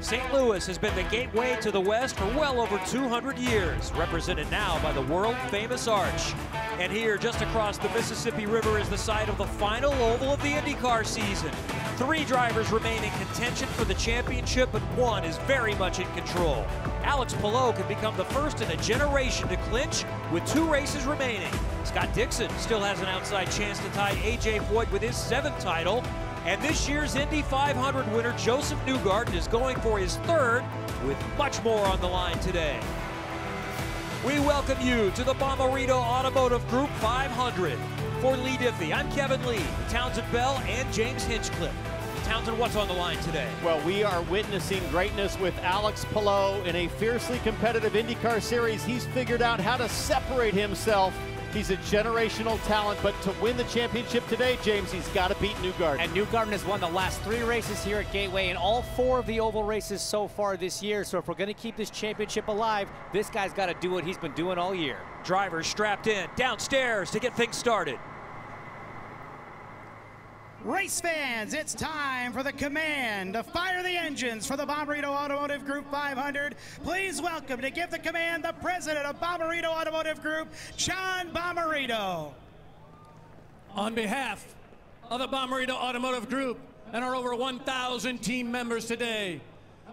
St. Louis has been the gateway to the West for well over 200 years, represented now by the world-famous Arch. And here, just across the Mississippi River, is the site of the final oval of the IndyCar season. 3 drivers remain in contention for the championship, but one is very much in control. Alex Palou could become the first in a generation to clinch with 2 races remaining. Scott Dixon still has an outside chance to tie A.J. Foyt with his 7th title. And this year's Indy 500 winner, Joseph Newgarden, is going for his 3rd, with much more on the line today. We welcome you to the Bommarito Automotive Group 500. For Lee Diffie, I'm Kevin Lee, Townsend Bell, and James Hinchcliffe. Townsend, what's on the line today? Well, we are witnessing greatness with Alex Palou in a fiercely competitive IndyCar series. He's figured out how to separate himself. He's a generational talent, but to win the championship today, James, he's got to beat Newgarden. And Newgarden has won the last 3 races here at Gateway and all 4 of the oval races so far this year. So if we're going to keep this championship alive, this guy's got to do what he's been doing all year. Drivers strapped in, downstairs to get things started. Race fans, it's time for the command to fire the engines for the Bommarito Automotive Group 500. Please welcome, to give the command, the president of Bommarito Automotive Group, John Bommarito. On behalf of the Bommarito Automotive Group and our over 1,000 team members today,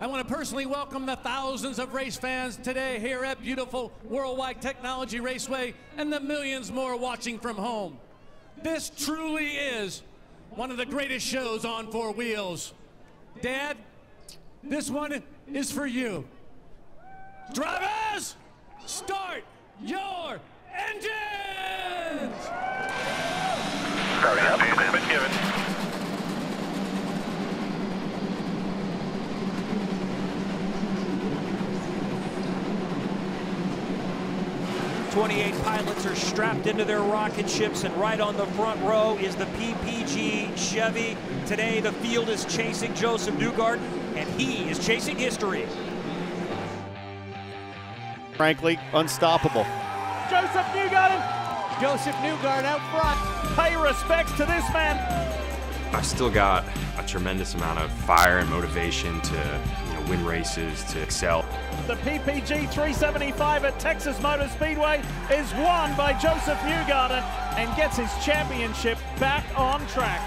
I want to personally welcome the thousands of race fans today here at beautiful Worldwide Technology Raceway and the millions more watching from home. This truly is one of the greatest shows on 4 wheels. Dad, this one is for you. Drivers, start your engines! Starting up, commitment given. '28 pilots are strapped into their rocket ships, and right on the front row is the PPG Chevy. Today, the field is chasing Joseph Newgarden, and he is chasing history. Frankly, unstoppable. Joseph Newgarden out front. Pay respects to this man. I still got a tremendous amount of fire and motivation to win races, to excel. The PPG 375 at Texas Motor Speedway is won by Joseph Newgarden and gets his championship back on track.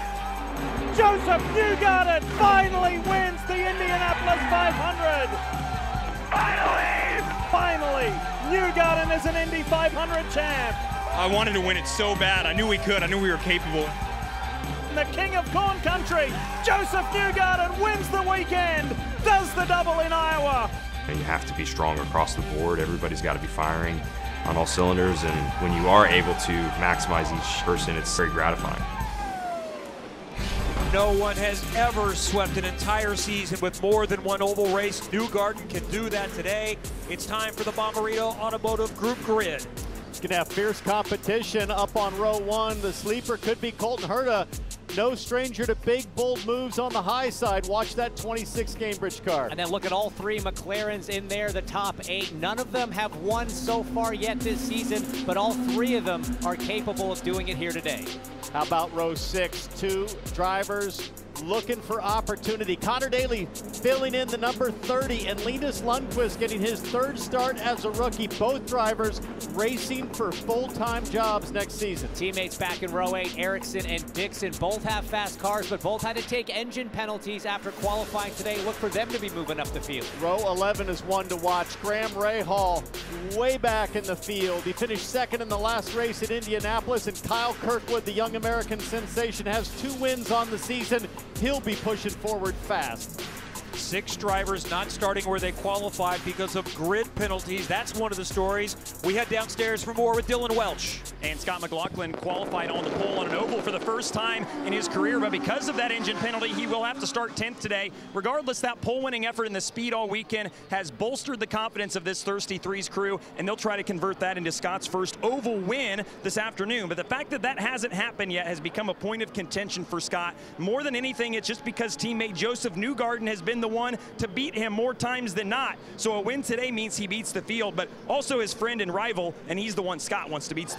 Joseph Newgarden finally wins the Indianapolis 500. Finally, Newgarden is an Indy 500 champ. I wanted to win it so bad. I knew we could. I knew we were capable. The king of corn country, Joseph Newgarden, wins the weekend, does the double in Iowa. And you have to be strong across the board. Everybody's got to be firing on all cylinders, and when you are able to maximize each person, it's very gratifying. No one has ever swept an entire season with more than 1 oval race. Newgarden can do that today. It's time for the Bommarito Automotive Group grid. It's going to have fierce competition up on row 1. The sleeper could be Colton Herta. No stranger to big, bold moves on the high side. Watch that 26 Cambridge car. And then look at all 3 McLarens in there, the top 8. None of them have won so far yet this season, but all 3 of them are capable of doing it here today. How about row 6? 2 drivers looking for opportunity. Connor Daly filling in the number 30, and Linus Lundqvist getting his 3rd start as a rookie. Both drivers racing for full-time jobs next season. Teammates back in row 8, Erickson and Dixon, both have fast cars, but both had to take engine penalties after qualifying today. Look for them to be moving up the field. Row 11 is one to watch. Graham Rahal way back in the field. He finished 2nd in the last race at Indianapolis, and Kyle Kirkwood, the young American sensation, has 2 wins on the season. He'll be pushing forward fast. 6 drivers not starting where they qualified because of grid penalties. That's one of the stories. We head downstairs for more with Dylan Welch. And Scott McLaughlin qualified on the pole on an oval for the first time in his career, but because of that engine penalty, he will have to start 10th today. Regardless, that pole-winning effort in the speed all weekend has bolstered the confidence of this Thirsty Threes crew, and they'll try to convert that into Scott's first oval win this afternoon. But the fact that that hasn't happened yet has become a point of contention for Scott. More than anything, it's just because teammate Joseph Newgarden has been the one to beat him more times than not. So a win today means he beats the field, but also his friend and rival, and he's the one Scott wants to beat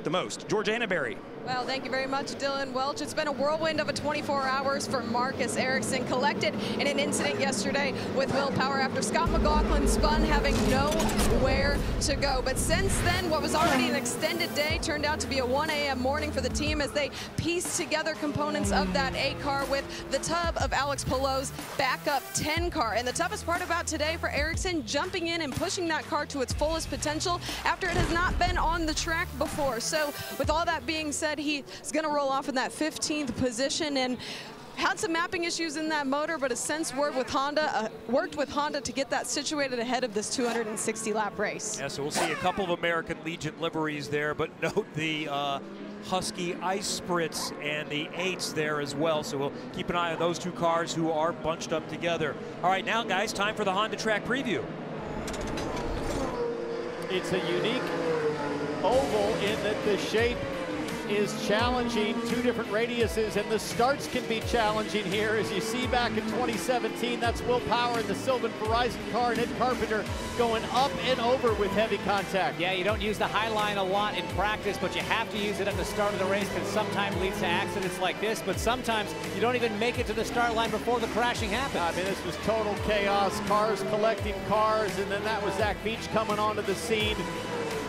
the most. Georgia Hannaberry. Well, thank you very much, Dylan Welch. It's been a whirlwind of a 24 hours for Marcus Ericsson, collected in an incident yesterday with Will Power after Scott McLaughlin spun, having nowhere to go. But since then, what was already an extended day turned out to be a 1 a.m. morning for the team as they pieced together components of that 8 car with the tub of Alex Palou's backup 10 car. And the toughest part about today for Ericsson, jumping in and pushing that car to its fullest potential after it has not been on the track before. So with all that being said, he's going to roll off in that 15th position and had some mapping issues in that motor, but has since worked with Honda to get that situated ahead of this 260-lap race. Yeah, so we'll see a couple of American Legion liveries there, but note the Husky Ice Spritz and the 8s there as well. So we'll keep an eye on those 2 cars who are bunched up together. All right, now, guys, time for the Honda track preview. It's a unique oval in that the shape is challenging, 2 different radiuses, and the starts can be challenging here. As you see back in 2017, that's Will Power in the Sylvan Verizon car, and Ed Carpenter going up and over with heavy contact. Yeah, you don't use the high line a lot in practice, but you have to use it at the start of the race because sometimes leads to accidents like this, but sometimes you don't even make it to the start line before the crashing happens. I mean, this was total chaos, cars collecting cars, and then that was Zach Beach coming onto the scene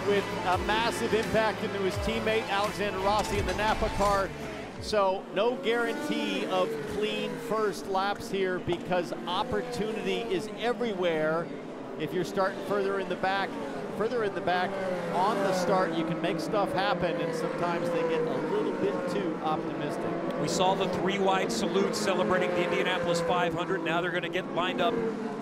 with a massive impact into his teammate Alexander Rossi in the Napa car. So no guarantee of clean first laps here because opportunity is everywhere. If you're starting further in the back on the start, you can make stuff happen, and sometimes they get a little bit too optimistic. We saw the 3-wide salute celebrating the Indianapolis 500. Now they're going to get lined up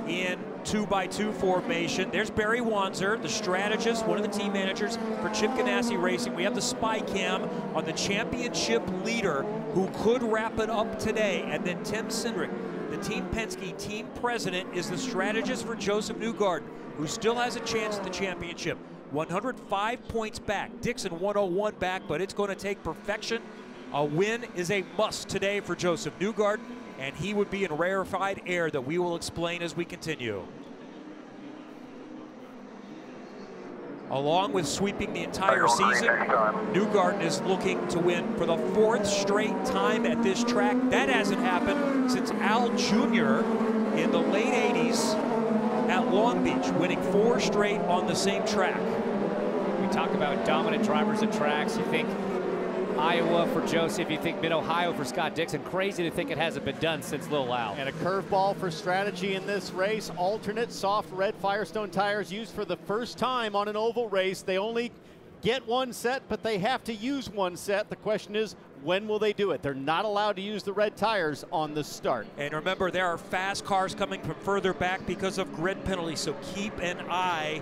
in 2x2 formation. There's Barry Wanzer, the strategist, one of the team managers for Chip Ganassi Racing. We have the spy cam on the championship leader who could wrap it up today. And then Tim Cindric, the Team Penske team president, is the strategist for Joseph Newgarden, who still has a chance at the championship. 105 points back. Dixon 101 back, but it's going to take perfection. A win is a must today for Joseph Newgarden, and he would be in rarefied air that we will explain as we continue. Along with sweeping the entire season, Newgarden is looking to win for the 4th straight time at this track. That hasn't happened since Al Jr. in the late 80s at Long Beach, winning 4 straight on the same track. We talk about dominant drivers at tracks. You think Iowa for Joseph, you think Mid-Ohio for Scott Dixon. Crazy to think it hasn't been done since Lil Al. And a curveball for strategy in this race. Alternate soft red Firestone tires used for the first time on an oval race. They only get 1 set, but they have to use 1 set. The question is, when will they do it? They're not allowed to use the red tires on the start. And remember, there are fast cars coming from further back because of grid penalties, so keep an eye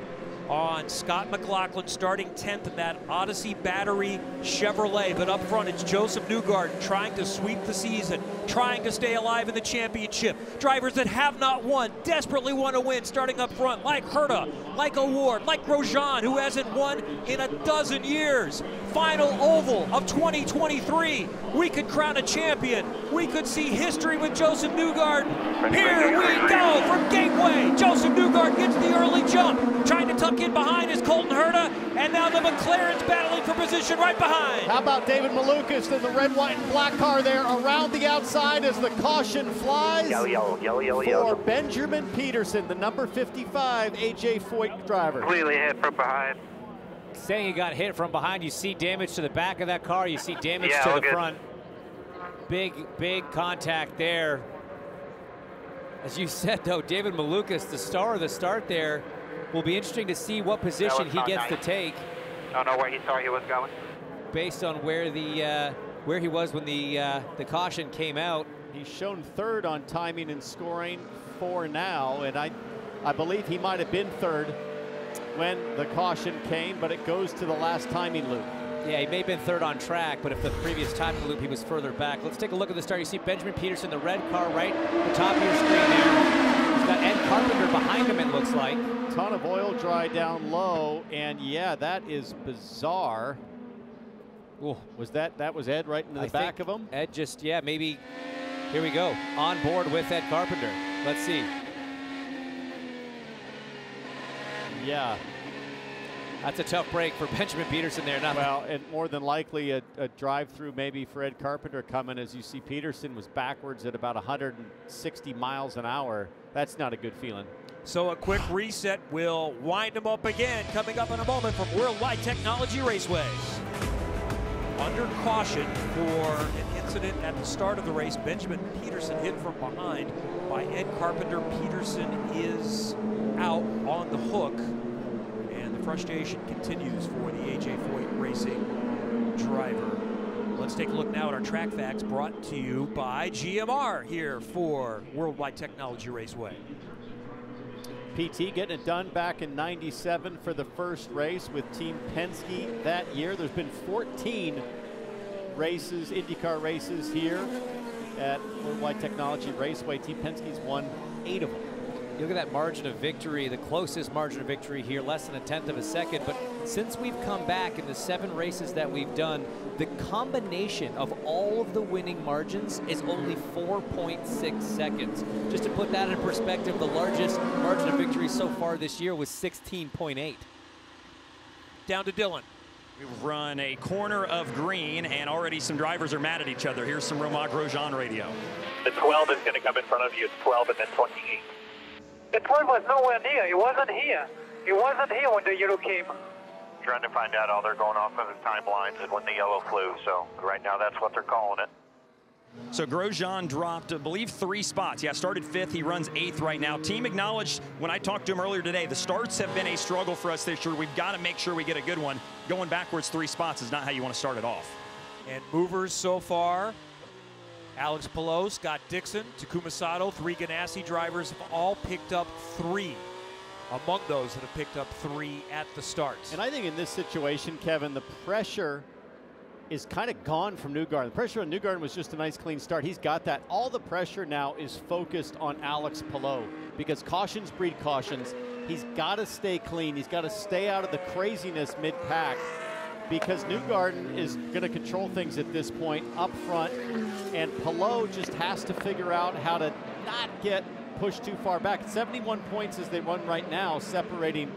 on Scott McLaughlin starting 10th in that Odyssey Battery Chevrolet. But up front, it's Joseph Newgarden trying to sweep the season, trying to stay alive in the championship. Drivers that have not won desperately want to win, starting up front, like Herta, like Award, like Grosjean, who hasn't won in a dozen years. Final oval of 2023. We could crown a champion. We could see history with Joseph Newgarden. Here we go from Gateway. Joseph Newgarden gets the early jump, trying to tuck in behind is Colton Herta, and now the McLaren's battling for position right behind. How about David Malukas in the red, white, and black car there around the outside as the caution flies for Benjamin Peterson, the number 55 AJ Foyt driver. Clearly hit from behind. Saying he got hit from behind, you see damage to the back of that car, you see damage to the front. Big contact there. As you said, though, David Malukas, the star of the start there, will be interesting to see what position he gets to take. Don't know where he thought he was going. Based on where the where he was when the caution came out. He's shown 3rd on timing and scoring for now, and I believe he might have been 3rd when the caution came, but it goes to the last timing loop. Yeah, he may have been 3rd on track, but if the previous timing loop, he was further back. Let's take a look at the start. You see Benjamin Peterson, the red car right at the top of your screen there. He's got Ed Carpenter behind him, it looks like. Ton of oil dry down low, and yeah, that is bizarre. Ooh, that was Ed right into the back of him? Ed just, yeah, maybe, here we go, on board with Ed Carpenter. Let's see. Yeah. That's a tough break for Benjamin Peterson there. Well, and more than likely a drive-through maybe for Ed Carpenter coming, as you see Peterson was backwards at about 160 miles an hour. That's not a good feeling. So a quick reset will wind them up again. Coming up in a moment from Worldwide Technology Raceway. Under caution for an incident at the start of the race. Benjamin Peterson hit from behind by Ed Carpenter. Peterson is out on the hook, and the frustration continues for the AJ Foyt Racing driver. Let's take a look now at our track facts brought to you by GMR here for Worldwide Technology Raceway. PT getting it done back in '97 for the first race with Team Penske that year. There's been 14 races, IndyCar races here at Worldwide Technology Raceway. Team Penske's won 8 of them. Look at that margin of victory, the closest margin of victory here, less than 1/10 of a second. But since we've come back in the 7 races that we've done, the combination of all of the winning margins is only 4.6 seconds. Just to put that in perspective, the largest margin of victory so far this year was 16.8. Down to Dylan. We've run a corner of green, and already some drivers are mad at each other. Here's some Romain Grosjean radio. The 12 is going to come in front of you. It's 12 and then 28. The 12 was nowhere near. He wasn't here. He wasn't here when the yellow came. Trying to find out how they're going off of the timelines and when the yellow flew. So right now that's what they're calling it. So Grosjean dropped, I believe, 3 spots. Yeah, started 5th. He runs 8th right now. Team acknowledged when I talked to him earlier today, the starts have been a struggle for us this year. We've got to make sure we get a good one. Going backwards 3 spots is not how you want to start it off. And movers so far, Alex Palou, Scott Dixon, Takuma Sato, 3 Ganassi drivers have all picked up 3. Among those that have picked up 3 at the start. And I think in this situation, Kevin, the pressure is kind of gone from Newgarden. The pressure on Newgarden was just a nice clean start. He's got that. All the pressure now is focused on Alex Palou because cautions breed cautions. He's got to stay clean. He's got to stay out of the craziness mid-pack because Newgarden is going to control things at this point up front, and Palou just has to figure out how to not get pushed too far back. 71 points as they run right now, separating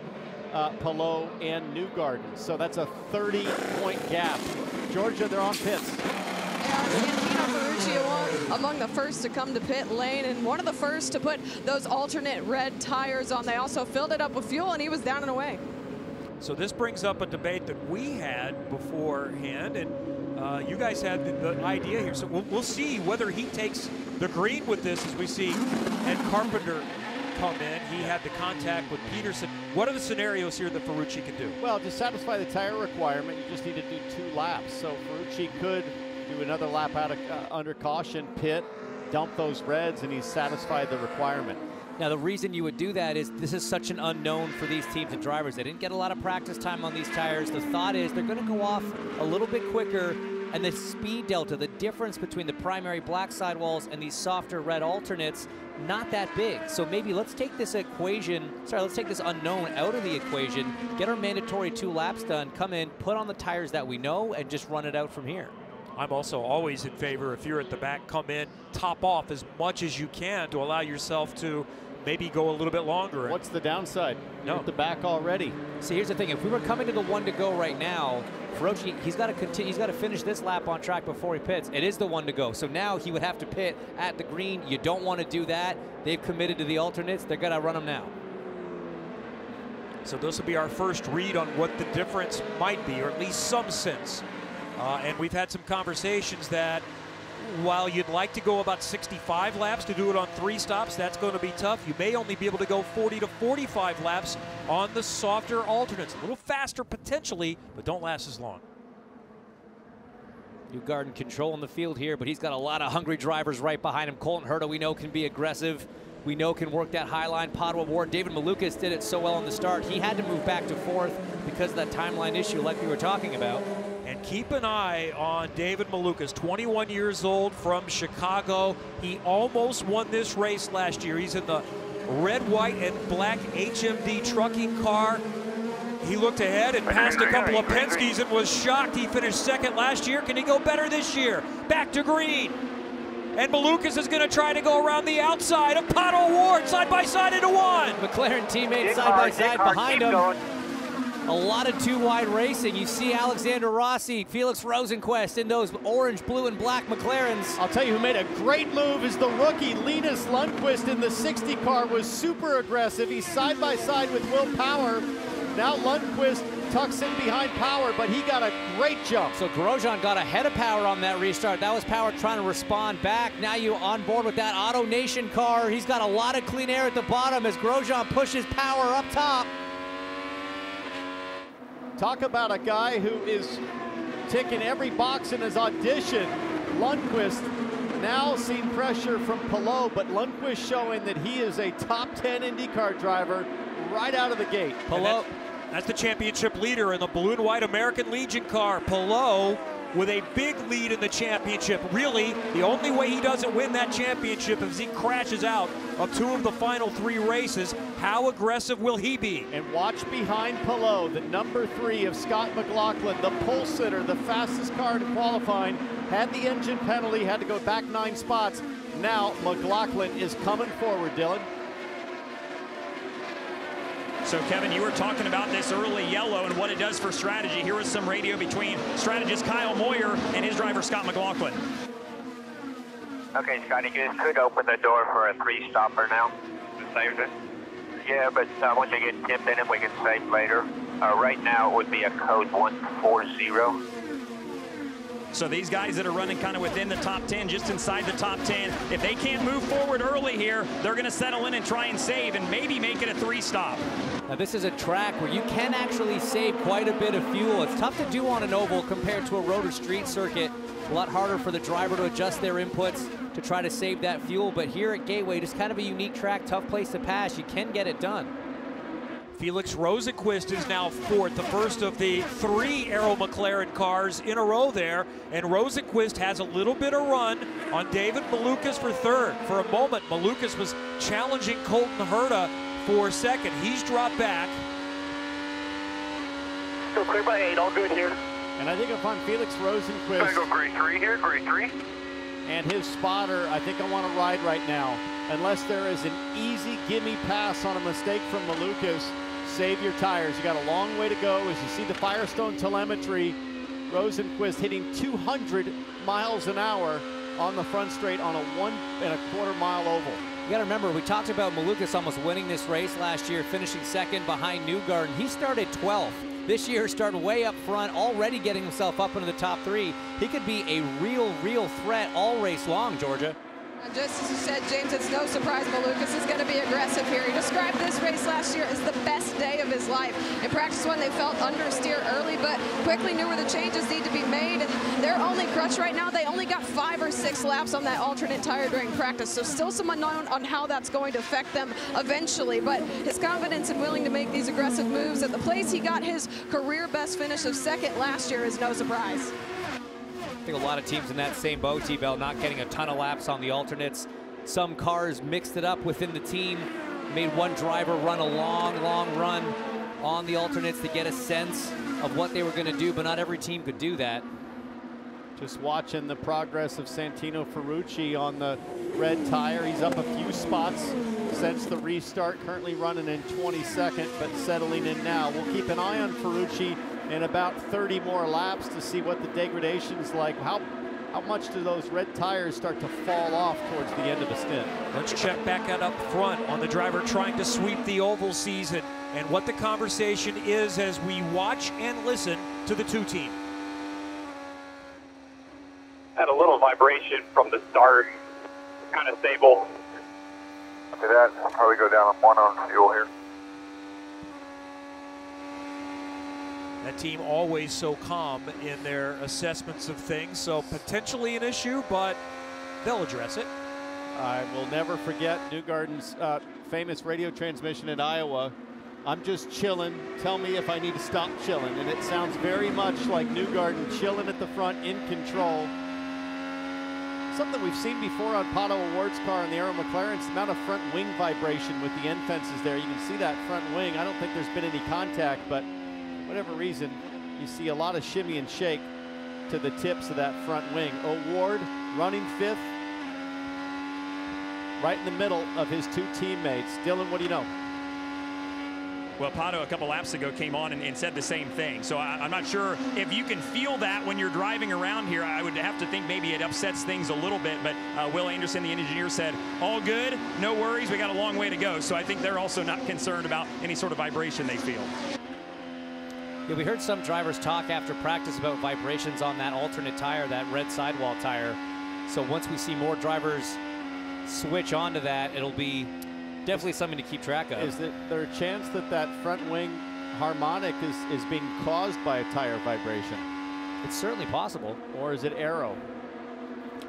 Palou and Newgarden. So that's a 30-point gap. Georgia, they're on pits. Among the first to come to pit lane and one of the first to put those alternate red tires on. They also filled it up with fuel, and he was down and away. So this brings up a debate that we had beforehand, and you guys had the idea here. So we'll see whether he takes the green with this as we see Ed Carpenter come in. He had the contact with Peterson. What are the scenarios here that Ferrucci can do? Well, to satisfy the tire requirement, you just need to do 2 laps. So Ferrucci could do another lap out of under caution, pit, dump those reds, and he's satisfied the requirement. Now, the reason you would do that is this is such an unknown for these teams and drivers. They didn't get a lot of practice time on these tires. The thought is they're going to go off a little bit quicker, and the speed delta, the difference between the primary black sidewalls and these softer red alternates, not that big. So maybe let's take this let's take this unknown out of the equation, get our mandatory 2 laps done, come in, put on the tires that we know, and just run it out from here. I'm also always in favor, if you're at the back, come in, top off as much as you can to allow yourself to maybe go a little bit longer. What's the downside? No. You're at the back already. See, here's the thing. If we were coming to the 1 to go right now, Ferrucci, he's got to continue. He's got to finish this lap on track before he pits. It is the 1 to go. So now he would have to pit at the green. You don't want to do that. They've committed to the alternates. They're going to run them now. So this will be our first read on what the difference might be, or at least some sense. And we've had some conversations that while you'd like to go about 65 laps to do it on 3 stops, that's going to be tough. You may only be able to go 40 to 45 laps on the softer alternates. A little faster potentially, but don't last as long. Newgarden controlling the field here, but he's got a lot of hungry drivers right behind him. Colton Herta, we know, can be aggressive. We know can work that high line. Padua Ward, David Malukas did it so well on the start. He had to move back to 4th because of that timeline issue like we were talking about. And keep an eye on David Malukas, 21 years old from Chicago. He almost won this race last year. He's in the red, white, and black HMD trucking car. He looked ahead and passed a couple of Penske's and was shocked. He finished 2nd last year. Can he go better this year? Back to green. And Malukas is going to try to go around the outside of Padua Ward, side by side into 1. McLaren teammates side by side behind him. A lot of two-wide racing. You see Alexander Rossi, Felix Rosenqvist in those orange, blue, and black McLarens. I'll tell you who made a great move is the rookie, Linus Lundqvist in the 60 car was super aggressive. He's side by side with Will Power. Now Lundqvist tucks in behind Power, but he got a great jump. So Grosjean got ahead of Power on that restart. That was Power trying to respond back. Now you on board with that Auto Nation car. He's got a lot of clean air at the bottom as Grosjean pushes Power up top. Talk about a guy who is ticking every box in his audition. Lundqvist now seeing pressure from Palou, but Lundqvist showing that he is a top 10 IndyCar driver right out of the gate. Palou, that's the championship leader in the blue and white American Legion car. Palou with a big lead in the championship. Really, the only way he doesn't win that championship is he crashes out of 2 of the final 3 races. How aggressive will he be? And watch behind Palou, the number 3 of Scott McLaughlin, the pole sitter, the fastest car in qualifying, had the engine penalty, had to go back 9 spots. Now McLaughlin is coming forward, Dylan. So, Kevin, you were talking about this early yellow and what it does for strategy. Here was some radio between strategist Kyle Moyer and his driver, Scott McLaughlin. Okay, Scotty, you could open the door for a 3-stopper now. Save it. Yeah, but once you get tipped in it, we can save later. Right now, it would be a code 140. So these guys that are running kind of within the top 10, just inside the top 10, if they can't move forward early here, they're going to settle in and try and save and maybe make it a 3-stop. Now this is a track where you can actually save quite a bit of fuel. It's tough to do on an oval compared to a road or street circuit. A lot harder for the driver to adjust their inputs to try to save that fuel. But here at Gateway, just kind of a unique track, tough place to pass. You can get it done. Felix Rosenqvist is now 4th, the first of the 3 Arrow McLaren cars in a row there. And Rosenqvist has a little bit of run on David Malukas for 3rd. For a moment, Malukas was challenging Colton Herta for 2nd. He's dropped back. Still clear by 8, all good here. And I think upon Felix Rosenqvist. Gonna go grade 3 here, grade 3. And his spotter, I think I want to ride right now. Unless there is an easy gimme pass on a mistake from Malukas, save your tires. You got a long way to go. As you see the Firestone telemetry, Rosenqvist hitting 200 miles an hour on the front straight on a 1¼ mile oval. You got to remember, we talked about Malukas almost winning this race last year, finishing 2nd behind Newgarden. He started 12th. This year, started way up front, already getting himself up into the top 3. He could be a real threat all race long, Georgia. Just as you said, James, it's no surprise Malukas is going to be aggressive here. He described this race last year as the best day of his life. In practice one, they felt understeer early, but quickly knew where the changes need to be made. And their only crutch right now, they only got 5 or 6 laps on that alternate tire during practice. So still some unknown on how that's going to affect them eventually. But his confidence in willing to make these aggressive moves at the place he got his career best finish of 2nd last year is no surprise. I think a lot of teams in that same boat, T-Bell, not getting a ton of laps on the alternates. Some cars mixed it up within the team, made one driver run a long run on the alternates to get a sense of what they were going to do, but not every team could do that. Just watching the progress of Santino Ferrucci on the red tire. He's up a few spots since the restart, currently running in 22nd, but settling in now. We'll keep an eye on Ferrucci in about 30 more laps to see what the degradation's like. How much do those red tires start to fall off towards the end of a stint? Let's check back out up front on the driver trying to sweep the oval season and what the conversation is as we watch and listen to the 2 team. Had a little vibration from the start, kind of stable. After that, I'll probably go down 1 on fuel here. That team always so calm in their assessments of things, so potentially an issue, but they'll address it. I will never forget Newgarden's famous radio transmission in Iowa. I'm just chilling. Tell me if I need to stop chilling. And it sounds very much like Newgarden chilling at the front, in control. Something we've seen before on Pato Award's car in the Arrow McLaren's the amount of front wing vibration with the end fences there. You can see that front wing. I don't think there's been any contact, but for whatever reason, you see a lot of shimmy and shake to the tips of that front wing. Award running 5th, right in the middle of his 2 teammates. Dylan, what do you know? Well, Pato a couple laps ago came on and said the same thing. So I'm not sure if you can feel that when you're driving around here. I would have to think maybe it upsets things a little bit. But Will Anderson, the engineer, said, all good, no worries, we got a long way to go. So I think they're also not concerned about any sort of vibration they feel. Yeah, we heard some drivers talk after practice about vibrations on that alternate tire, that red sidewall tire. So once we see more drivers switch onto that, it'll be definitely something to keep track of. Is there a chance that that front wing harmonic is being caused by a tire vibration? It's certainly possible. Or is it aero?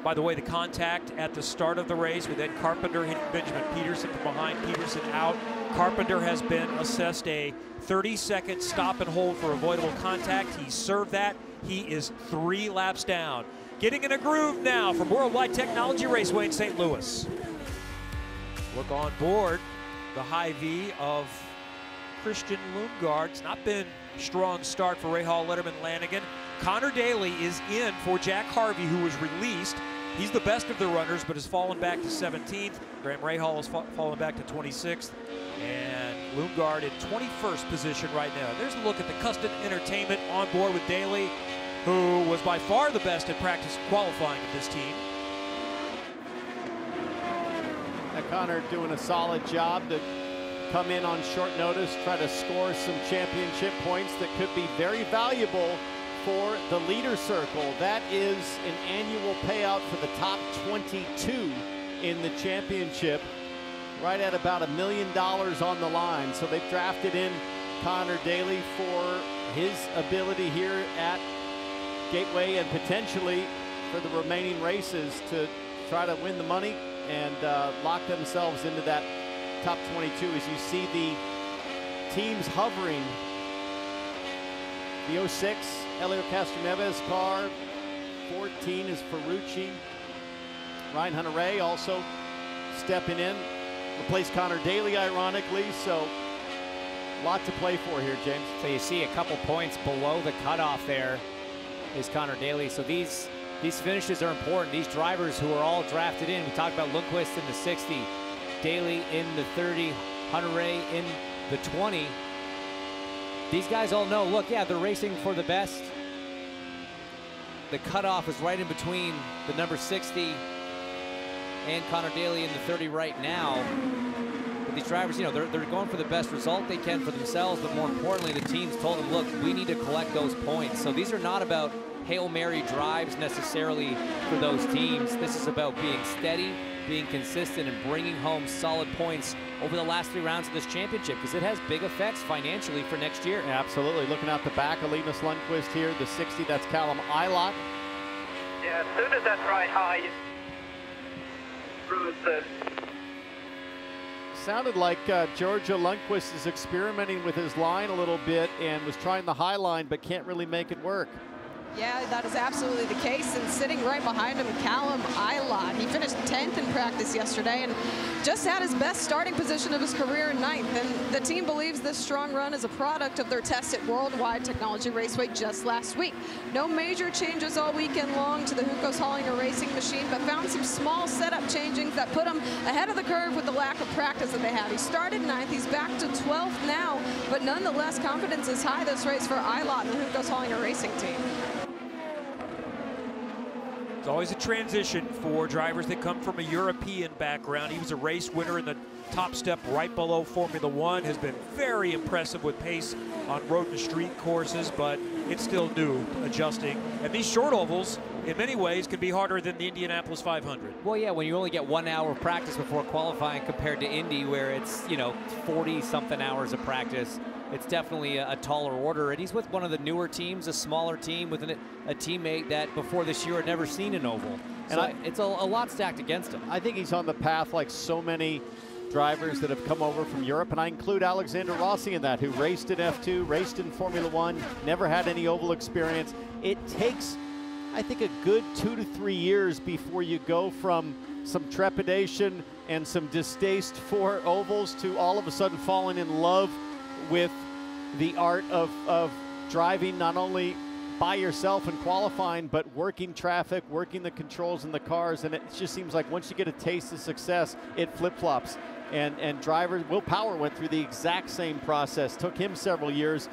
By the way, the contact at the start of the race with Ed Carpenter hitting Benjamin Peterson from behind, Peterson out. Carpenter has been assessed a 30-second stop and hold for avoidable contact. He served that. He is 3 laps down. Getting in a groove now from Worldwide Technology Raceway in St. Louis. Look on board, the high V of Christian Lundgaard. It's not been a strong start for Rahal, Letterman, Lanigan. Connor Daly is in for Jack Harvey, who was released. He's the best of the runners, but has fallen back to 17th. Graham Rahal has fallen back to 26th. And Lundgaard in 21st position right now. There's a look at the Custom Entertainment on board with Daly, who was by far the best in practice qualifying of this team. Connor doing a solid job to come in on short notice, try to score some championship points that could be very valuable for the leader circle. That is an annual payout for the top 22 in the championship, right at about $1 million on the line. So they've drafted in Connor Daly for his ability here at Gateway and potentially for the remaining races to try to win the money and lock themselves into that top 22. As you see the teams hovering, the 06 Helio Castroneves car, 14 is Ferrucci. Ryan Hunter-Ray also stepping in, replaced Connor Daly ironically, so a lot to play for here, James. So you see a couple points below the cutoff there is Connor Daly. So these finishes are important. These drivers who are all drafted in, we talked about Lundqvist in the 60, Daly in the 30, Hunter-Ray in the 20. These guys all know, look, yeah, they're racing for the best. The cutoff is right in between the number 60 and Connor Daly in the 30 right now. But these drivers, you know, they're going for the best result they can for themselves, but more importantly, the teams told them, look, we need to collect those points. So these are not about Hail Mary drives necessarily for those teams. This is about being steady, being consistent, and bringing home solid points over the last 3 rounds of this championship, because it has big effects financially for next year. Yeah, absolutely. Looking out the back of Linus Lundqvist here, the 60, that's Callum Eilert. Yeah, as soon as that's right high, Sounded like Giorgio Lundqvist is experimenting with his line a little bit and was trying the high line, but can't really make it work. Yeah, that is absolutely the case. And sitting right behind him, Callum Eilert. He finished 10th in practice yesterday and just had his best starting position of his career in 9th. And the team believes this strong run is a product of their test at Worldwide Technology Raceway just last week. No major changes all weekend long to the Hunkos Hollinger racing machine, but found some small setup changings that put him ahead of the curve with the lack of practice that they had. He started 9th, he's back to 12th now, but nonetheless, confidence is high this race for Eilert and the Hunkos Hollinger racing team. It's always a transition for drivers that come from a European background. He was a race winner in the top step right below Formula One, has been very impressive with pace on road and street courses, but it's still new, adjusting. And these short ovals, in many ways, can be harder than the Indianapolis 500. Well, yeah, when you only get 1 hour of practice before qualifying compared to Indy, where it's, you know, 40-something hours of practice, it's definitely a taller order. And he's with one of the newer teams, a smaller team, with a teammate that before this year had never seen an oval. And so it's a lot stacked against him. I think he's on the path like so many drivers that have come over from Europe, and I include Alexander Rossi in that, who raced in F2, raced in Formula One, never had any oval experience. It takes, I think, a good 2 to 3 years before you go from some trepidation and some distaste for ovals to all of a sudden falling in love with the art of driving, not only by yourself and qualifying, but working traffic, working the controls in the cars. And it just seems like once you get a taste of success, it flip-flops. And driver Will Power went through the exact same process. Took him several years,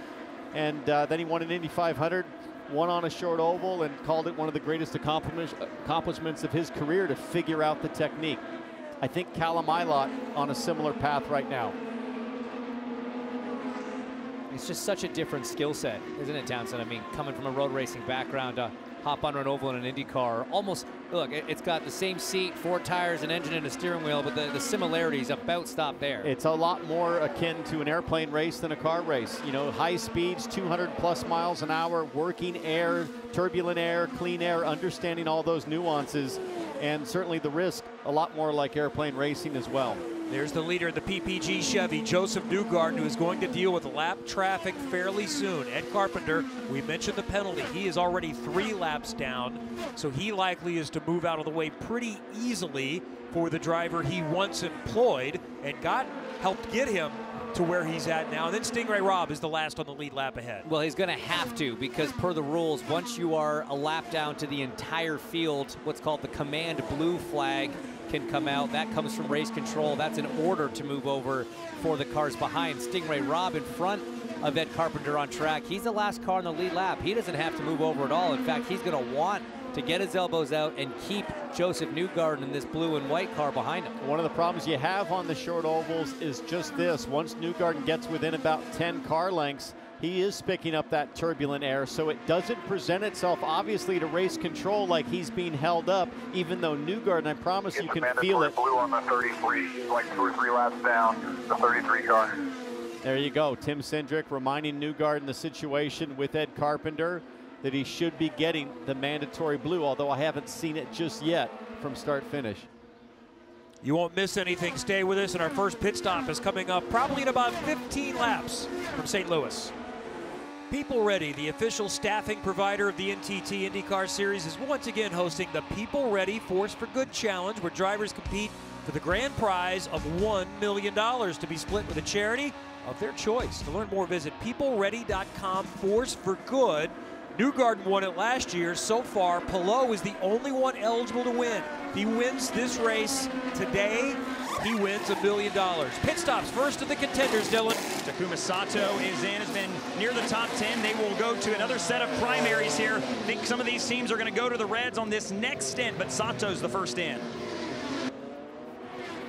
and then he won an Indy 500, won on a short oval, and called it one of the greatest accomplishments of his career to figure out the technique. I think Callum Ilott on a similar path right now. It's just such a different skill set, isn't it, Townsend? I mean, coming from a road racing background, hop under an oval in an IndyCar, almost, look, it's got the same seat, 4 tires, an engine, and a steering wheel, but the similarities about stop there. It's a lot more akin to an airplane race than a car race. You know, high speeds, 200+ miles an hour, working air, turbulent air, clean air, understanding all those nuances, and certainly the risk, a lot more like airplane racing as well. There's the leader of the PPG Chevy, Joseph Newgarden, who is going to deal with lap traffic fairly soon. Ed Carpenter, we mentioned the penalty. He is already 3 laps down, so he likely is to move out of the way pretty easily for the driver he once employed and helped get him to where he's at now. And then Stingray Robb is the last on the lead lap ahead. Well, he's going to have to, because per the rules, once you are a lap down to the entire field, what's called the command blue flag can come out. That comes from race control. That's an order to move over for the cars behind. Stingray Robb in front of Ed Carpenter on track. He's the last car on the lead lap. He doesn't have to move over at all. In fact, he's going to want to get his elbows out and keep Joseph Newgarden in this blue and white car behind him. One of the problems you have on the short ovals is just this. Once Newgarden gets within about 10 car lengths, he is picking up that turbulent air, so it doesn't present itself obviously to race control like he's being held up, even though Newgarden, I promise you can feel it. Blue on the 33, he's like 2 or 3 laps down, the 33 car. There you go, Tim Cindric reminding Newgarden the situation with Ed Carpenter, that he should be getting the mandatory blue, although I haven't seen it just yet from start finish. You won't miss anything. Stay with us, and our first pit stop is coming up probably in about 15 laps from St. Louis. People Ready, the official staffing provider of the NTT IndyCar Series, is once again hosting the People Ready Force for Good Challenge, where drivers compete for the grand prize of $1 million to be split with a charity of their choice. To learn more, visit peopleready.com/force-for-good. Newgarden won it last year. So far, Palou is the only one eligible to win. If he wins this race today, he wins $1 million. Pit stops first of the contenders, Dylan. Takuma Sato is in, has been near the top 10. They will go to another set of primaries here. I think some of these teams are going to go to the Reds on this next stint, but Sato's the first in.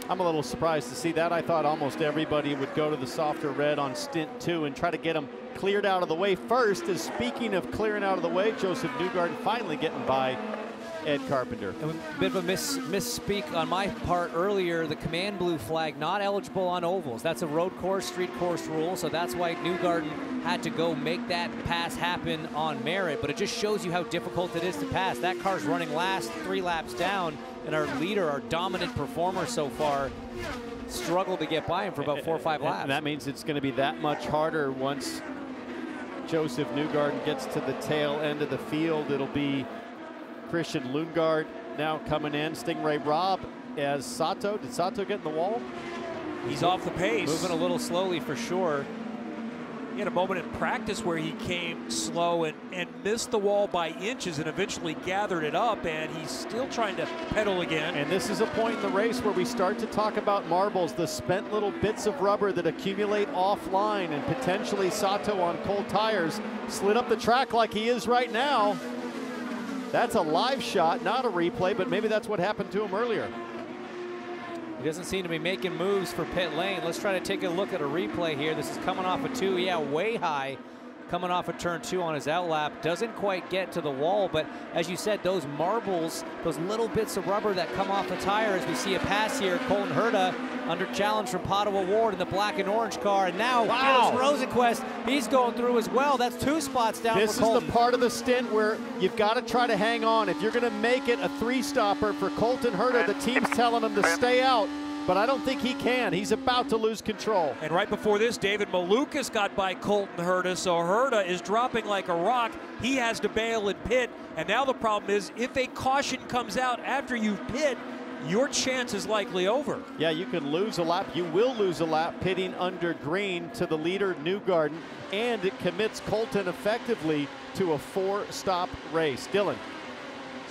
I'm a little surprised to see that. I thought almost everybody would go to the softer red on stint 2 and try to get them cleared out of the way first. As speaking of clearing out of the way, Joseph Newgarden finally getting by Ed Carpenter. A bit of a misspeak on my part earlier. The command blue flag not eligible on ovals. That's a road course, street course rule, so that's why Newgarden had to go make that pass happen on merit. But it just shows you how difficult it is to pass. That car's running last, 3 laps down, and our leader, our dominant performer so far, struggled to get by him for about 4 or 5 laps. And that means it's going to be that much harder once Joseph Newgarden gets to the tail end of the field. It'll be Christian Lundgaard now coming in. Stingray Robb as Sato. Did Sato get in the wall? He's off the pace. Moving a little slowly for sure. He had a moment in practice where he came slow and missed the wall by inches and eventually gathered it up, and he's still trying to pedal again. And this is a point in the race where we start to talk about marbles, the spent little bits of rubber that accumulate offline, and potentially Sato on cold tires slid up the track like he is right now. That's a live shot, not a replay, but maybe that's what happened to him earlier. He doesn't seem to be making moves for pit lane. Let's try to take a look at a replay here. This is coming off of 2, yeah, way high. Coming off of turn 2 on his outlap. Doesn't quite get to the wall, but as you said, those marbles, those little bits of rubber that come off the tire, as we see a pass here, Colton Herta under challenge from Padua Ward in the black and orange car, and now Gilles Rosenquist, he's going through as well. That's 2 spots down This for Colton. is the part of the stint where you've got to try to hang on. If you're going to make it a 3-stopper for Colton Herta, the team's telling him to stay out, but I don't think he can. He's about to lose control. And right before this, David Malukas got by Colton Herta, so Herta is dropping like a rock. He has to bail and pit, and now the problem is if a caution comes out after you pit, your chance is likely over. Yeah, you can lose a lap. You will lose a lap pitting under green to the leader, Newgarden, and it commits Colton effectively to a 4-stop race. Dylan.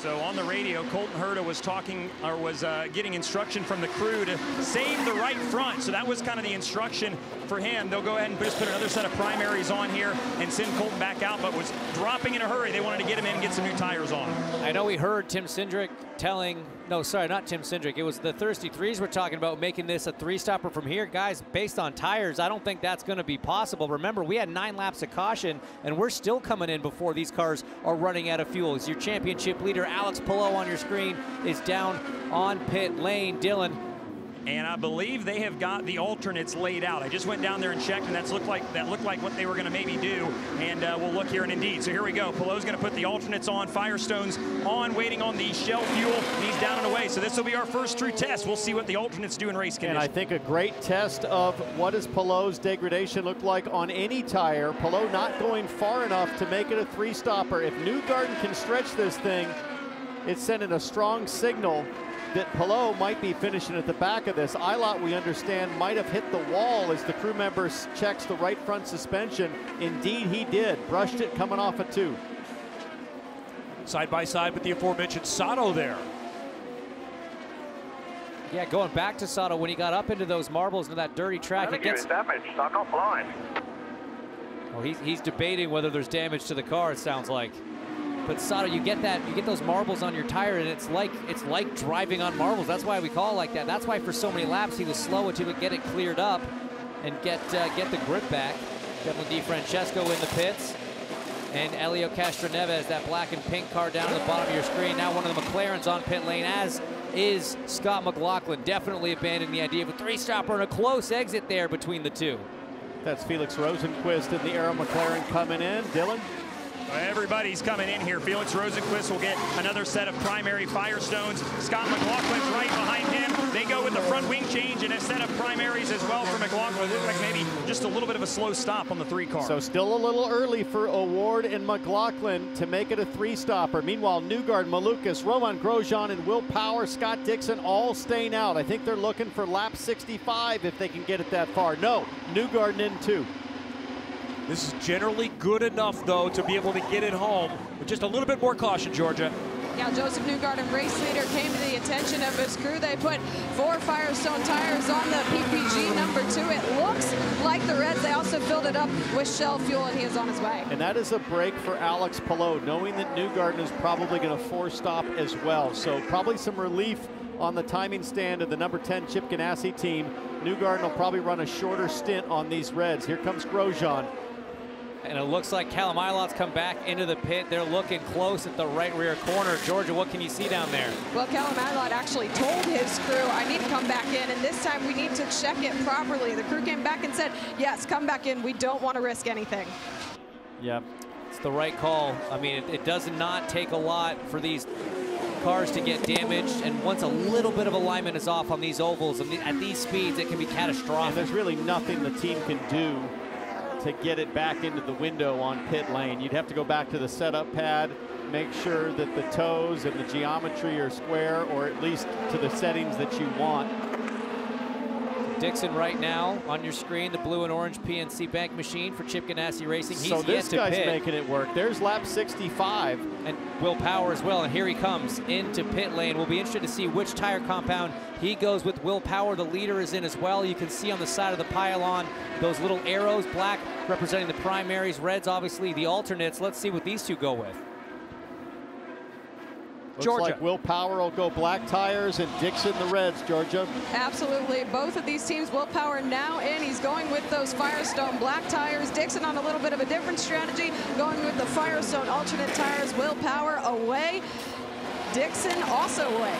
So on the radio, Colton Herta was talking, or was getting instruction from the crew to save the right front. So that was kind of the instruction for him. They'll go ahead and just put another set of primaries on here and send Colton back out, but was dropping in a hurry. They wanted to get him in and get some new tires on. I know we heard Tim Cindric telling, no, sorry, not Tim Cindric. It was the Thirsty Threes we're talking about making this a three-stopper from here. Guys, based on tires, I don't think that's going to be possible. Remember, we had 9 laps of caution, and we're still coming in before these cars are running out of fuel. As your championship leader, Alex Palou, on your screen, is down on pit lane. Dylan. And I believe they have got the alternates laid out. I just went down there and checked, and that looked like what they were going to maybe do. And we'll look here, and indeed. So here we go. Palou's going to put the alternates on, Firestone's on, waiting on the shell fuel. He's down and away. So this will be our first true test. We'll see what the alternates do in race conditions. And I think a great test of what does Palou's degradation look like on any tire. Palou not going far enough to make it a 3-stopper. If Newgarden can stretch this thing, it's sending a strong signal that Palou might be finishing at the back of this. Eilert, we understand, might have hit the wall as the crew member checks the right front suspension. Indeed, he did. Brushed it coming off a 2. Side by side with the aforementioned Sato there. Yeah, going back to Sato, when he got up into those marbles into that dirty track, it gets damage. Stuck offline. Oh, he's debating whether there's damage to the car, it sounds like. But Sato, you get those marbles on your tire, and it's like driving on marbles. That's why we call it like that. That's why for so many laps he was slow until he could get it cleared up and get the grip back. Kevin DiFrancesco in the pits, and Elio Castroneves, that black and pink car down at the bottom of your screen. Now one of the McLarens on pit lane, as is Scott McLaughlin. Definitely abandoning the idea of a 3-stopper and a close exit there between the two. That's Felix Rosenqvist in the Arrow McLaren coming in. Dylan? Everybody's coming in here. Felix Rosenqvist will get another set of primary Firestones. Scott McLaughlin's right behind him. They go with the front wing change and a set of primaries as well for McLaughlin. It looked like maybe just a little bit of a slow stop on the 3 car. So still a little early for O'Ward and McLaughlin to make it a 3-stopper. Meanwhile, Newgarden, Malukas, Roman Grosjean, and Will Power, Scott Dixon all staying out. I think they're looking for lap 65 if they can get it that far. No, Newgarden in 2. This is generally good enough, though, to be able to get it home with just a little bit more caution, Georgia. Yeah, Joseph Newgarden, race leader, came to the attention of his crew. They put 4 Firestone tires on the PPG number 2. It looks like the Reds. They also filled it up with shell fuel, and he is on his way. And that is a break for Alex Palou, knowing that Newgarden is probably going to force stop as well. So probably some relief on the timing stand of the number 10 Chip Ganassi team. Newgarden will probably run a shorter stint on these Reds. Here comes Grosjean. And it looks like Callum Eilot's come back into the pit. They're looking close at the right rear corner. Georgia, what can you see down there? Well, Callum Eilot actually told his crew, I need to come back in, and this time we need to check it properly. The crew came back and said, yes, come back in. We don't want to risk anything. Yeah, it's the right call. I mean, it does not take a lot for these cars to get damaged, and once a little bit of alignment is off on these ovals, and at these speeds, it can be catastrophic. And there's really nothing the team can do to get it back into the window on pit lane. You'd have to go back to the setup pad, make sure that the toes and the geometry are square, or at least to the settings that you want. Dixon right now on your screen, the blue and orange PNC Bank machine for Chip Ganassi Racing. He's so this guy's pit. making it work. There's lap 65. And Will Power as well, and here he comes into pit lane. We'll be interested to see which tire compound he goes with. Will Power, the leader, is in as well. You can see on the side of the pylon those little arrows, black representing the primaries, reds obviously the alternates. Let's see what these two go with. Looks Georgia. like Will Power will go black tires and Dixon the reds, Georgia. Absolutely. Both of these teams, Will Power now in. He's going with those Firestone black tires. Dixon on a little bit of a different strategy, going with the Firestone alternate tires. Will Power away. Dixon also away.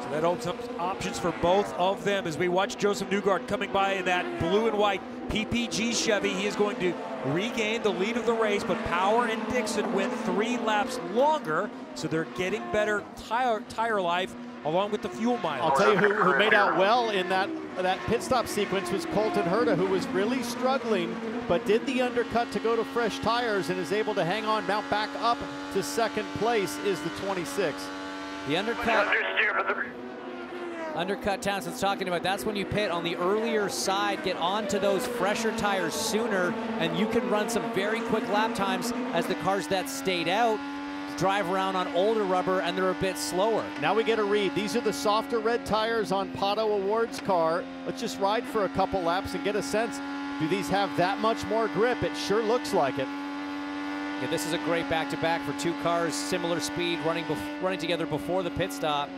So that opens up options for both of them as we watch Joseph Newgarden coming by in that blue and white PPG Chevy. He is going to regain the lead of the race, but Power and Dixon went 3 laps longer, so they're getting better tire life along with the fuel mileage. I'll tell you who made out well in that pit stop sequence was Colton Herta, who was really struggling, but did the undercut to go to fresh tires and is able to hang on. Now back up to second place is the 26. The undercut Townsend's talking about, that's when you pit on the earlier side, get onto those fresher tires sooner, and you can run some very quick lap times as the cars that stayed out drive around on older rubber and they're a bit slower. Now we get a read. These are the softer red tires on Pato O'Ward's car. Let's just ride for a couple laps and get a sense. Do these have that much more grip? It sure looks like it. Yeah, this is a great back-to-back for two cars, similar speed, running together before the pit stop.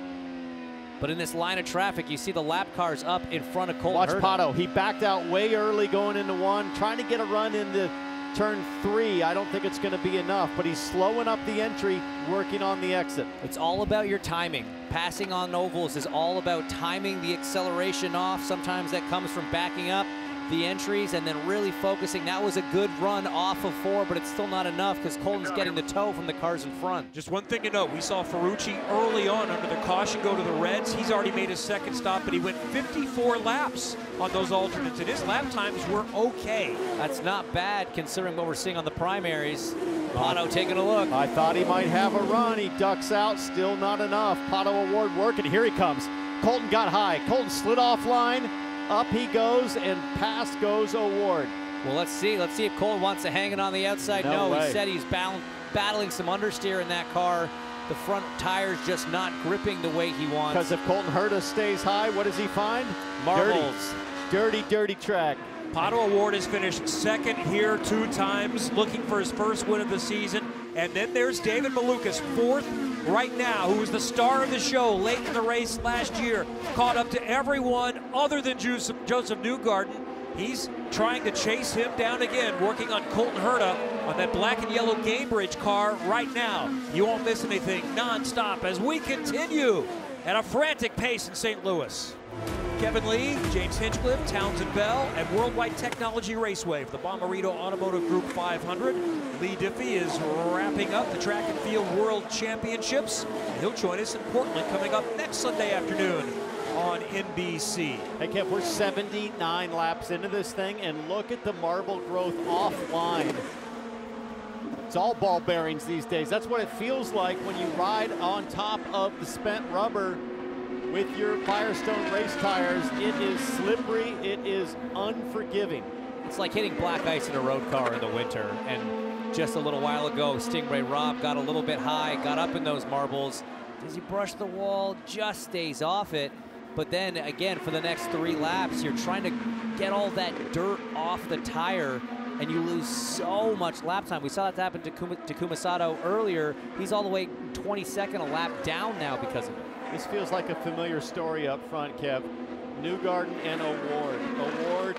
But in this line of traffic, you see the lap cars up in front of Colton Herta. Watch Pato. He backed out way early going into 1, trying to get a run into turn 3. I don't think it's going to be enough, but he's slowing up the entry, working on the exit. It's all about your timing. Passing on ovals is all about timing the acceleration off. Sometimes that comes from backing up the entries and then really focusing. That was a good run off of 4, but it's still not enough because Colton's getting the tow from the cars in front. Just one thing to note, we saw Ferrucci early on under the caution go to the Reds. He's already made his second stop, but he went 54 laps on those alternates, and his lap times were okay. That's not bad considering what we're seeing on the primaries. Pato taking a look. I thought he might have a run. He ducks out, still not enough. Pato O'Ward working, here he comes. Colton got high, Colton slid offline. Up he goes, and past goes O'Ward. Well, let's see if Colton wants to hang it on the outside. No, he said he's battling some understeer in that car. The front tire's just not gripping the way he wants. Because if Colton Herta stays high, what does he find? Marbles. Dirty track. Pato O'Ward has finished second here 2 times, looking for his first win of the season. And then there's David Malukas, 4th right now, who was the star of the show late in the race last year. Caught up to everyone other than Joseph Newgarden. He's trying to chase him down again, working on Colton Herta on that black and yellow Gamebridge car right now. You won't miss anything non-stop as we continue at a frantic pace in St. Louis. Kevin Lee, James Hinchcliffe, Townsend Bell at Worldwide Technology Raceway for the Bommarito Automotive Group 500. Lee Diffie is wrapping up the Track and Field World Championships. And he'll join us in Portland coming up next Sunday afternoon on NBC. Hey Kev, we're 79 laps into this thing, and look at the marble growth offline. It's all ball bearings these days. That's what it feels like when you ride on top of the spent rubber with your Firestone race tires. It is slippery, it is unforgiving. It's like hitting black ice in a road car in the winter. And just a little while ago, Stingray Rob got a little bit high, got up in those marbles. Does he brush the wall? Just stays off it. But then again, for the next 3 laps, you're trying to get all that dirt off the tire, and you lose so much lap time. We saw that happen to Kumasato earlier. He's all the way 22nd a lap down now because of it. This feels like a familiar story up front, Kev. Newgarden and O'Ward. O'Ward,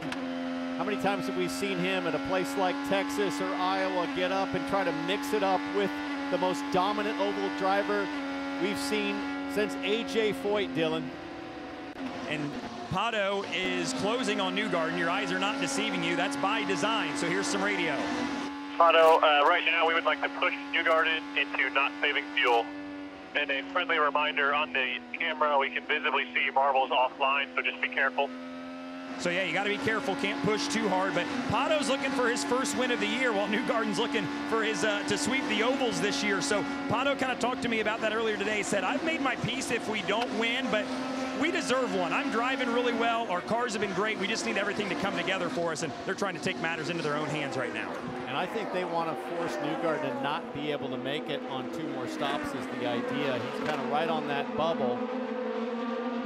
how many times have we seen him at a place like Texas or Iowa get up and try to mix it up with the most dominant oval driver we've seen since A.J. Foyt, Dylan? And Pato is closing on Newgarden. Your eyes are not deceiving you. That's by design. So here's some radio. Pato, right now we would like to push Newgarden into not saving fuel. And a friendly reminder on the camera, we can visibly see marbles offline, so just be careful. So yeah, you got to be careful. Can't push too hard. But Pato's looking for his first win of the year, while Newgarden's looking for his to sweep the ovals this year. So Pato kind of talked to me about that earlier today. He said, I've made my peace if we don't win, but we deserve one. I'm driving really well. Our cars have been great. We just need everything to come together for us, and they're trying to take matters into their own hands right now. And I think they want to force Newgarden to not be able to make it on 2 more stops is the idea. He's kind of right on that bubble.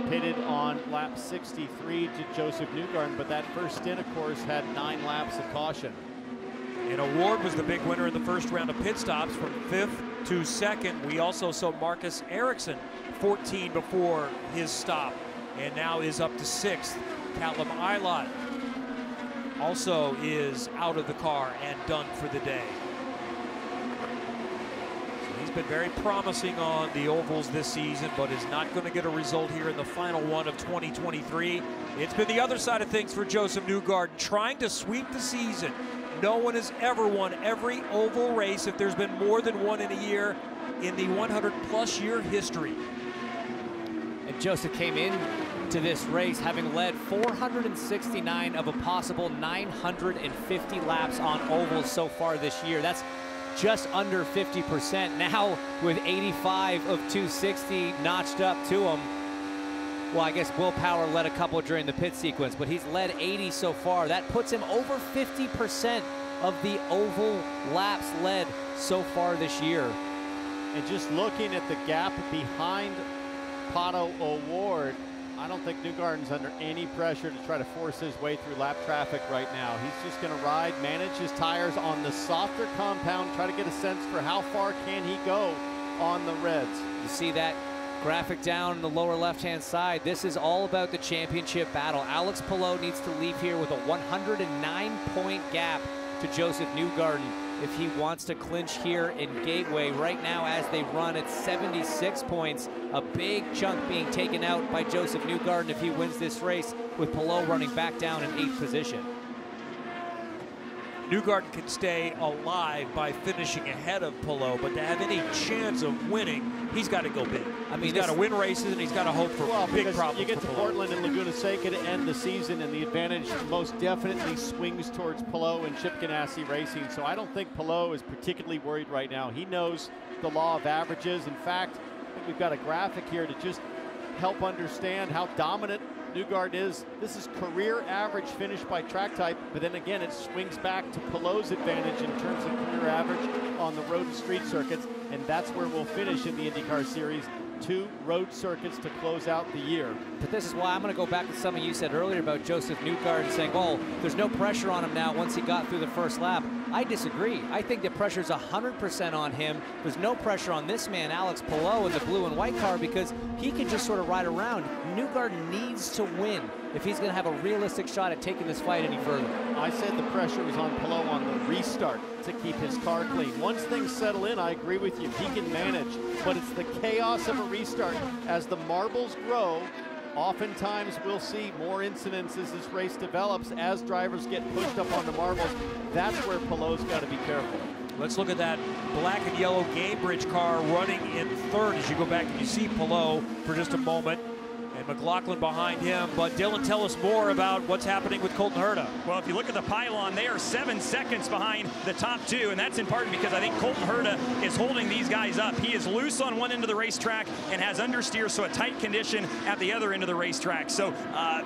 Pitted on lap 63 to Joseph Newgarden, but that first stint, of course, had 9 laps of caution. And O'Ward was the big winner in the first round of pit stops from 5th to 2nd. We also saw Marcus Ericsson 14 before his stop, and now is up to 6th. Callum Ilott also is out of the car and done for the day. So he's been very promising on the ovals this season, but is not going to get a result here in the final one of 2023. It's been the other side of things for Joseph Newgarden, trying to sweep the season. No one has ever won every oval race if there's been more than one in a year in the 100-plus year history. And Joseph came in to this race having led 469 of a possible 950 laps on ovals so far this year. That's just under 50%. Now with 85 of 260 notched up to him. Well, I guess Will Power led a couple during the pit sequence, but he's led 80 so far. That puts him over 50% of the oval laps led so far this year. And just looking at the gap behind Pato O'Ward, I don't think Newgarden's under any pressure to try to force his way through lap traffic right now. He's just going to ride, manage his tires on the softer compound, try to get a sense for how far can he go on the reds. You see that graphic down in the lower left-hand side. This is all about the championship battle. Alex Palou needs to leave here with a 109-point gap to Joseph Newgarden if he wants to clinch here in Gateway. Right now, as they run, it's 76 points. A big chunk being taken out by Joseph Newgarden if he wins this race, with Palou running back down in 8th position. Newgarden can stay alive by finishing ahead of Palou, but to have any chance of winning, he's got to go big. I mean, he's got to win races, and he's got to hope for big problems. You get to Portland and Laguna Seca to end the season, and the advantage most definitely swings towards Palou and Chip Ganassi Racing. So I don't think Palou is particularly worried right now. He knows the law of averages. In fact, I think we've got a graphic here to just help understand how dominant Newgarden is. This is career average finish by track type, but then again, it swings back to Palou's advantage in terms of career average on the road and street circuits, and that's where we'll finish in the IndyCar Series. 2 road circuits to close out the year. But this is why I'm going to go back to something you said earlier about Joseph Newgarden saying, well, there's no pressure on him now once he got through the first lap. I disagree. I think the pressure's 100% on him. There's no pressure on this man, Alex Palou, in the blue and white car, because he can just sort of ride around. Newgarden needs to win if he's going to have a realistic shot at taking this fight any further. I said the pressure was on Palou on the restart to keep his car clean. Once things settle in, I agree with you, he can manage, but it's the chaos of a restart. As the marbles grow, oftentimes we'll see more incidents as this race develops, as drivers get pushed up on the marbles. That's where Palou's got to be careful. Let's look at that black and yellow Gamebridge car running in 3rd as you go back and you see Palou for just a moment. And McLaughlin behind him. But Dylan, tell us more about what's happening with Colton Herta. Well, if you look at the pylon, they are 7 seconds behind the top 2, and that's in part because I think Colton Herta is holding these guys up. He is loose on one end of the racetrack and has understeer, so a tight condition at the other end of the racetrack. So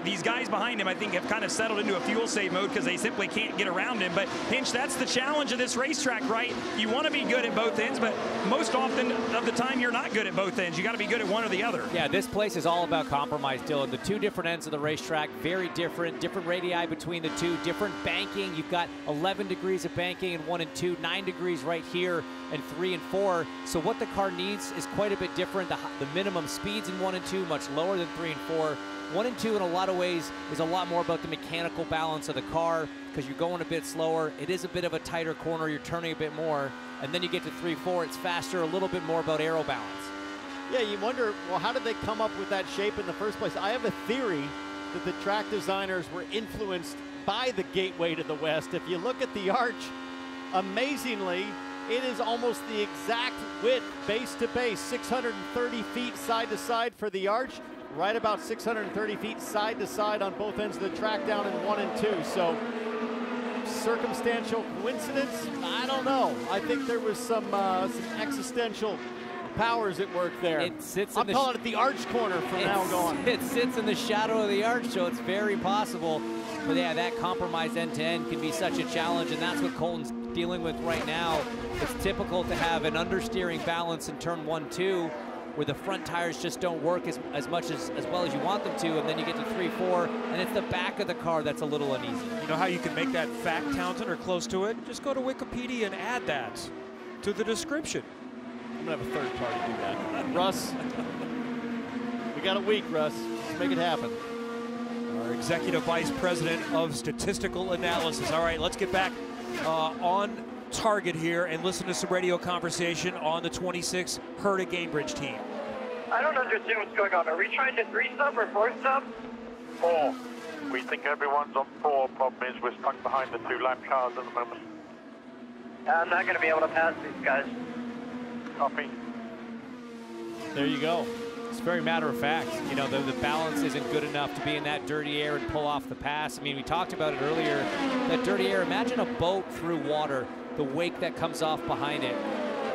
these guys behind him, I think, have kind of settled into a fuel save mode because they simply can't get around him. But Hinch, that's the challenge of this racetrack, right? You want to be good at both ends, but most often of the time you're not good at both ends. You got to be good at one or the other. Yeah, this place is all about compromise, Dylan. The 2 different ends of the racetrack, very different radii between the 2, different banking. You've got 11 degrees of banking in 1 and 2, 9 degrees right here in 3 and 4. So what the car needs is quite a bit different. The minimum speeds in 1 and 2 much lower than 3 and 4. 1 and 2 in a lot of ways is a lot more about the mechanical balance of the car because you're going a bit slower. It is a bit of a tighter corner. You're turning a bit more. And then you get to 3, 4. It's faster, a little bit more about aero balance. Yeah, you wonder, well, how did they come up with that shape in the first place? I have a theory that the track designers were influenced by the Gateway to the west. If you look at the arch, amazingly, it is almost the exact width, base to base, 630 feet side to side for the arch, right about 630 feet side to side on both ends of the track down in 1 and 2. So circumstantial coincidence? I don't know. I think there was some existential powers at work there. It sits I'm calling it the arch corner from now on. It sits in the shadow of the arch, so it's very possible. But yeah, that compromise end-to-end can be such a challenge, and that's what Colton's dealing with right now. It's typical to have an understeering balance in turn 1, 2, where the front tires just don't work as well as you want them to, and then you get to 3, 4, and it's the back of the car that's a little uneasy. You know how you can make that fact, Townsend, or close to it? Just go to Wikipedia and add that to the description. I'm gonna have a third party do that. Russ, we got a week, Russ. Let's make it happen. Our Executive Vice President of Statistical Analysis. All right, let's get back on target here and listen to some radio conversation on the 26 Herta Gamebridge team. I don't understand what's going on. Are we trying to 3-sub or 4-sub? 4. We think everyone's on 4. Problem is we're stuck behind the 2 lap cars at the moment. I'm not going to be able to pass these guys. Copy. There you go. It's very matter of fact. You know, the balance isn't good enough to be in that dirty air and pull off the pass. I mean, we talked about it earlier, that dirty air. Imagine a boat through water, the wake that comes off behind it.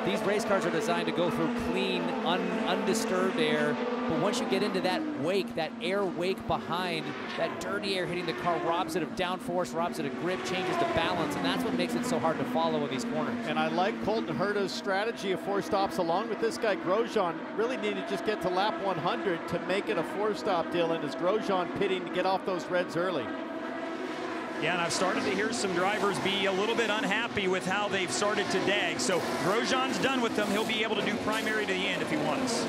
these race cars are designed to go through clean, undisturbed air. But once you get into that wake, that air wake behind, that dirty air hitting the car robs it of downforce, robs it of grip, changes the balance, and that's what makes it so hard to follow in these corners. And I like Colton Herta's strategy of 4 stops along with this guy Grosjean. Really need to just get to lap 100 to make it a 4-stop, Dylan, as Grosjean pitting to get off those reds early. Yeah, and I've started to hear some drivers be a little bit unhappy with how they've started today. So Grosjean's done with them. He'll be able to do primary to the end if he wants.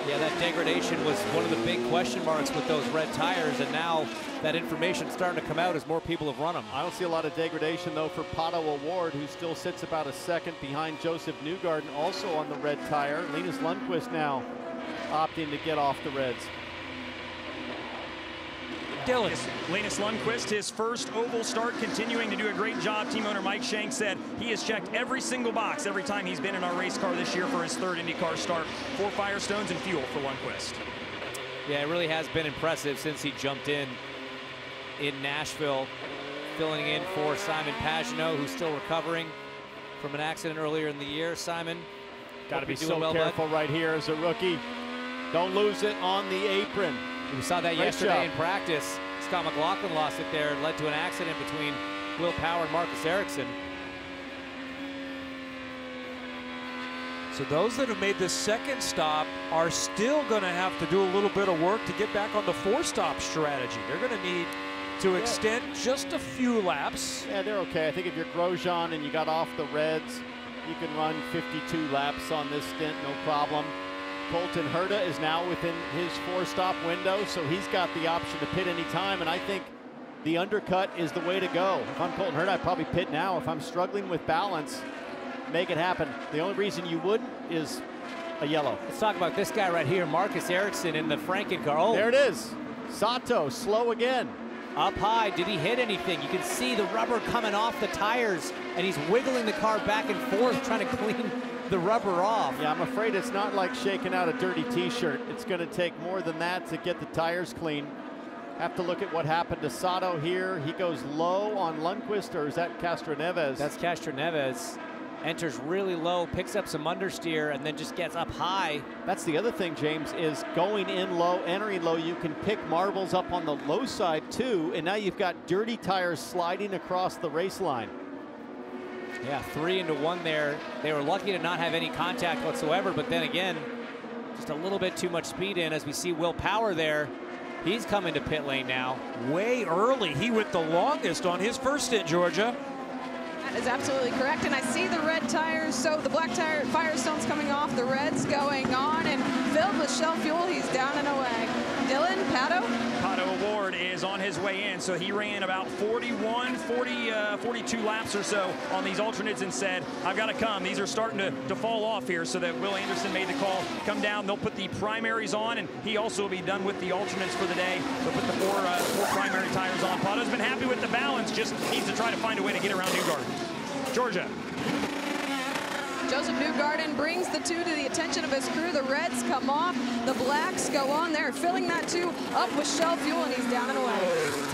Yeah, that degradation was one of the big question marks with those red tires, and now that information's starting to come out as more people have run them. I don't see a lot of degradation, though, for Pato O'Ward, who still sits about a second behind Joseph Newgarden, also on the red tire. Linus Lundqvist now opting to get off the reds. Dylan. Linus Lundqvist, his first oval start, continuing to do a great job. Team owner Mike Shank said he has checked every single box every time he's been in our race car this year for his 3rd IndyCar start. 4 Firestones and fuel for Lundqvist. Yeah, it really has been impressive since he jumped in Nashville, filling in for Simon Pagenaud, who's still recovering from an accident earlier in the year. Simon, got to be so careful right here as a rookie. Don't lose it on the apron. We saw that yesterday in practice. Scott McLaughlin lost it there and led to an accident between Will Power and Marcus Ericsson. So those that have made the 2nd stop are still going to have to do a little bit of work to get back on the 4-stop strategy. They're going to need to extend just a few laps. Yeah, they're okay. I think if you're Grosjean and you got off the reds, you can run 52 laps on this stint, no problem. Colton Herta is now within his 4-stop window, so he's got the option to pit any time, and I think the undercut is the way to go. If I'm Colton Herta, I'd probably pit now. If I'm struggling with balance, make it happen. The only reason you wouldn't is a yellow. Let's talk about this guy right here, Marcus Ericsson in the Franken car. Oh, there it is. Sato, slow again. Up high, did he hit anything? You can see the rubber coming off the tires, and he's wiggling the car back and forth, trying to clean the rubber off. Yeah, I'm afraid it's not like shaking out a dirty t-shirt. It's going to take more than that to get the tires clean. Have to look at what happened to Sato here. He goes low on Lundqvist, or is that Castroneves? That's Castroneves. Enters really low, picks up some understeer, and then just gets up high. That's the other thing, James, is going in low, entering low. You can pick marbles up on the low side too, and now you've got dirty tires sliding across the race line. Yeah, 3 into 1 there. They were lucky to not have any contact whatsoever, but then again, just a little bit too much speed in as we see Will Power there. He's coming to pit lane now. Way early. He went the longest on his first stint, Georgia. That is absolutely correct, and I see the red tires, so the black tire Firestone's coming off, the reds going on, and filled with Shell fuel, he's down and away. Dylan, Pato? Pato O'Ward is on his way in, so he ran about 42 laps or so on these alternates and said, I've got to come. These are starting to fall off here, so that Will Anderson made the call. Come down, they'll put the primaries on, and he also will be done with the alternates for the day. They'll put the four primary tires on. Pato's been happy with the balance, just needs to try to find a way to get around Newgarden. Georgia. Joseph Newgarden brings the 2 to the attention of his crew. The reds come off, the blacks go on there, filling that 2 up with Shell fuel, and he's down and away.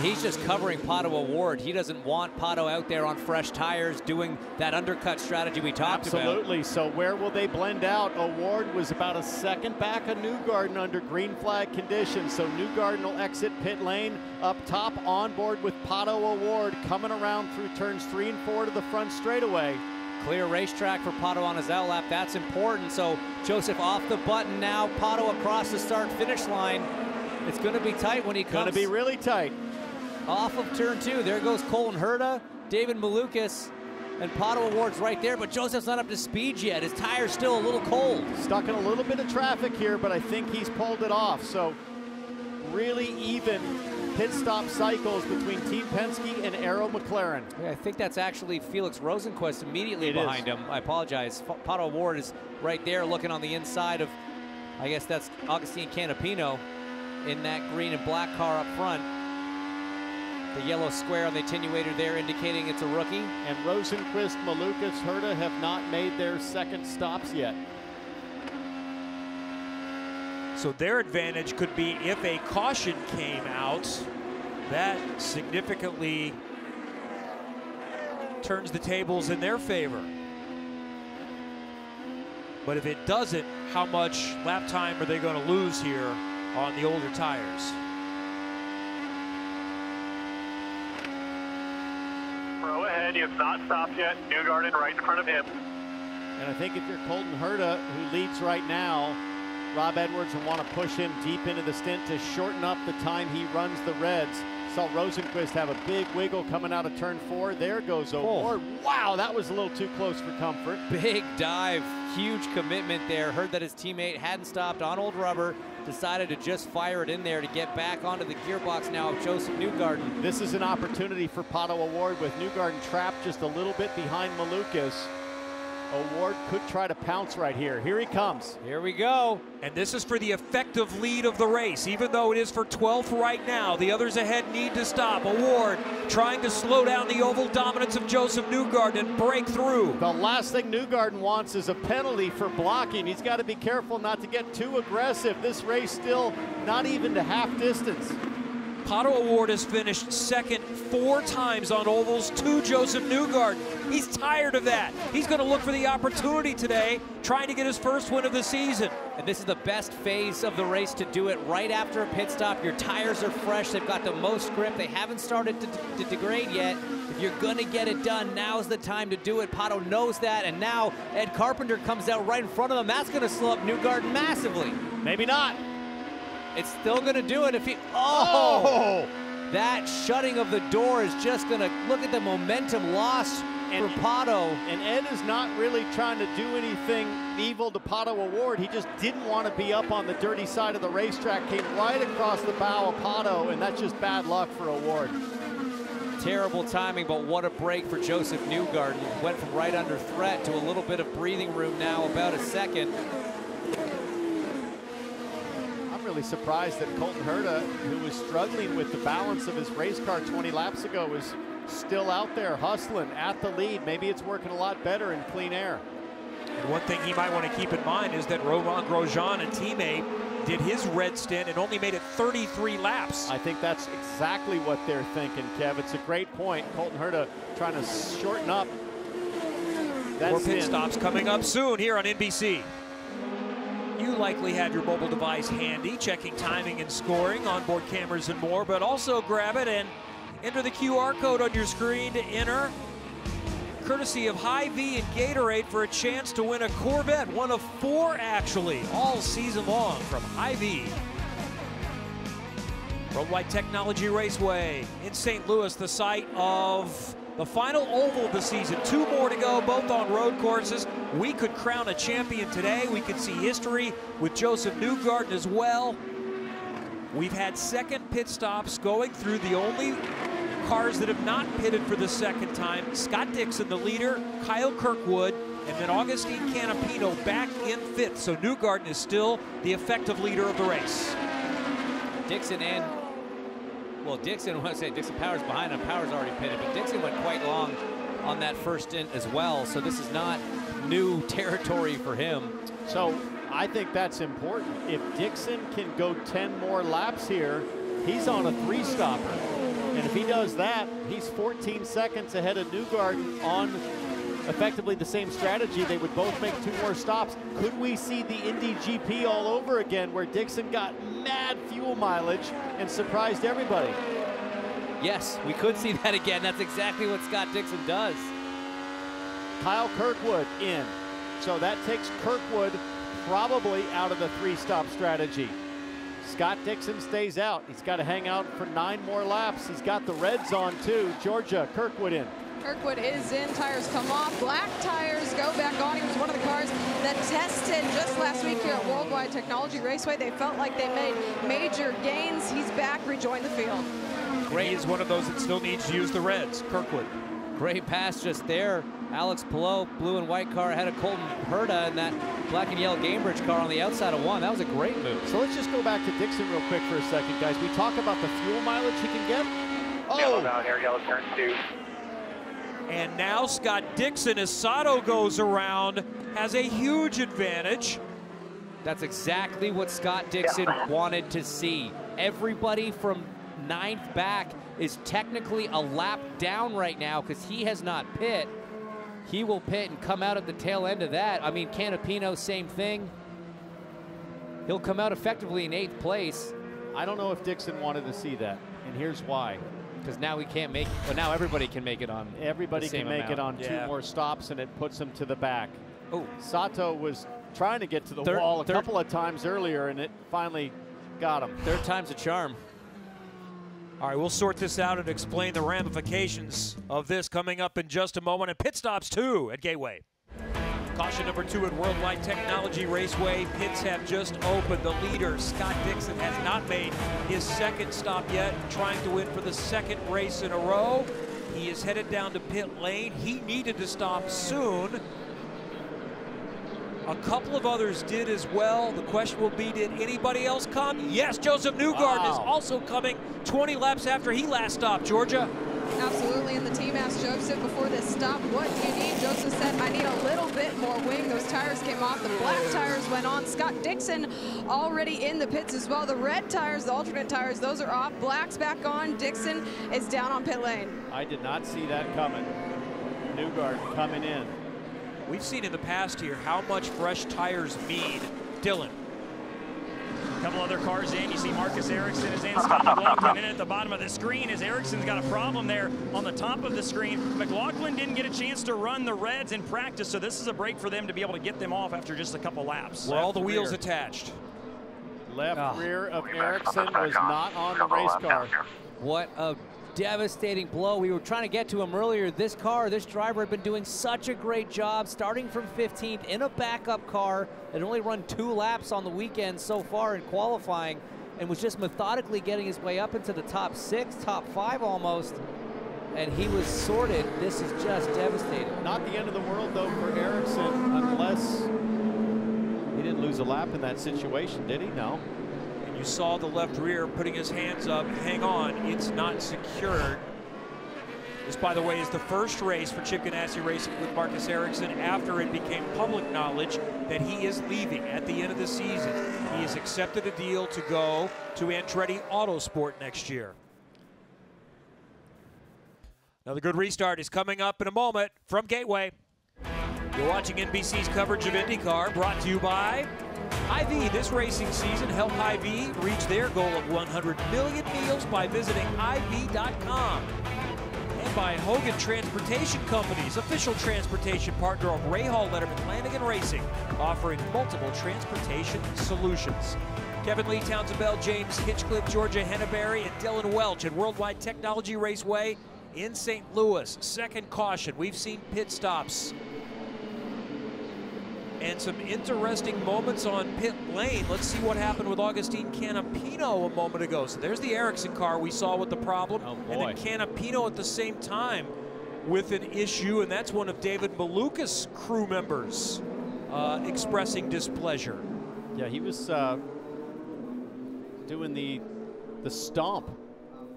He's just covering Pato O'Ward. He doesn't want Pato out there on fresh tires doing that undercut strategy we talked about. Absolutely. So where will they blend out? O'Ward was about a second back of Newgarden under green flag conditions. So Newgarden will exit pit lane up top on board with Pato O'Ward coming around through turns 3 and 4 to the front straightaway. Clear racetrack for Pato on his outlap. That's important. So Joseph off the button now. Pato across the start-finish line. It's going to be tight when he comes. Going to be really tight. Off of turn 2. There goes Colton Herta, David Malukas, and Pato O'Ward's right there. But Joseph's not up to speed yet. His tire's still a little cold. Stuck in a little bit of traffic here, but I think he's pulled it off. So really even pit stop cycles between Team Penske and Arrow McLaren. Yeah, I think that's actually Felix Rosenquist immediately behind him. I apologize. Pato O'Ward is right there looking on the inside of, I guess that's Augustine Canapino in that green and black car up front. The yellow square on the attenuator there indicating it's a rookie. And Rosenquist, Malukas, Herta have not made their second stops yet. So their advantage could be if a caution came out, that significantly turns the tables in their favor. But if it doesn't, how much lap time are they going to lose here on the older tires? Pro ahead, he has not stopped yet. Newgarden right in front of him. And I think if you're Colton Herta, who leads right now, Rob Edwards will want to push him deep into the stint to shorten up the time he runs the Reds. Saw Rosenqvist have a big wiggle coming out of turn 4. There goes O'Ward. Wow, that was a little too close for comfort. Big dive, huge commitment there. Heard that his teammate hadn't stopped on old rubber, decided to just fire it in there to get back onto the gearbox now of Joseph Newgarden. This is an opportunity for Pato O'Ward with Newgarden trapped just a little bit behind Malukas. O'Ward could try to pounce right here. Here he comes. Here we go. And this is for the effective lead of the race. Even though it is for 12th right now, the others ahead need to stop. O'Ward trying to slow down the oval dominance of Joseph Newgarden and break through. The last thing Newgarden wants is a penalty for blocking. He's got to be careful not to get too aggressive. This race still not even to half distance. Pato O'Ward has finished second 4 times on ovals to Joseph Newgarden. He's tired of that. He's going to look for the opportunity today, trying to get his first win of the season. And this is the best phase of the race to do it right after a pit stop. Your tires are fresh. They've got the most grip. They haven't started to degrade yet. If you're going to get it done, now's the time to do it. Pato knows that, and now Ed Carpenter comes out right in front of him. That's going to slow up Newgarden massively. Maybe not. It's still going to do it if he... Oh! That shutting of the door is just going to... Look at the momentum lost for Pato. And Ed is not really trying to do anything evil to Pato O'Ward. He just didn't want to be up on the dirty side of the racetrack. Came right across the bow of Pato, and that's just bad luck for O'Ward. Terrible timing, but what a break for Joseph Newgarden. Went from right under threat to a little bit of breathing room now, about a second. Really surprised that Colton Herta, who was struggling with the balance of his race car 20 laps ago, is still out there hustling at the lead. Maybe it's working a lot better in clean air. And one thing he might want to keep in mind is that Romain Grosjean, a teammate, did his red stint and only made it 33 laps. I think that's exactly what they're thinking, Kev. It's a great point. Colton Herta trying to shorten up that More pit stint. stops coming up soon here on NBC. You likely had your mobile device handy, checking timing and scoring, onboard cameras and more, but also grab it and enter the QR code on your screen to enter, courtesy of Hy-Vee and Gatorade, for a chance to win a Corvette, one of 4 actually, all season long from Hy-Vee. Worldwide Technology Raceway in St. Louis, the site of the final oval of the season. 2 more to go, both on road courses. We could crown a champion today. We could see history with Joseph Newgarden as well. We've had second pit stops going through the only cars that have not pitted for the second time. Scott Dixon, the leader, Kyle Kirkwood, and then Augustine Canapino back in 5th. So Newgarden is still the effective leader of the race. Dixon and... Well, Dixon, I want to say Dixon Powers behind him. Powers already pitted, but Dixon went quite long on that first stint as well. So this is not new territory for him. So I think that's important. If Dixon can go 10 more laps here, he's on a 3-stopper. And if he does that, he's 14 seconds ahead of Newgarden on effectively the same strategy. They would both make 2 more stops. Could we see the Indy GP all over again, where Dixon got mad fuel mileage and surprised everybody? Yes, we could see that again. That's exactly what Scott Dixon does. Kyle Kirkwood in. So that takes Kirkwood probably out of the 3-stop strategy. Scott Dixon stays out. He's got to hang out for 9 more laps. He's got the reds on too. Georgia, Kirkwood in. Kirkwood is in, tires come off, black tires go back on. He was one of the cars that tested just last week here at Worldwide Technology Raceway. They felt like they made major gains. He's back, rejoined the field. Great. He is one of those that still needs to use the reds, Kirkwood. Great pass just there. Alex Palou, blue and white car ahead of Colton Herta and that black and yellow Gamebridge car on the outside of 1. That was a great move. So let's just go back to Dixon real quick for a second, guys. We talk about the fuel mileage he can get. Yellow down here, yellow turn 2. And now Scott Dixon, as Sato goes around, has a huge advantage. That's exactly what Scott Dixon wanted to see. Everybody from 9th back is technically a lap down right now because he has not pit. he will pit and come out at the tail end of that. I mean, Canapino, same thing. He'll come out effectively in 8th place. I don't know if Dixon wanted to see that, and here's why. Because now we can't make it. Well, now everybody can make it on. Everybody can make it on 2 more stops, and it puts him to the back. Oh, Sato was trying to get to the wall a couple of times earlier, and it finally got him. 3rd time's a charm. All right, we'll sort this out and explain the ramifications of this coming up in just a moment. And pit stops 2 at Gateway. Caution number 2 at Worldwide Technology Raceway. Pits have just opened. The leader, Scott Dixon, has not made his 2nd stop yet, trying to win for the 2nd race in a row. He is headed down to pit lane. He needed to stop soon. A couple of others did as well. The question will be, did anybody else come? Yes, Joseph Newgarden is also coming 20 laps after he last stopped, Georgia. Absolutely, and the team asked Joseph before this stop, what do you need? Joseph said, I need a little bit more wing. Those tires came off. The black tires went on. Scott Dixon already in the pits as well. The red tires, the alternate tires, those are off. Black's back on. Dixon is down on pit lane. I did not see that coming. Newgarden coming in. We've seen in the past here how much fresh tires mean. Dylan. A couple other cars in. You see Marcus Ericsson is in. Scott McLaughlin in at the bottom of the screen as Ericsson's got a problem there on the top of the screen. McLaughlin didn't get a chance to run the reds in practice, so this is a break for them to be able to get them off after just a couple laps. Where all the wheels attached. Left rear of Ericsson was not on the race car. What a devastating blow. We were trying to get to him earlier. This driver had been doing such a great job starting from 15th in a backup car that only run 2 laps on the weekend so far in qualifying, and was just methodically getting his way up into the top 6, top 5 almost, and he was sorted. This is just devastating. Not the end of the world though for Ericsson, unless he didn't lose a lap in that situation, did he? No. You saw the left rear putting his hands up. Hang on, it's not secured. This, by the way, is the first race for Chip Ganassi Racing with Marcus Ericsson after it became public knowledge that he is leaving at the end of the season. He has accepted a deal to go to Andretti Autosport next year. Another good restart is coming up in a moment from Gateway. You're watching NBC's coverage of IndyCar, brought to you by Hy-Vee. This racing season helped Hy-Vee reach their goal of 100 million meals by visiting Hy-Vee.com. And by Hogan Transportation Company's official transportation partner of Rahal, Letterman, Flanagan Racing, offering multiple transportation solutions. Kevin Lee, Townsend Bell, James Hitchcliffe, Georgia Henneberry, and Dylan Welch at Worldwide Technology Raceway in St. Louis. 2nd caution. We've seen pit stops and some interesting moments on pit lane. Let's see what happened with Agustin Canapino a moment ago. So there's the Ericsson car we saw with the problem. Oh boy. And then Canapino at the same time with an issue, and that's one of David Malukas' crew members expressing displeasure. Yeah, he was doing the stomp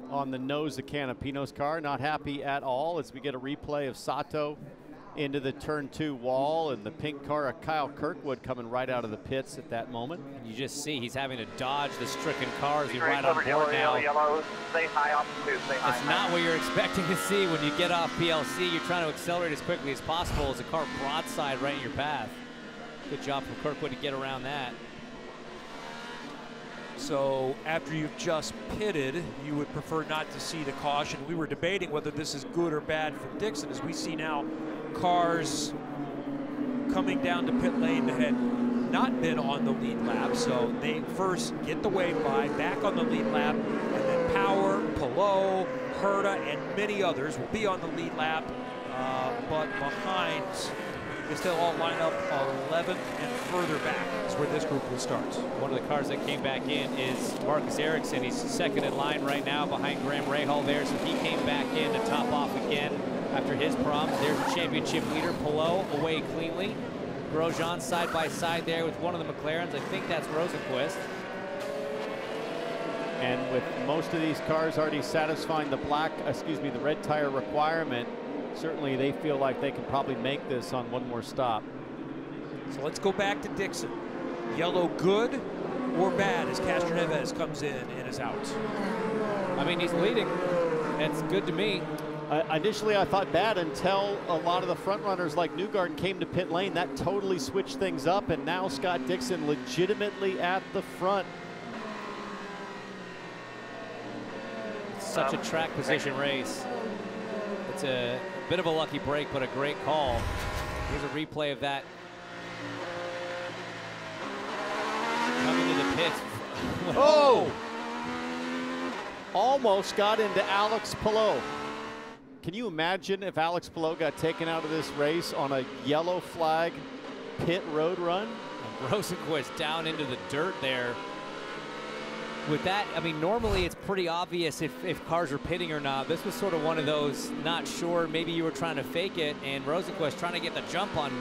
on the nose of Canapino's car. Not happy at all as we get a replay of Sato into the turn 2 wall, and the pink car of Kyle Kirkwood coming right out of the pits at that moment. And you just see he's having to dodge the stricken cars. He's right on board now. Yellow, stay high off the stay high. It's not what you're expecting to see when you get off PLC. You're trying to accelerate as quickly as possible as a car broadside right in your path. Good job from Kirkwood to get around that. So after you've just pitted, you would prefer not to see the caution. We were debating whether this is good or bad for Dixon, as we see now cars coming down to pit lane that had not been on the lead lap. So they first get the wave by, back on the lead lap, and then Power, Palou, Herta, and many others will be on the lead lap, but behind, they still all line up 11th and further back is where this group will start. One of the cars that came back in is Marcus Ericsson. He's 2nd in line right now behind Graham Rahal there, so he came back in to top off again after his problems. There's the championship leader, Palou, away cleanly. Grosjean side by side there with one of the McLarens. I think that's Rosenquist. And with most of these cars already satisfying the the red tire requirement, certainly they feel like they can probably make this on one more stop. So let's go back to Dixon. Yellow good or bad as Castroneves comes in and is out? I mean, he's leading. That's good to me. Initially, I thought bad until a lot of the front runners like Newgarden came to pit lane. That totally switched things up, and now Scott Dixon legitimately at the front. It's such a track position race. It's a bit of a lucky break, but a great call. Here's a replay of that. Coming to the pits. Oh! Almost got into Alex Palou. Can you imagine if Alex Palou got taken out of this race on a yellow flag pit road run? And Rosenquist down into the dirt there. With that, I mean, normally it's pretty obvious if cars are pitting or not. This was sort of one of those, not sure, maybe you were trying to fake it, and Rosenquist trying to get the drop on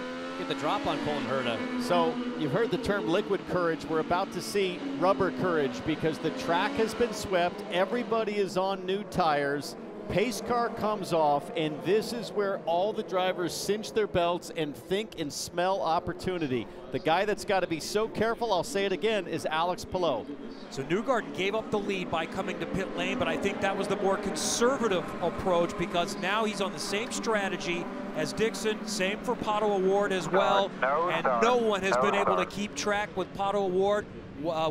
Colin Herta. So you've heard the term liquid courage. We're about to see rubber courage because the track has been swept. Everybody is on new tires. Pace car comes off, and this is where all the drivers cinch their belts and think and smell opportunity. The guy that's got to be so careful, I'll say it again, is Alex Palou. So Newgarden gave up the lead by coming to pit lane, but I think that was the more conservative approach because now he's on the same strategy as Dixon, same for Pato O'Ward as well, and no one has been able to keep track with Pato O'Ward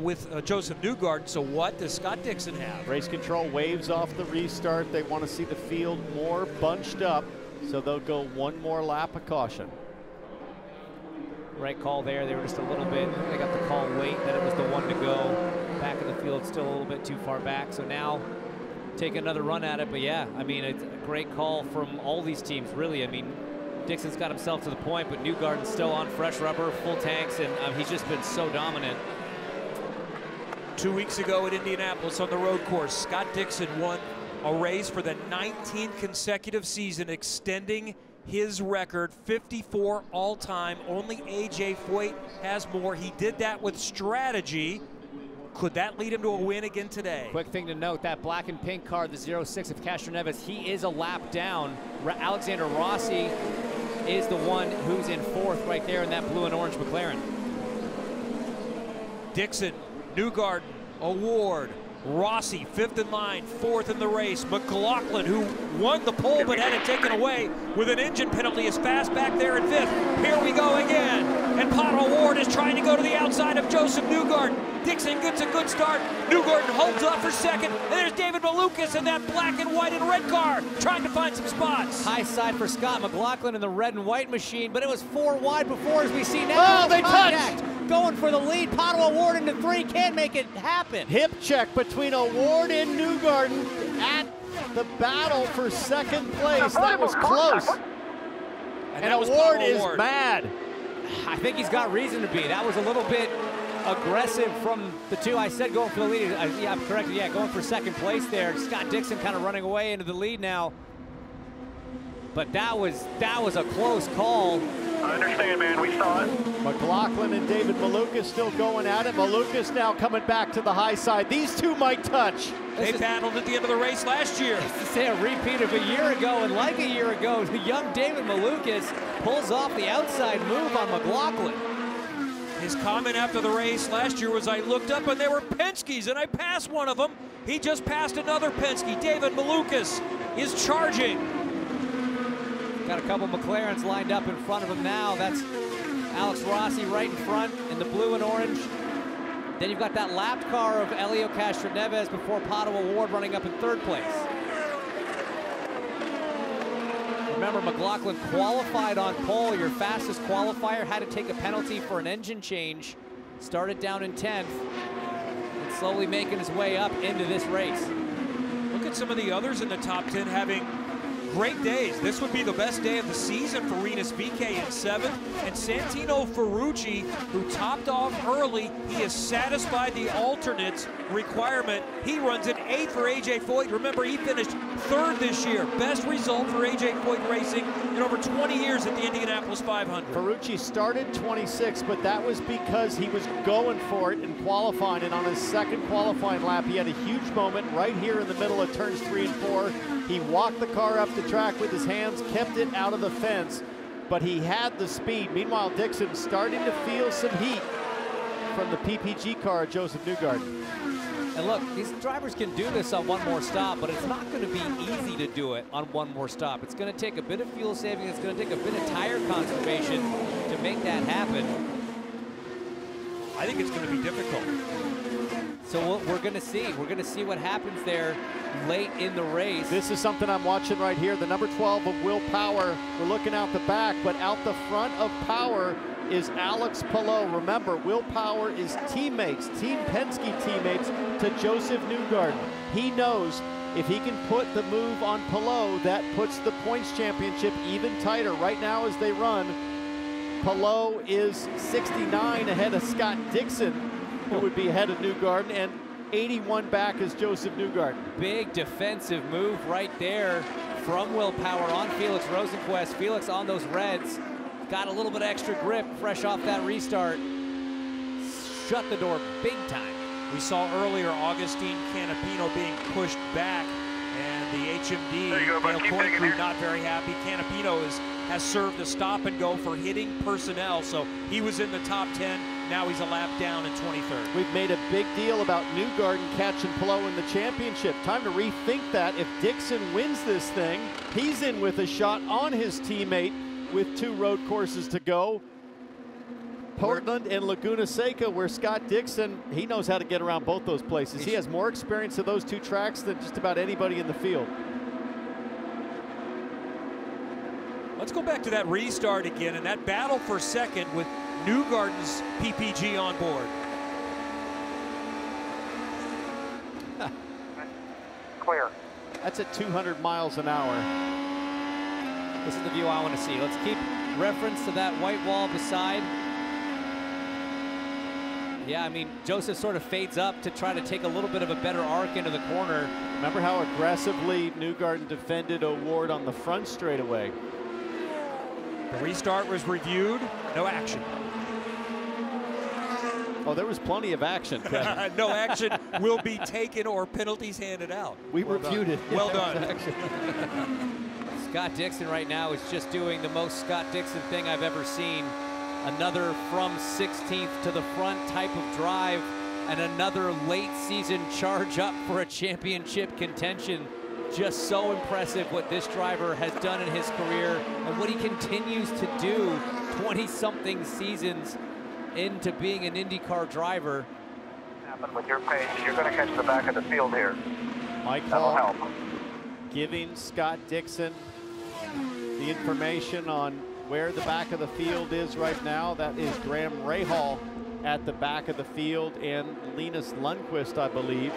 with Joseph Newgarden. So what does Scott Dixon have? Race control waves off the restart. They want to see the field more bunched up, so they'll go one more lap of caution. Right call there. They were just a little bit, they got the call late, then it was the one to go. Back in the field, still a little bit too far back. So now take another run at it. But yeah, I mean, it's a great call from all these teams, really. I mean, Dixon's got himself to the point, but Newgarden's still on fresh rubber, full tanks, and he's just been so dominant. 2 weeks ago at Indianapolis on the road course, Scott Dixon won a race for the 19th consecutive season, extending his record, 54 all-time. Only AJ Foyt has more. He did that with strategy. Could that lead him to a win again today? Quick thing to note, that black and pink car, the 06 of Castroneves, he is a lap down. Alexander Rossi is the one who's in fourth right there in that blue and orange McLaren. Dixon, Newgarden, O'Ward, Rossi, fifth in line, fourth in the race. McLaughlin, who won the pole but had it taken away with an engine penalty, is fast back there in fifth. Here we go again. And Pato O'Ward is trying to go to the outside of Joseph Newgarden. Dixon gets a good start. Newgarden holds up for second. And there's David Malukas in that black and white and red car trying to find some spots. High side for Scott McLaughlin in the red and white machine, but it was 4 wide before, as we see now. Oh, they touched! Going for the lead. Pato O'Ward into 3, can't make it happen. Hip check between O'Ward and Newgarden at the battle for second place. That was close. And O'Ward is mad. I think he's got reason to be. That was a little bit aggressive from the two. I said going for the lead. Yeah, I'm corrected. Yeah, going for second place there. Scott Dixon kind of running away into the lead now. But that was a close call. I understand, man. We saw it. McLaughlin and David Malukas still going at it. Malukas now coming back to the high side. These two might touch. They battled at the end of the race last year. To say a repeat of a year ago, and like a year ago, the young David Malukas pulls off the outside move on McLaughlin. His comment after the race last year was, I looked up and they were Penske's and I passed one of them. He just passed another Penske. David Malukas is charging. Got a couple McLarens lined up in front of him now. That's Alex Rossi right in front in the blue and orange. Then you've got that lapped car of Elio Castroneves before Pato O'Ward running up in third place. Remember, McLaughlin qualified on pole. Your fastest qualifier had to take a penalty for an engine change. Started down in 10th and slowly making his way up into this race. Look at some of the others in the top 10 having great days. This would be the best day of the season for Rinus VeeKay in 7th. And Santino Ferrucci, who topped off early, he has satisfied the alternate requirement. He runs an 8th for AJ Foyt. Remember, he finished 3rd this year. Best result for AJ Foyt Racing in over 20 years at the Indianapolis 500. Ferrucci started 26, but that was because he was going for it in qualifying. And on his second qualifying lap, he had a huge moment right here in the middle of turns 3 and 4. He walked the car up the track with his hands, kept it out of the fence, but he had the speed. Meanwhile, Dixon starting to feel some heat from the PPG car, Joseph Newgarden. And look, these drivers can do this on one more stop, but it's not going to be easy to do it on one more stop. It's going to take a bit of fuel saving. It's going to take a bit of tire conservation to make that happen. I think it's going to be difficult. So we're going to see. We're going to see what happens there late in the race. This is something I'm watching right here. The number 12 of Will Power. We're looking out the back, but out the front of Power is Alex Palou. Remember, Will Power is teammates, Team Penske teammates to Joseph Newgarden. He knows if he can put the move on Palou, that puts the points championship even tighter. Right now as they run, Palou is 69 ahead of Scott Dixon, who would be ahead of Newgarden, and 81 back is Joseph Newgarden. Big defensive move right there from Will Power on Felix Rosenqvist. Felix on those reds. Got a little bit of extra grip fresh off that restart. Shut the door big time. We saw earlier Augustine Canapino being pushed back, and the HMD Dale Coyne crew not very happy. Canapino has served a stop and go for hitting personnel, so he was in the top 10. Now he's a lap down in 23rd. We've made a big deal about Newgarden catching Palou in the championship. Time to rethink that. If Dixon wins this thing, he's in with a shot on his teammate with 2 road courses to go. Portland and Laguna Seca, where Scott Dixon, he knows how to get around both those places. He has more experience of those 2 tracks than just about anybody in the field. Let's go back to that restart again and that battle for second with Newgarden's PPG on board. Clear. That's at 200 miles an hour. This is the view I want to see. Let's keep reference to that white wall beside. Yeah, I mean, Joseph sort of fades up to try to take a little bit of a better arc into the corner. Remember how aggressively Newgarden defended O'Ward on the front straightaway. The restart was reviewed, no action. Oh, there was plenty of action, Kevin. No action will be taken or penalties handed out. We reviewed it. Well done. Scott Dixon right now is just doing the most Scott Dixon thing I've ever seen. Another from 16th to the front type of drive, and another late season charge up for a championship contention. Just so impressive what this driver has done in his career and what he continues to do 20-something seasons into being an IndyCar driver. With your pace, you're going to catch the back of the field here. Mike That'll Hall help. giving Scott Dixon the information on where the back of the field is right now. That is Graham Rahal at the back of the field and Linus Lundqvist, I believe.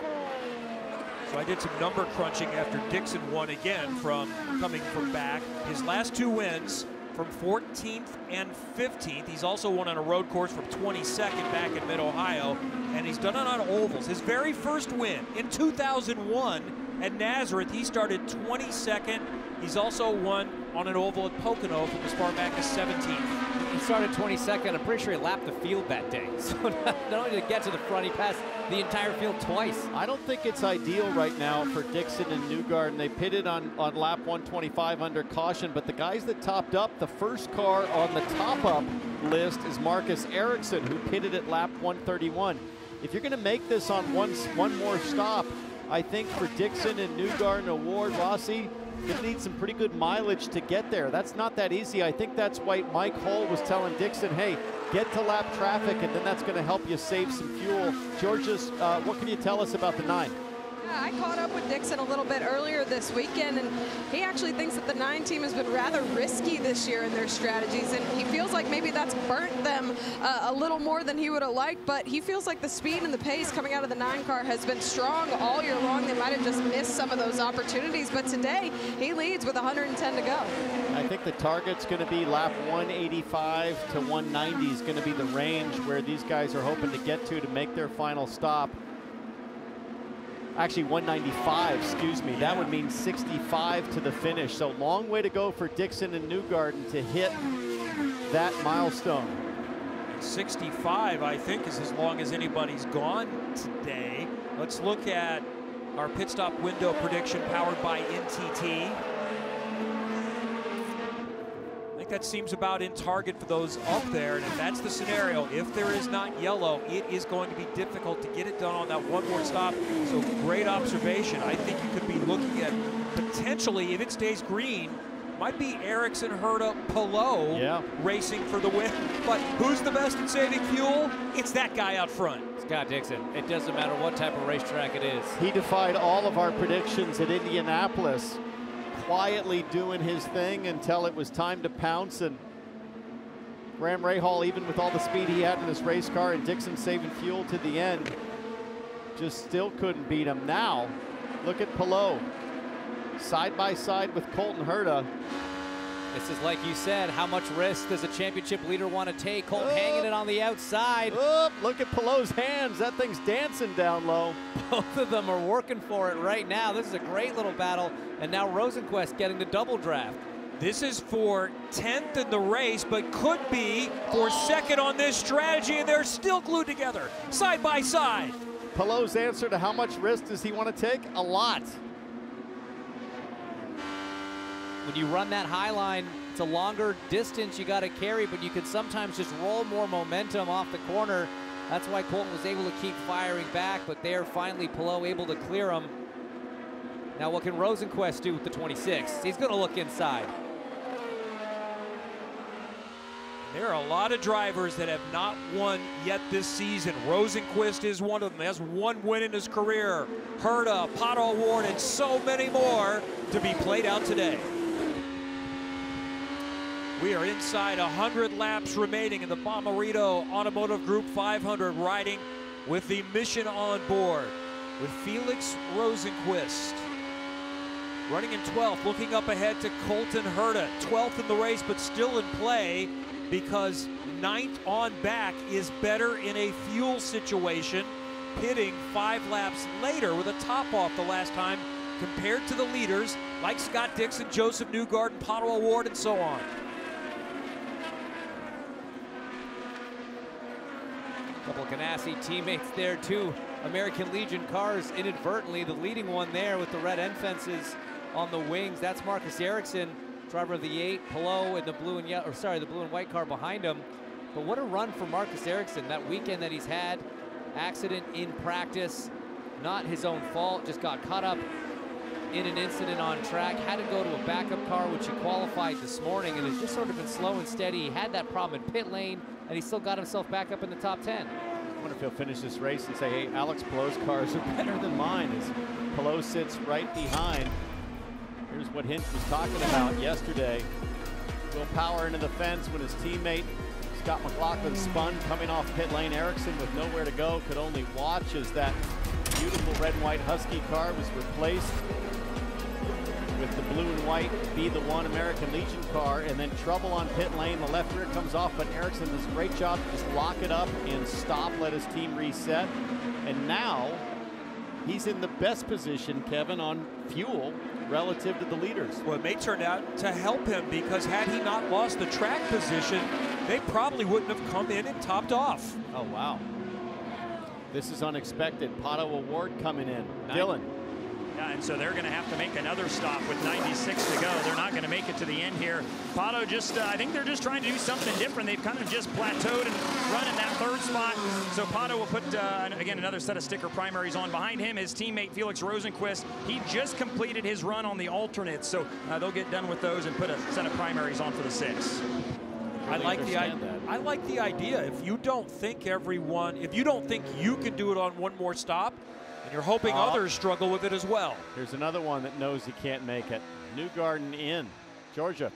So I did some number crunching after Dixon won again from coming from back. His last 2 wins from 14th and 15th. He's also won on a road course from 22nd back in Mid-Ohio, and he's done it on ovals. His very first win in 2001 at Nazareth, he started 22nd. He's also won on an oval at Pocono from as far back as 17th. He started 22nd. I'm pretty sure he lapped the field that day. So not only did he get to the front, he passed the entire field twice. I don't think it's ideal right now for Dixon and Newgarden. They pitted on lap 125 under caution, but the guys that topped up, the first car on the top-up list is Marcus Ericsson, who pitted at lap 131. If you're going to make this on one more stop, I think for Dixon and Newgarden, O'Ward, Rossi, you're gonna need some pretty good mileage to get there. That's not that easy. I think that's why Mike Hull was telling Dixon, hey, get to lap traffic, and then that's gonna help you save some fuel. Georges, what can you tell us about the 9? I caught up with Dixon a little bit earlier this weekend, and he actually thinks that the 9 team has been rather risky this year in their strategies, and he feels like maybe that's burnt them a little more than he would have liked, but he feels like the speed and the pace coming out of the 9 car has been strong all year long. They might have just missed some of those opportunities, but today he leads with 110 to go. I think the target's going to be lap 185 to 190 is going to be the range where these guys are hoping to get to make their final stop. Actually 195, excuse me. That would mean 65 to the finish. So long way to go for Dixon and Newgarden to hit that milestone. 65, I think, is as long as anybody's gone today. Let's look at our pit stop window prediction powered by NTT. I think that seems about in target for those up there. And if that's the scenario, if there is not yellow, it is going to be difficult to get it done on that one more stop. So great observation. I think you could be looking at potentially, if it stays green, might be Ericsson, Herta, Palou racing for the win. But who's the best at saving fuel? It's that guy out front. Scott Dixon. It doesn't matter what type of racetrack it is. He defied all of our predictions at Indianapolis, quietly doing his thing until it was time to pounce. And Graham Rahal, even with all the speed he had in this race car and Dixon saving fuel to the end, just still couldn't beat him. Now, look at Palou, side by side with Colton Herta. This is, like you said, how much risk does a championship leader want to take? Colton hanging it on the outside. Look at Palou's hands. That thing's dancing down low. Both of them are working for it right now. This is a great little battle. And now Rosenquist getting the double draft. This is for 10th in the race, but could be for second on this strategy, and they're still glued together, side by side. Palou's answer to how much risk does he want to take? A lot. When you run that high line, it's a longer distance you got to carry, but you can sometimes just roll more momentum off the corner. That's why Colton was able to keep firing back, but there finally Palou able to clear him. Now what can Rosenquist do with the 26? He's going to look inside. There are a lot of drivers that have not won yet this season. Rosenquist is one of them. He has one win in his career. Herta, Pato O'Ward, and so many more to be played out today. We are inside 100 laps remaining in the Bommarito Automotive Group 500, riding with the mission on board with Felix Rosenquist. Running in 12th, looking up ahead to Colton Herta. 12th in the race, but still in play because 9th on back is better in a fuel situation, pitting 5 laps later with a top off the last time compared to the leaders like Scott Dixon, Joseph Newgarden, Pato O'Ward, and so on. Couple of Ganassi teammates there too. American Legion cars inadvertently, the leading one there with the red end fences on the wings. That's Marcus Ericsson, driver of the 8. Palou in the blue and yellow, or sorry, the blue and white car behind him. But what a run for Marcus Ericsson. That weekend that he's had, accident in practice, not his own fault, just got caught up in an incident on track, had to go to a backup car, which he qualified this morning, and has just sort of been slow and steady. He had that problem in pit lane, and he still got himself back up in the top 10. I wonder if he'll finish this race and say, hey, Alex Palou's cars are better than mine, as Palou sits right behind. Here's what Hinch was talking about yesterday. Will Power into the fence when his teammate Scott McLaughlin spun coming off pit lane. Ericsson with nowhere to go could only watch as that beautiful red and white Husky car was replaced with the blue and white Be the One American Legion car, and then trouble on pit lane. The left rear comes off, but Ericsson does a great job to just lock it up and stop, let his team reset. And now he's in the best position, Kevin, on fuel relative to the leaders. Well, it may turn out to help him, because had he not lost the track position, they probably wouldn't have come in and topped off. Oh, wow. This is unexpected. Pato O'Ward coming in. Dylan. Yeah, and so they're going to have to make another stop with 96 to go. They're not going to make it to the end here. Pato just, I think they're just trying to do something different. They've kind of just plateaued and run in that 3rd spot. So Pato will put, again, another set of sticker primaries on behind him. His teammate, Felix Rosenquist, he just completed his run on the alternates. So they'll get done with those and put a set of primaries on for the 6. I like the idea. If you don't think you can do it on one more stop, and you're hoping others struggle with it as well. Here's another one that knows he can't make it. Newgarden in. Georgia.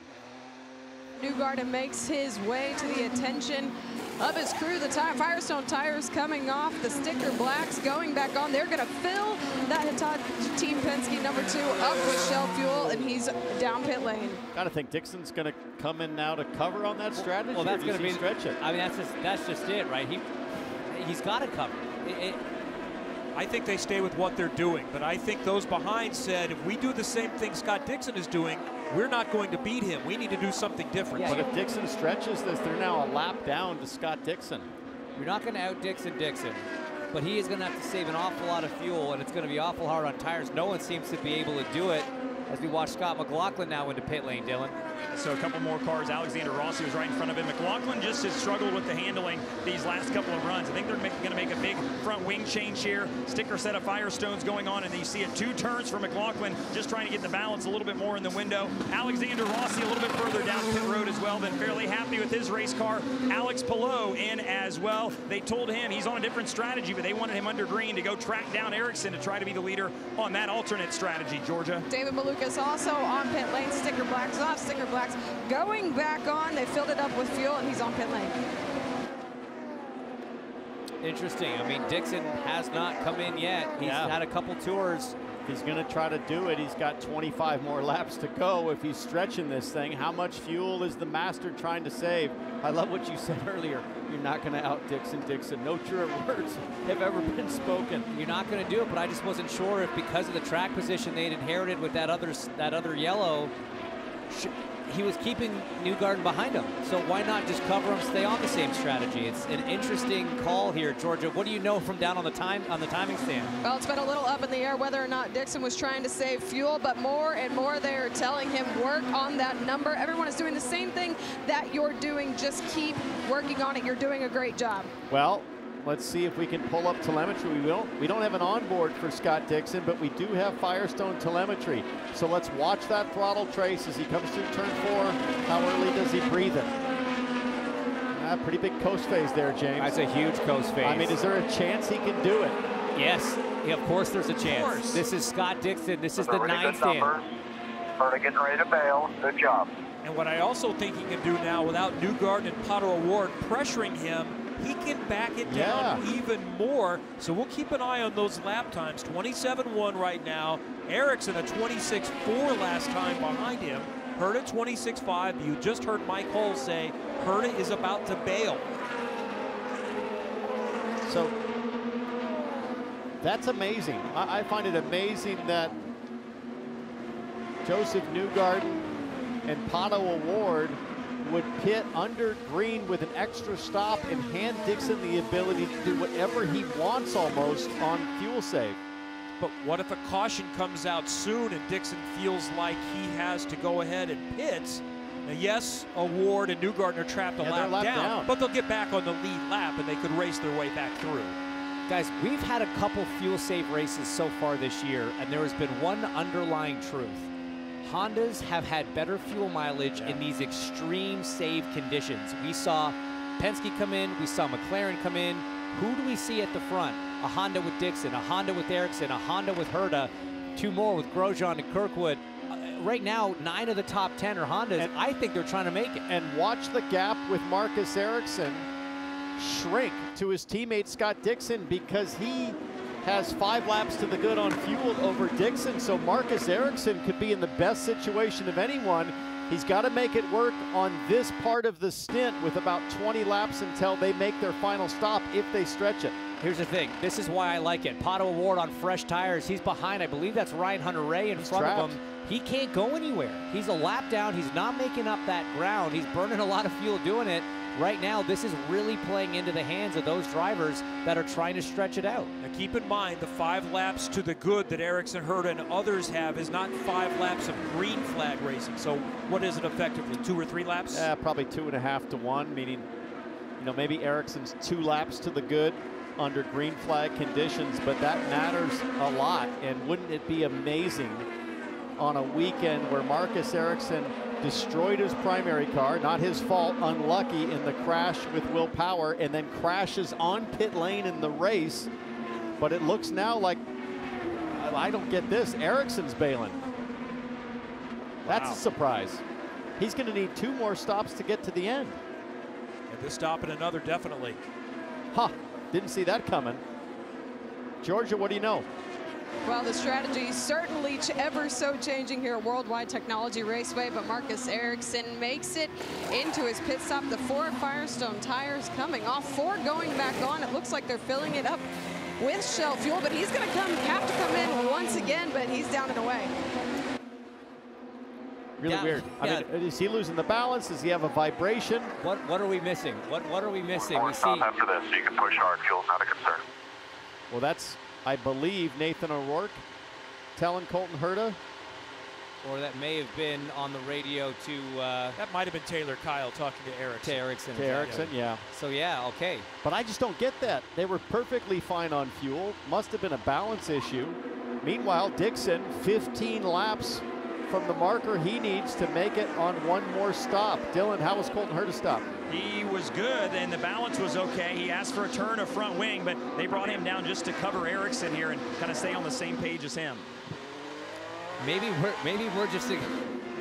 Newgarden makes his way to the attention of his crew. The Firestone tires coming off, the sticker blacks going back on. They're going to fill that Hitachi Team Penske #2 up with Shell fuel, and he's down pit lane. Got to think Dixon's going to come in now to cover on that strategy. Well, that's going to be stretch it. I mean, that's just it, right? He's got to cover. I think they stay with what they're doing, but I think those behind said, if we do the same thing Scott Dixon is doing, we're not going to beat him. We need to do something different. Yeah, but if Dixon stretches this, they're now a lap down to Scott Dixon. You're not going to out Dixon, but he is going to have to save an awful lot of fuel, and it's going to be awful hard on tires. No one seems to be able to do it. as we watch Scott McLaughlin now into pit lane, Dylan. So a couple more cars. Alexander Rossi was right in front of him. McLaughlin just has struggled with the handling these last couple of runs. I think they're going to make a big front wing change here. Sticker set of Firestones going on, and you see it 2 turns for McLaughlin, just trying to get the balance a little bit more in the window. Alexander Rossi a little bit further down pit road as well, been fairly happy with his race car. Alex Palou in as well. They told him he's on a different strategy, but they wanted him under green to go track down Ericsson to try to be the leader on that alternate strategy, Georgia. David Malukas also on pit lane. Sticker blacks off, sticker blacks going back on. They filled it up with fuel, and he's on pit lane. Interesting. I mean, Dixon has not come in yet. He's had a couple tours. He's going to try to do it. He's got 25 more laps to go if he's stretching this thing. How much fuel is the master trying to save? I love what you said earlier. You're not going to out Dixon. No truer words have ever been spoken. You're not going to do it, but I just wasn't sure if because of the track position they'd inherited with that other yellow, he was keeping Newgarden behind him. So why not just cover him, stay on the same strategy? It's an interesting call here, Georgia. What do you know from down on the timing stand? Well, it's been a little up in the air whether or not Dixon was trying to save fuel, but more and more they're telling him work on that number. Everyone is doing the same thing that you're doing. Just keep working on it. You're doing a great job. Well, let's see if we can pull up telemetry. We don't have an onboard for Scott Dixon, but we do have Firestone telemetry. So let's watch that throttle trace as he comes through turn 4. How early does he breathe it? Pretty big coast phase there, James. That's a huge coast phase. I mean, is there a chance he can do it? Yes, of course there's a chance. This is Scott Dixon. This is the 9 stand. Starting getting ready to bail. Good job. And what I also think he can do now, without Newgarden and Pato O'Ward pressuring him, he can back it down even more. So we'll keep an eye on those lap times. 27.1 right now. Ericsson a 26.4 last time behind him. Herta 26.5. You just heard Mike Hull say Herta is about to bail. So that's amazing. I find it amazing that Joseph Newgarden and Pato O'Ward would pit under green with an extra stop and hand Dixon the ability to do whatever he wants almost on fuel save. But what if a caution comes out soon and Dixon feels like he has to go ahead and pit? Now, yes, O'Ward and Newgarden are trapped a lap down, but they'll get back on the lead lap and they could race their way back through. Guys, we've had a couple fuel save races so far this year, and there has been one underlying truth. Hondas have had better fuel mileage in these extreme save conditions. We saw Penske come in, we saw McLaren come in. Who do we see at the front? A Honda with Dixon, a Honda with Ericsson, a Honda with Herta, 2 more with Grosjean and Kirkwood. Right now, 9 of the top 10 are Hondas, and I think they're trying to make it. And watch the gap with Marcus Ericsson shrink to his teammate Scott Dixon, because he has 5 laps to the good on fuel over Dixon, so Marcus Ericsson could be in the best situation of anyone. He's got to make it work on this part of the stint with about 20 laps until they make their final stop if they stretch it. Here's the thing. This is why I like it. Pato O'Ward on fresh tires. He's behind. I believe that's Ryan Hunter-Reay in front of him. He can't go anywhere. He's a lap down. He's not making up that ground. He's burning a lot of fuel doing it. Right now, this is really playing into the hands of those drivers that are trying to stretch it out. Now keep in mind, the 5 laps to the good that Ericsson, Herta, and others have is not 5 laps of green flag racing. So what is it effectively, 2 or 3 laps? Yeah, probably 2.5 to 1, meaning, you know, maybe Ericsson's 2 laps to the good under green flag conditions, but that matters a lot. And wouldn't it be amazing on a weekend where Marcus Ericsson destroyed his primary car, not his fault, unlucky in the crash with Will Power, and then crashes on pit lane in the race. But it looks now like, I don't get this, Ericsson's bailing. That's a surprise. He's going to need 2 more stops to get to the end. And this stop and another, definitely. Didn't see that coming. Georgia, what do you know? Well, the strategy is certainly ever so changing here at Worldwide Technology Raceway, but Marcus Ericsson makes it into his pit stop. The 4 Firestone tires coming off, 4 going back on. It looks like they're filling it up with Shell fuel, but he's going to have to come in once again, but he's down and away. Really weird. I mean, is he losing the balance? Does he have a vibration? What are we missing? What are we missing? We see after this, so you can push hard. Fuel's not a concern. Well, that's, I believe, Nathan O'Rourke telling Colton Herta. or that may have been on the radio to... that might have been Taylor Kyle talking to Ericsson. To Ericsson. To Ericsson, yeah. So, yeah, okay. But I just don't get that. They were perfectly fine on fuel. Must have been a balance issue. Meanwhile, Dixon, 15 laps from the marker he needs to make it on one more stop. Dylan, how was Colton Herta stop? He was good, and the balance was okay. He asked for a turn of front wing, but they brought him down just to cover Ericsson here and kind of stay on the same page as him. Maybe we're just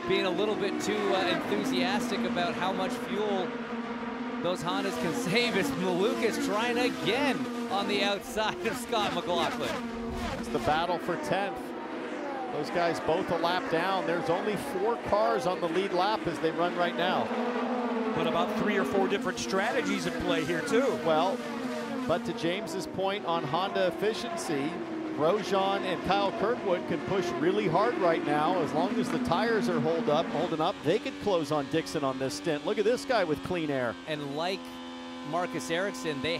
being a little bit too enthusiastic about how much fuel those Hondas can save as Maluk is trying again on the outside of Scott McLaughlin. It's the battle for 10th. Those guys both a lap down. There's only 4 cars on the lead lap as they run right now. But about 3 or 4 different strategies in play here too. Well, but to James's point on Honda efficiency, Grosjean and Kyle Kirkwood can push really hard right now. As long as the tires are holding up, they could close on Dixon on this stint. Look at this guy with clean air. And like Marcus Ericsson, they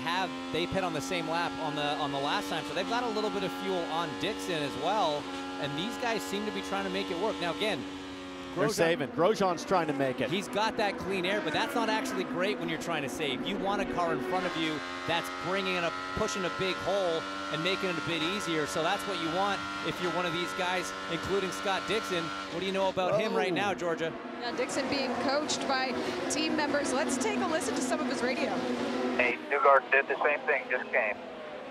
pit on the same lap on the last time, so they've got a little bit of fuel on Dixon as well. And these guys seem to be trying to make it work. Now again, they're saving. Grosjean's trying to make it. He's got that clean air, but that's not actually great when you're trying to save. You want a car in front of you that's pushing a big hole and making it a bit easier. So that's what you want if you're one of these guys, including Scott Dixon. What do you know about him right now, Georgia? Yeah, Dixon being coached by team members. Let's take a listen to some of his radio. Hey, Newgarden did the same thing, just came.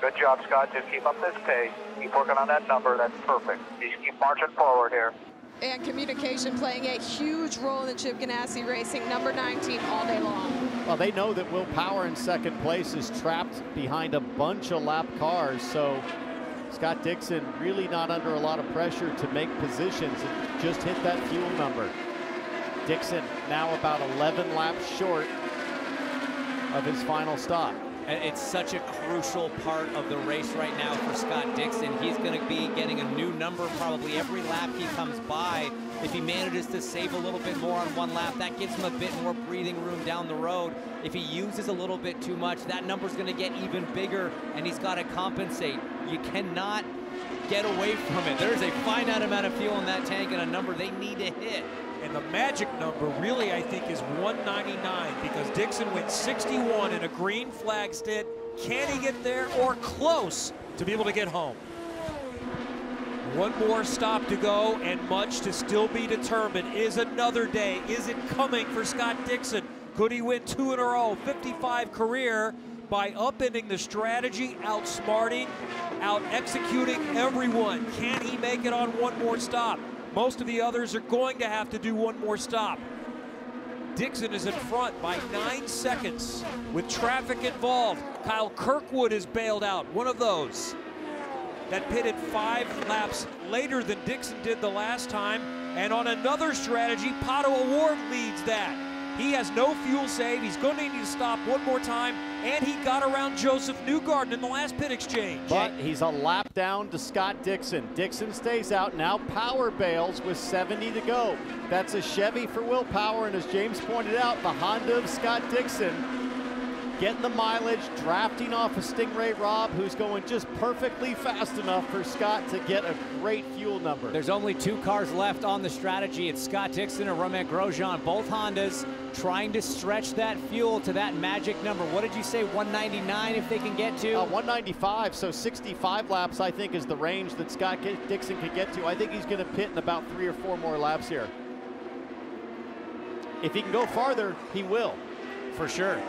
Good job, Scott. Just keep up this pace. Keep working on that number. That's perfect. Just keep marching forward here. And communication playing a huge role in the Chip Ganassi Racing, number 19 all day long. Well, they know that Will Power in second place is trapped behind a bunch of lap cars, so Scott Dixon really not under a lot of pressure to make positions and just hit that fuel number. Dixon now about 11 laps short of his final stop. And it's such a crucial part of the race right now for Scott Dixon. He's going to be getting a new number probably every lap he comes by. If he manages to save a little bit more on one lap, that gives him a bit more breathing room down the road. If he uses a little bit too much, that number's going to get even bigger, and he's got to compensate. You cannot get away from it. There's a finite amount of fuel in that tank and a number they need to hit. And the magic number really, I think, is 199 because Dixon went 61 in a green flag stint. Can he get there or close to be able to get home? One more stop to go and much to still be determined. Is another day, is it coming for Scott Dixon? Could he win 2 in a row, 55 career by upending the strategy, outsmarting, out-executing everyone? Can he make it on one more stop? Most of the others are going to have to do one more stop. Dixon is in front by 9 seconds with traffic involved. Kyle Kirkwood is bailed out, one of those that pitted 5 laps later than Dixon did the last time. And on another strategy, Pato O'Ward leads that. He has no fuel save. He's going to need to stop one more time, and he got around Joseph Newgarden in the last pit exchange. But he's a lap down to Scott Dixon. Dixon stays out. Now Power bails with 70 to go. That's a Chevy for Will Power, and as James pointed out, the Honda of Scott Dixon getting the mileage, drafting off a Stingray Rob, who's going just perfectly fast enough for Scott to get a great fuel number. There's only 2 cars left on the strategy. It's Scott Dixon and Romain Grosjean, both Hondas trying to stretch that fuel to that magic number. What did you say, 199 if they can get to? 195, so 65 laps I think is the range that Scott Dixon could get to. I think he's going to pit in about 3 or 4 more laps here. If he can go farther, he will. For sure.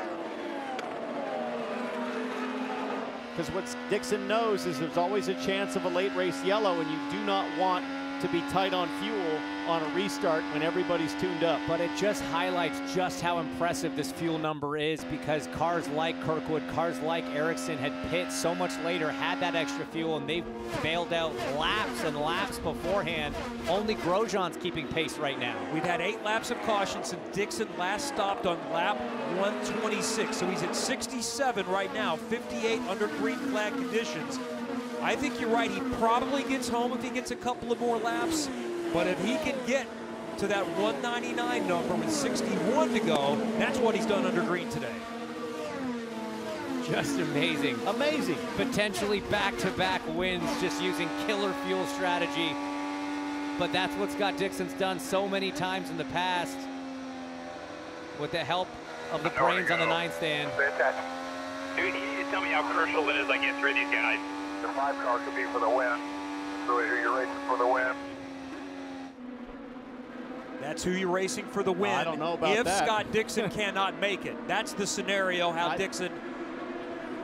Because what Dixon knows is there's always a chance of a late race yellow, and you do not want to be tight on fuel on a restart when everybody's tuned up. But it just highlights just how impressive this fuel number is, because cars like Kirkwood, cars like Ericsson had pit so much later, had that extra fuel, and they've bailed out laps and laps beforehand. Only Grosjean's keeping pace right now. We've had 8 laps of caution since Dixon last stopped on lap 126. So he's at 67 right now, 58 under green flag conditions. I think you're right, he probably gets home if he gets a couple of more laps, but if he can get to that 199 number with 61 to go, that's what he's done under green today. Just amazing. Amazing. Potentially back-to-back wins just using killer fuel strategy. but that's what Scott Dixon's done so many times in the past with the help of the brains on the 9 stand. Fantastic. Dude, you need to tell me how crucial it is I get through these guys. The 5 car could be for the win. So you're racing for the win. That's who you're racing for the win. I don't know about if that. Scott Dixon cannot make it. That's the scenario how Dixon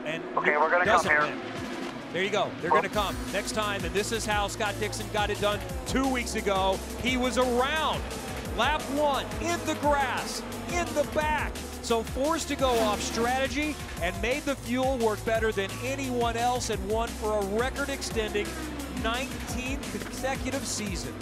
and okay, we're going to come here. Win. There you go. They're going to come next time, and this is how Scott Dixon got it done 2 weeks ago. He was around lap 1 in the grass, in the back. So forced to go off strategy and made the fuel work better than anyone else and won for a record-extending 19th consecutive season.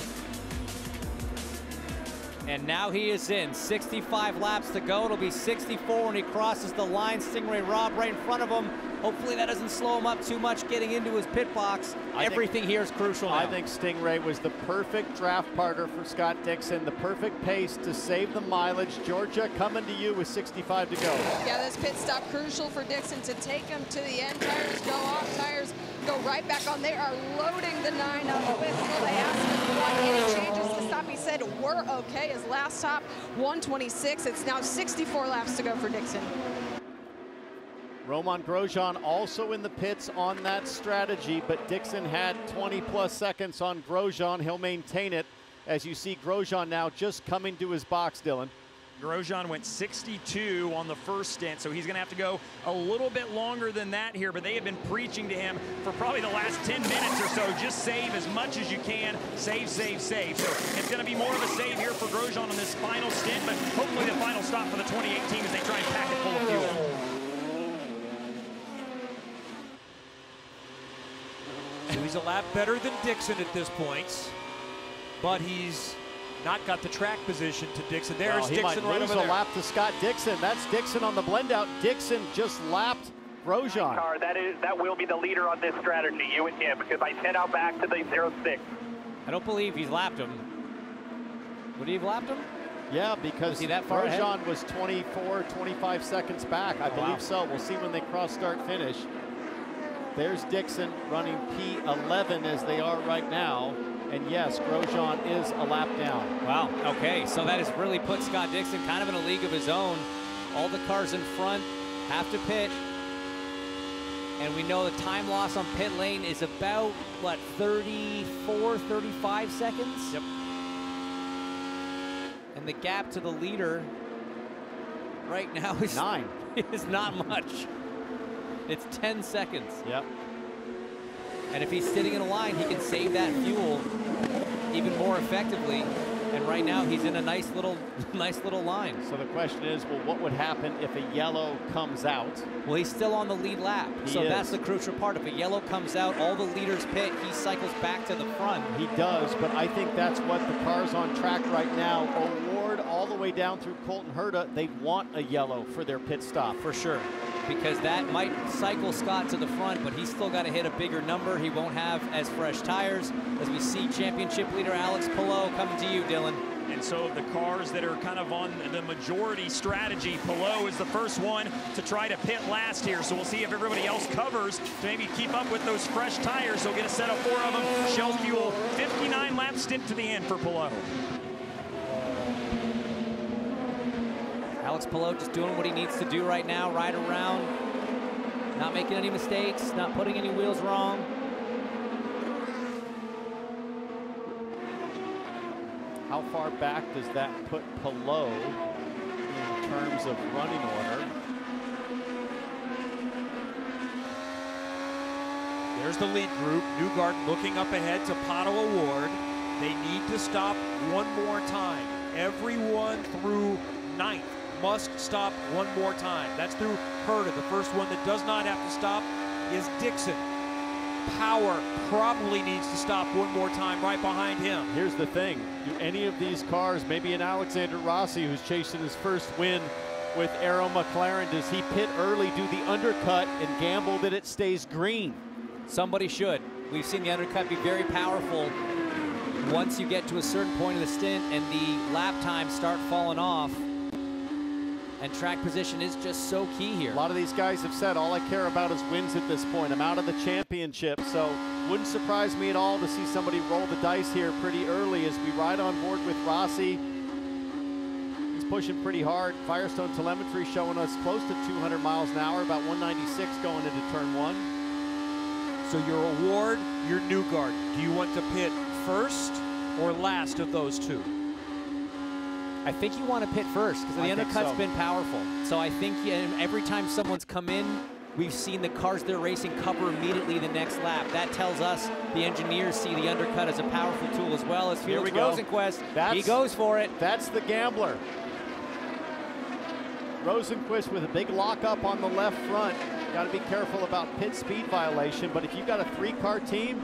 And now he is in. 65 laps to go. It'll be 64 when he crosses the line. Stingray Rob right in front of him. Hopefully that doesn't slow him up too much getting into his pit box. Everything here is crucial now. I think Stingray was the perfect draft partner for Scott Dixon, the perfect pace to save the mileage. Georgia, coming to you with 65 to go. Yeah, this pit stop crucial for Dixon to take him to the end. Tires go off, tires go right back on. They are loading the 9 up with. They asked him if he wanted any changes to stop. He said, we're okay. His last stop, 126. It's now 64 laps to go for Dixon. Romain Grosjean also in the pits on that strategy, but Dixon had 20-plus seconds on Grosjean. He'll maintain it as you see Grosjean now just coming to his box, Dylan. Grosjean went 62 on the first stint, so he's going to have to go a little bit longer than that here, but they have been preaching to him for probably the last 10 minutes or so. Just save as much as you can. Save, save, save. So it's going to be more of a save here for Grosjean on this final stint, but hopefully the final stop for the 28 team as they try and pack it full of fuel. So he's a lap better than Dixon at this point, but he's not got the track position to Dixon. There's Dixon right over there. He might lose a lap to Scott Dixon. That's Dixon on the blend out. Dixon just lapped Grosjean. That will be the leader on this strategy, you and him, because I sent out back to the 06. I don't believe he's lapped him. Would he have lapped him? Yeah, because Grosjean was 24, 25 seconds back. I believe so. We'll see when they cross start finish. There's Dixon running P11 as they are right now. And yes, Grosjean is a lap down. Wow, okay, so that has really put Scott Dixon kind of in a league of his own. All the cars in front have to pit. And we know the time loss on pit lane is about, what, 34, 35 seconds? Yep. And the gap to the leader right now is 9. Is not much. It's 10 seconds. Yep. And if he's sitting in a line, he can save that fuel even more effectively. And right now, he's in a nice little line. So the question is, well, what would happen if a yellow comes out? Well, he's still on the lead lap. So that's the crucial part. If a yellow comes out, all the leaders pit, he cycles back to the front. He does, but I think that's what the cars on track right now, O'Ward all the way down through Colton Herta, they want a yellow for their pit stop. For sure. Because that might cycle Scott to the front, but he's still got to hit a bigger number. He won't have as fresh tires as we see championship leader Alex Palou coming to you, Dylan. And so the cars that are kind of on the majority strategy, Palou is the first one to try to pit last here. So we'll see if everybody else covers to maybe keep up with those fresh tires. He'll get a set of 4 of them. Shell fuel, 59 lap stint to the end for Palou. Alex Palou just doing what he needs to do right now, ride around, not making any mistakes, not putting any wheels wrong. How far back does that put Palou in terms of running order? There's the lead group. Newgarden looking up ahead to Pato O'Ward. They need to stop one more time. Everyone through 9th must stop one more time. That's through Herta. The first one that does not have to stop is Dixon. Power probably needs to stop one more time right behind him. Here's the thing. Do any of these cars, maybe an Alexander Rossi who's chasing his first win with Arrow McLaren, does he pit early, do the undercut, and gamble that it stays green? Somebody should. We've seen the undercut be very powerful once you get to a certain point of the stint and the lap times start falling off. And track position is just so key here. A lot of these guys have said, all I care about is wins at this point. I'm out of the championship, so Wouldn't surprise me at all to see somebody roll the dice here pretty early as we ride on board with Rossi. He's pushing pretty hard. Firestone telemetry showing us close to 200 miles an hour, about 196 going into turn 1. So your award, your Newgarden. Do you want to pit first or last of those two? I think you want to pit first because the undercut's been powerful. So I think every time someone's come in, we've seen the cars they're racing cover immediately the next lap. That tells us the engineers see the undercut as a powerful tool as well as Felix Rosenqvist. He goes for it. That's the gambler. Rosenqvist with a big lockup on the left front. Got to be careful about pit speed violation, but if you've got a 3-car team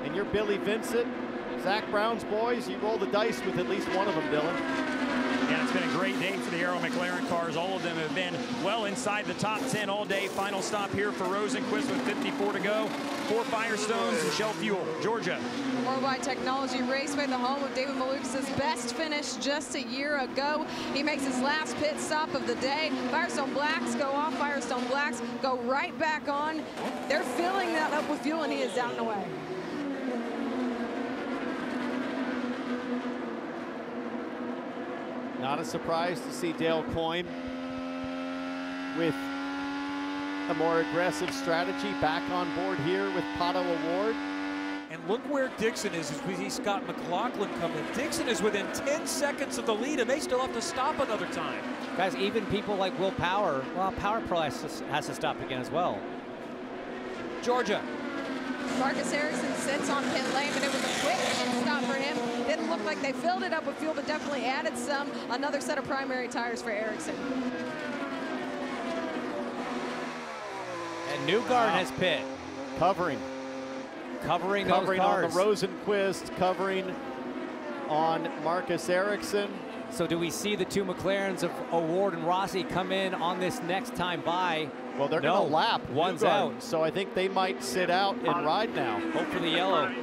and you're Billy Vincent, Zach Brown's boys, you roll the dice with at least one of them, Dylan. Yeah, it's been a great day for the Aero McLaren cars. All of them have been well inside the top 10 all day. Final stop here for Rosenqvist with 54 to go. 4 Firestones and Shell Fuel, Georgia. Worldwide Technology Raceway, the home of David Malukas' best finish just a year ago. He makes his last pit stop of the day. Firestone Blacks go off. Firestone Blacks go right back on. They're filling that up with fuel, and he is down and away. Not a surprise to see Dale Coyne with a more aggressive strategy back on board here with Pato Award. And look where Dixon is as we see Scott McLaughlin come in. Dixon is within 10 seconds of the lead, and they still have to stop another time. Guys, even people like Will Power, well, Power Pro has to stop again as well. Georgia. Marcus Ericsson sits on pit lane, but it was a quick stop for him. Didn't look like they filled it up with fuel, but definitely added some. Another set of primary tires for Ericsson. And Newgarden has pit. Covering those cars. On the Rosenqvist, covering on Marcus Ericsson. So do we see the 2 McLarens of Award and Rossi come in on this next time by? Well, they're going to lap. One's Newgarden, out. so I think they might sit out and ride now. Hope for the yellow.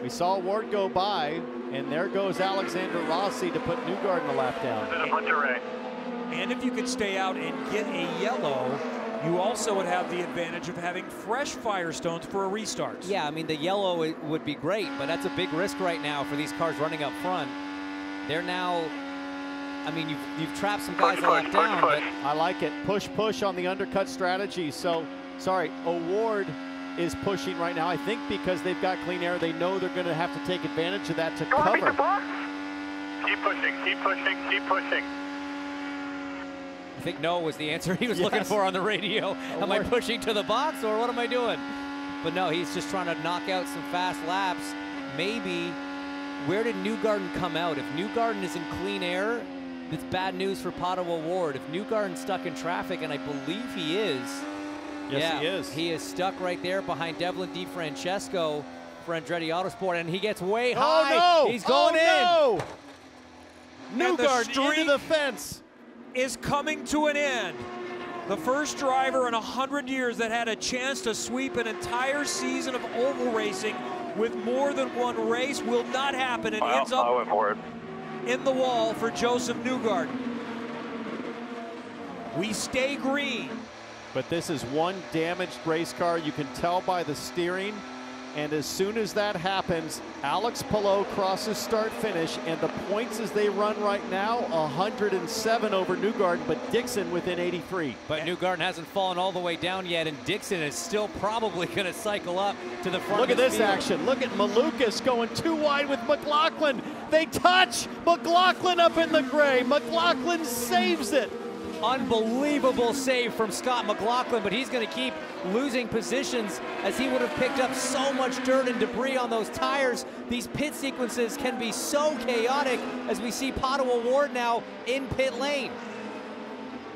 We saw Ward go by, and there goes Alexander Rossi to put Newgarden a lap down. And if you could stay out and get a yellow, you also would have the advantage of having fresh Firestones for a restart. Yeah, I mean, the yellow would be great, but that's a big risk right now for these cars running up front. They're now, I mean, you've trapped some guys a lap down, but I like it. Push on the undercut strategy. So, sorry, Award is pushing right now. I think because they've got clean air, they know they're going to have to take advantage of that to cover. Keep pushing, keep pushing, keep pushing. I think no was the answer he was looking for on the radio. Am I pushing to the box or what am I doing? But no, he's just trying to knock out some fast laps. Maybe, where did Newgarden come out? If Newgarden is in clean air, it's bad news for Pato Award. If Newgarden's stuck in traffic, and I believe he is. Yes, he is. He is stuck right there behind Devlin DiFrancesco for Andretti Autosport, and he gets way high. Oh, no! He's going in. No! Newgarden into the fence. Is coming to an end. The first driver in 100 years that had a chance to sweep an entire season of oval racing with more than one race will not happen, and ends up in the wall for Joseph Newgarden. We stay green. But this is one damaged race car. You can tell by the steering. And as soon as that happens, Alex Palou crosses start-finish, and the points as they run right now, 107 over Newgarden, but Dixon within 83. But Newgarden hasn't fallen all the way down yet, and Dixon is still probably going to cycle up to the front. Look at this action. Look at Malukas going too wide with McLaughlin. They touch. McLaughlin up in the gray. McLaughlin saves it. Unbelievable save from Scott McLaughlin, but he's going to keep losing positions as he would have picked up so much dirt and debris on those tires. These pit sequences can be so chaotic as we see Pato Award now in pit lane.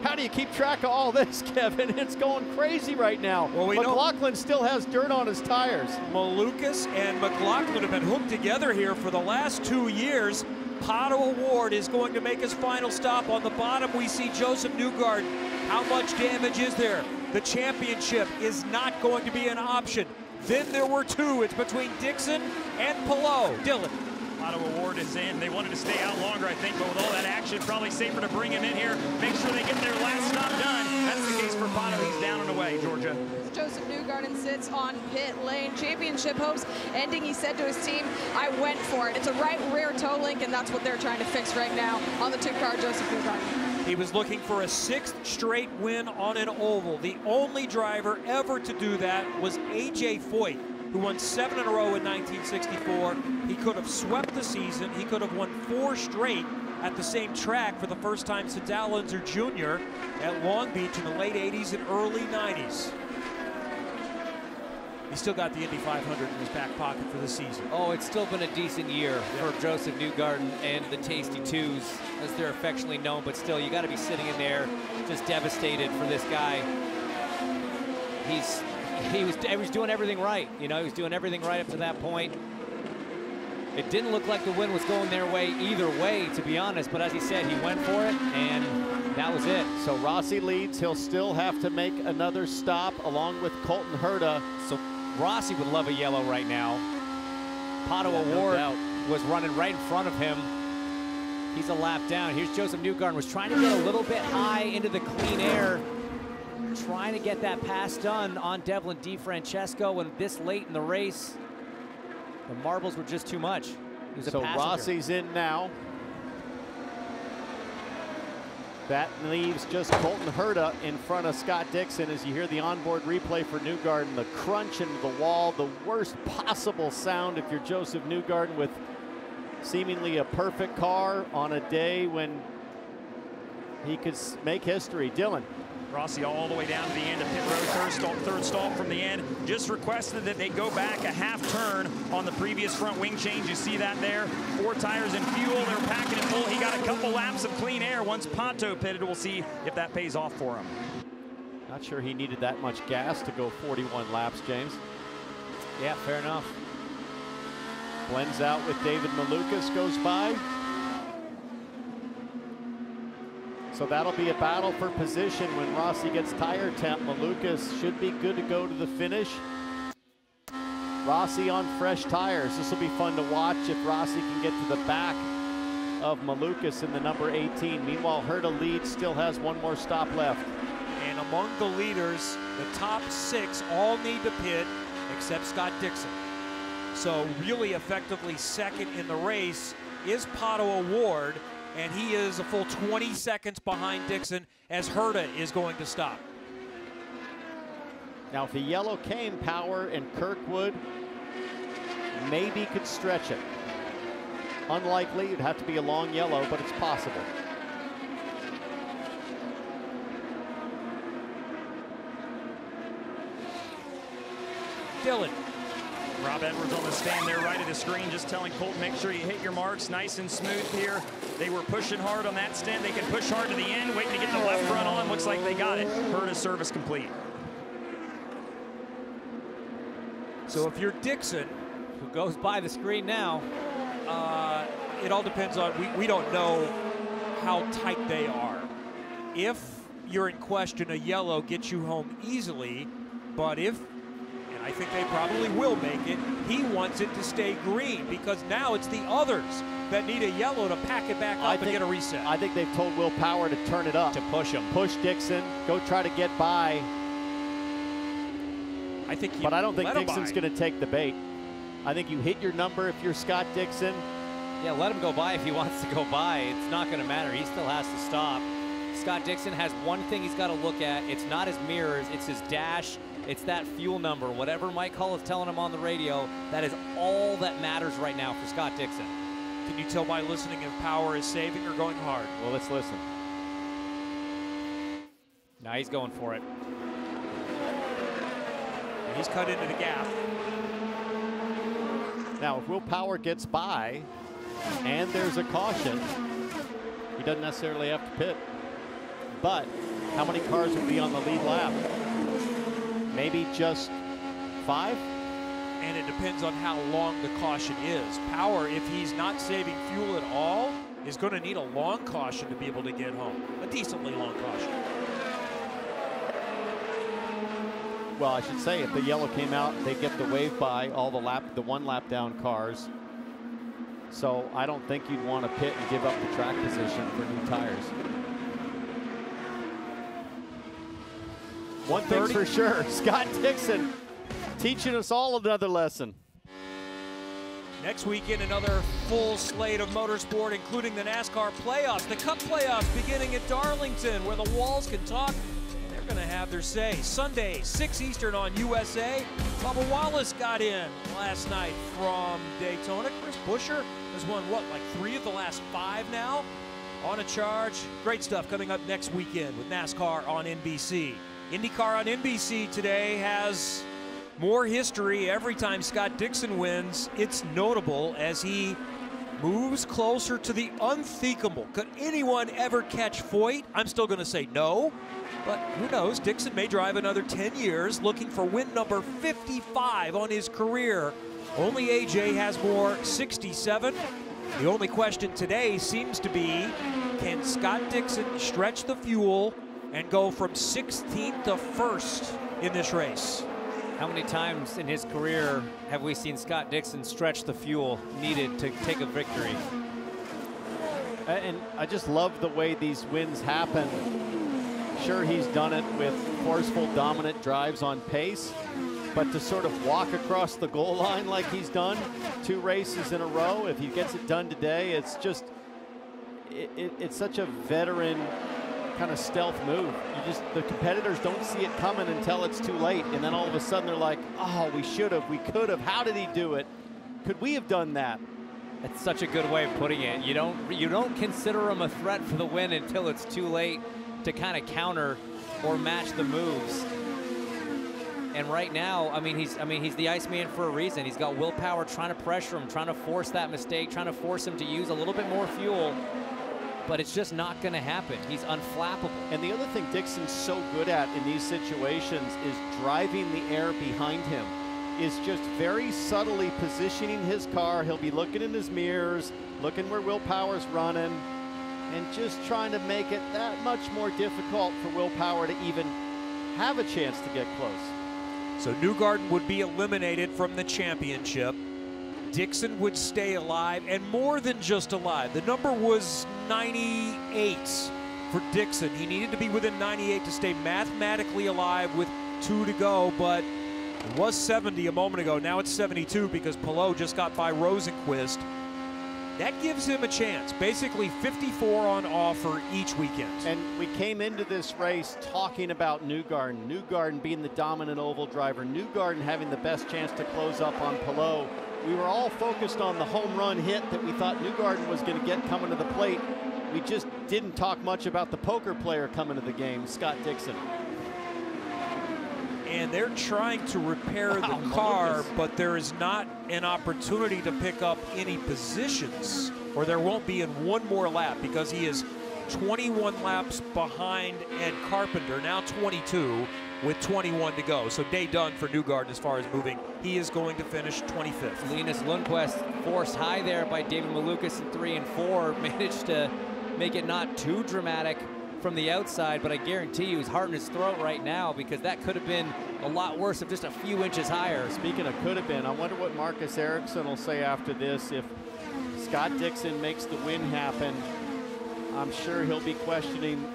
How do you keep track of all this, Kevin? It's going crazy right now. Well, McLaughlin still has dirt on his tires. Malukas and McLaughlin have been hooked together here for the last 2 years. Pato Award is going to make his final stop. On the bottom, we see Joseph Newgarden. How much damage is there? The championship is not going to be an option. Then there were 2. It's between Dixon and Palou. Dylan. Pato Award is in. They wanted to stay out longer, I think, but with all that action, probably safer to bring him in here, make sure they get their last stop done. That's the case for Pato. He's down and away, Georgia. Joseph Newgarden sits on pit lane. Championship hopes ending. He said to his team, I went for it. It's a right rear toe link, and that's what they're trying to fix right now on the 2-car Joseph Newgarden. He was looking for a 6th straight win on an oval. The only driver ever to do that was A.J. Foyt, who won 7 in a row in 1964. He could have swept the season. He could have won 4 straight at the same track for the first time since Al Unser Jr. at Long Beach in the late 80s and early 90s. He's still got the Indy 500 in his back pocket for the season. Oh, it's still been a decent year for Joseph Newgarden and the Tasty Twos, as they're affectionately known, but still, you got to be sitting in there just devastated for this guy. He was doing everything right. You know, he was doing everything right up to that point. It didn't look like the win was going their way either way, to be honest, but as he said, he went for it, and that was it. So Rossi leads. He'll still have to make another stop along with Colton Herta. So Rossi would love a yellow right now. Pato O'Ward was running right in front of him. He's a lap down. Here's Joseph Newgarden, was trying to get a little bit high into the clean air, trying to get that pass done on Devlin DeFrancesco, and this late in the race, the marbles were just too much. He was a passenger. Rossi's in now. That leaves just Colton Herta in front of Scott Dixon as you hear the onboard replay for Newgarden. The crunch into the wall, the worst possible sound if you're Joseph Newgarden with seemingly a perfect car on a day when he could make history. Dylan. Rossi all the way down to the end of pit road, third stall from the end. Just requested that they go back a half turn on the previous front wing change. You see that there. 4 tires and fuel. They're packing it full. He got a couple laps of clean air. Once Pato pitted, we'll see if that pays off for him. Not sure he needed that much gas to go 41 laps, James. Yeah, fair enough. Blends out with David Malukas, goes by. So that'll be a battle for position when Rossi gets tire temp. Malukas should be good to go to the finish. Rossi on fresh tires. This will be fun to watch if Rossi can get to the back of Malukas in the number 18. Meanwhile, Herta leads, still has 1 more stop left. And among the leaders, the top 6 all need to pit except Scott Dixon. So really effectively second in the race is Pato O'Ward, and he is a full 20 seconds behind Dixon as Herta is going to stop. Now, if the yellow came, Power and Kirkwood maybe could stretch it. Unlikely, it'd have to be a long yellow, but it's possible. Dylan. Rob Edwards on the stand there right at the screen, just telling Colton, make sure you hit your marks nice and smooth here. They were pushing hard on that stint. They can push hard to the end, waiting to get the left front on. Looks like they got it. Herta's service complete. So if you're Dixon, who goes by the screen now, it all depends on, we don't know how tight they are. If you're in question, a yellow gets you home easily, but if, I think they probably will make it, he wants it to stay green because now it's the others that need a yellow to pack it back up and get a reset. I think they've told Will Power to turn it up. To push him. Push Dixon, go try to get by. But I don't think Dixon's going to take the bait. I think you hit your number if you're Scott Dixon. Yeah, let him go by if he wants to go by. It's not going to matter. He still has to stop. Scott Dixon has one thing he's got to look at. It's not his mirrors, it's his dash. It's that fuel number, whatever Mike Hull is telling him on the radio. That is all that matters right now for Scott Dixon. Can you tell by listening if Power is saving or going hard? Well, let's listen. Now he's going for it. And he's cut into the gap. Now, if Will Power gets by and there's a caution, he doesn't necessarily have to pit. But how many cars will be on the lead lap? Maybe just 5? And it depends on how long the caution is. Power, if he's not saving fuel at all, is going to need a long caution to be able to get home. A decently long caution. Well, I should say, if the yellow came out, they get the wave by all the 1 lap down cars. So I don't think you'd want to pit and give up the track position for new tires. One thing's for sure, Scott Dixon teaching us all another lesson. Next weekend, another full slate of motorsport, including the NASCAR playoffs, the Cup playoffs beginning at Darlington, where the walls can talk. They're going to have their say. Sunday, 6 Eastern on USA. Bubba Wallace got in last night from Daytona. Chris Buescher has won, what, like 3 of the last 5 now? On a charge. Great stuff coming up next weekend with NASCAR on NBC. IndyCar on NBC today has more history every time Scott Dixon wins. It's notable as he moves closer to the unthinkable. Could anyone ever catch Foyt? I'm still going to say no, but who knows? Dixon may drive another 10 years looking for win number 55 on his career. Only AJ has more, 67. The only question today seems to be, can Scott Dixon stretch the fuel and go from 16th to 1st in this race? How many times in his career have we seen Scott Dixon stretch the fuel needed to take a victory? And I just love the way these wins happen. Sure, he's done it with forceful, dominant drives on pace, but to sort of walk across the goal line like he's done 2 races in a row, if he gets it done today, it's just, it's such a veteran kind of stealth move. The competitors don't see it coming until it's too late, and then all of a sudden they're like, oh, we should have, we could have, how did he do it? Could we have done that? That's such a good way of putting it. You don't consider him a threat for the win until it's too late to kind of counter or match the moves. And right now, I mean, he's the Iceman for a reason. He's got willpower, trying to pressure him, trying to force that mistake, trying to force him to use a little bit more fuel. But it's just not going to happen. He's unflappable. And the other thing Dixon's so good at in these situations is driving the air behind him, is just very subtly positioning his car. He'll be looking in his mirrors, looking where willpower's running, and just trying to make it that much more difficult for willpower to even have a chance to get close. So Newgarden would be eliminated from the championship. Dixon would stay alive, and more than just alive. The number was 98 for Dixon. He needed to be within 98 to stay mathematically alive with 2 to go, but it was 70 a moment ago. Now it's 72 because Palou just got by Rosenquist. That gives him a chance. Basically 54 on offer each weekend. And we came into this race talking about Newgarden. Newgarden being the dominant oval driver. Newgarden having the best chance to close up on Palou. We were all focused on the home run hit that we thought Newgarden was going to get coming to the plate. We just didn't talk much about the poker player coming to the game, Scott Dixon. And they're trying to repair the car, but there is not an opportunity to pick up any positions, or there won't be in one more lap, because he is 21 laps behind Ed Carpenter, now 22 with 21 to go. So day done for Newgarden as far as moving. He is going to finish 25th. Linus Lundqvist forced high there by David Malukas in 3 and 4, managed to make it not too dramatic from the outside, but I guarantee you he's heart in his throat right now, because that could have been a lot worse if just a few inches higher. Speaking of could have been, I wonder what Marcus Ericsson will say after this. If Scott Dixon makes the win happen, I'm sure he'll be questioning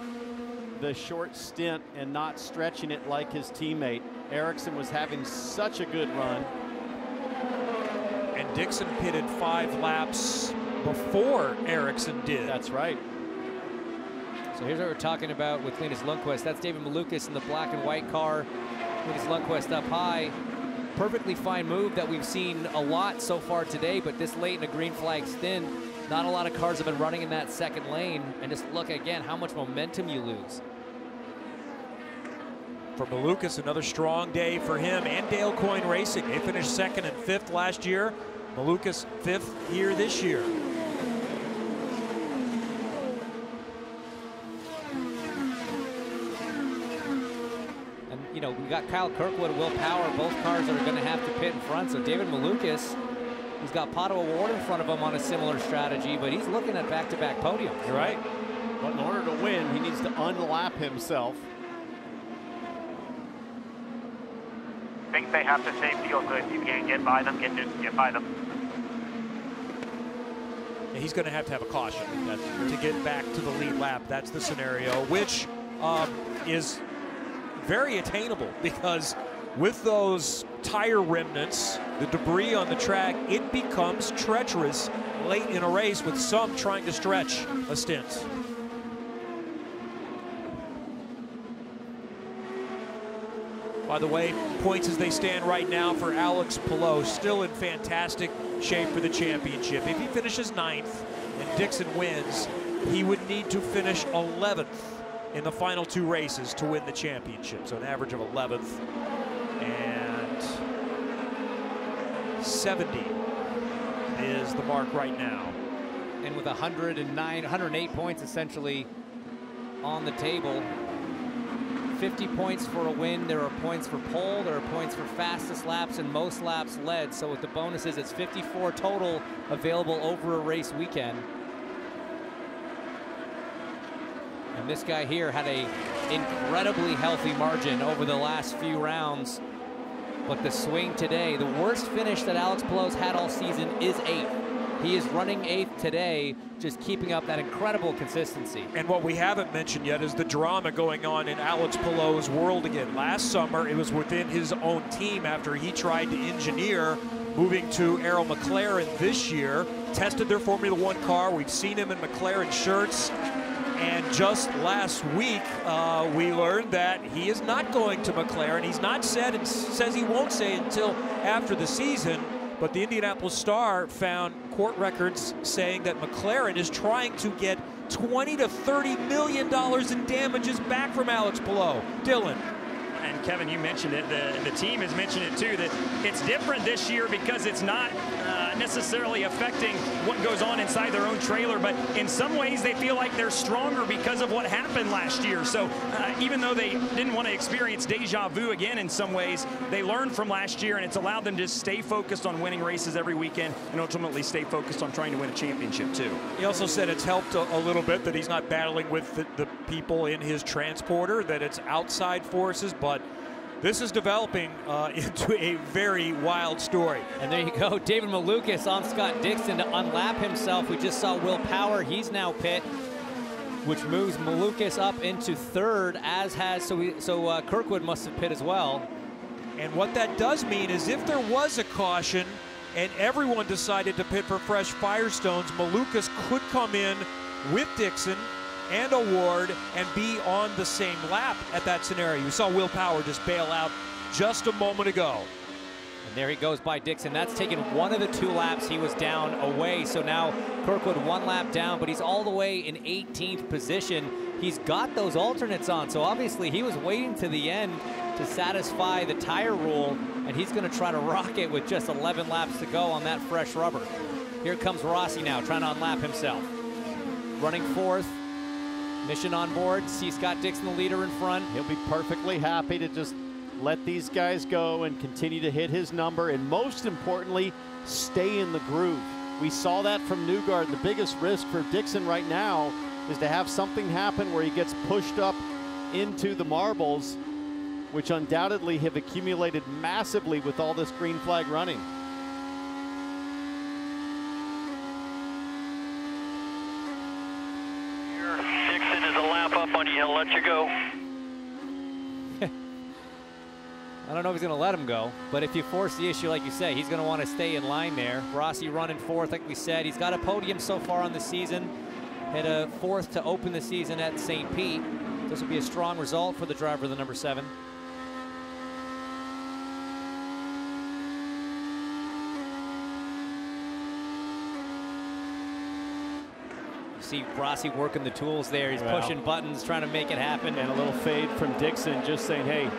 the short stint and not stretching it like his teammate. Ericsson was having such a good run. And Dixon pitted 5 laps before Ericsson did. That's right. So here's what we're talking about with Linus Lundqvist. That's David Malukas in the black and white car. Linus Lundqvist up high. Perfectly fine move that we've seen a lot so far today, but this late in a green flag stint, not a lot of cars have been running in that second lane. And just look again how much momentum you lose. For Malukas, another strong day for him and Dale Coyne Racing. They finished 2nd and 5th last year. Malukas 5th here this year. And you know, we got Kyle Kirkwood, Will Power. Both cars are going to have to pit in front. So David Malukas, he's got Pato O'Ward in front of him on a similar strategy, but he's looking at back-to-back podiums. You're right. But in order to win, he needs to unlap himself. I think they have to stay fuel, so if you can get by them, get by them. Yeah, he's going to have a caution to get back to the lead lap. That's the scenario, which is very attainable, because with those tire remnants, the debris on the track, it becomes treacherous late in a race, with some trying to stretch a stint. By the way, points as they stand right now for Alex Palou, still in fantastic shape for the championship. If he finishes 9th and Dixon wins, he would need to finish 11th in the final 2 races to win the championship. So an average of 11th, and 70 is the mark right now. And with 108 points essentially on the table, 50 points for a win. There are points for pole, there are points for fastest laps and most laps led. So with the bonuses, it's 54 total available over a race weekend. And this guy here had a incredibly healthy margin over the last few rounds. But the swing today, the worst finish that Alex Palou's had all season is 8th. He is running 8th today, just keeping up that incredible consistency. And what we haven't mentioned yet is the drama going on in Alex Palou's world again. Last summer, it was within his own team after he tried to engineer moving to Arrow McLaren. This year, tested their Formula One car. We've seen him in McLaren shirts. And just last week, we learned that he is not going to McLaren. He's not said, and says he won't say until after the season. But the Indianapolis Star found court records saying that McLaren is trying to get $20 to $30 million in damages back from Alex Palou. Dylan. And Kevin, you mentioned it, the team has mentioned it too, that it's different this year because it's not necessarily affecting what goes on inside their own trailer, but in some ways they feel like they're stronger because of what happened last year. So even though they didn't want to experience deja vu again in some ways, they learned from last year, and it's allowed them to stay focused on winning races every weekend and ultimately stay focused on trying to win a championship too. He also said it's helped a little bit that he's not battling with the people in his transporter, that it's outside forces, but this is developing into a very wild story. And there you go, David Malukas on Scott Dixon to unlap himself. We just saw Will Power, he's now pit, which moves Malukas up into 3rd, as has, so Kirkwood must have pit as well. And what that does mean is if there was a caution and everyone decided to pit for fresh Firestones, Malukas could come in with Dixon and Award and be on the same lap at that scenario. You saw Will Power just bail out just a moment ago. And there he goes by Dixon. That's taken one of the 2 laps he was down away. So now Kirkwood 1 lap down, but he's all the way in 18th position. He's got those alternates on, so obviously he was waiting to the end to satisfy the tire rule, and he's going to try to rock it with just 11 laps to go on that fresh rubber. Here comes Rossi now, trying to unlap himself. Running 4th. Mission on board, see Scott Dixon, the leader, in front. He'll be perfectly happy to just let these guys go and continue to hit his number, and most importantly, stay in the groove. We saw that from Newgarden. The biggest risk for Dixon right now is to have something happen where he gets pushed up into the marbles, which undoubtedly have accumulated massively with all this green flag running. Dixon is a lap up on you. He'll let you go. I don't know if he's going to let him go, but if you force the issue, like you say, he's going to want to stay in line there. Rossi running 4th, like we said. He's got a podium so far on the season. Had a 4th to open the season at St. Pete. This will be a strong result for the driver of the number 7. See Rossi working the tools there. He's pushing buttons, trying to make it happen. And a little fade from Dixon, just saying, hey,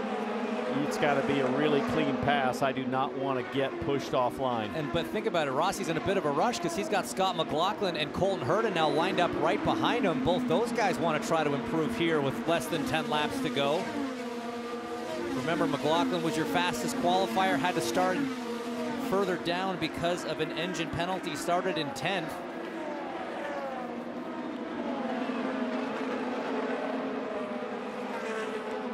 it's got to be a really clean pass. I do not want to get pushed offline. But think about it, Rossi's in a bit of a rush because he's got Scott McLaughlin and Colton Herta now lined up right behind him. Both those guys want to try to improve here with less than 10 laps to go. Remember, McLaughlin was your fastest qualifier, had to start further down because of an engine penalty, started in 10th.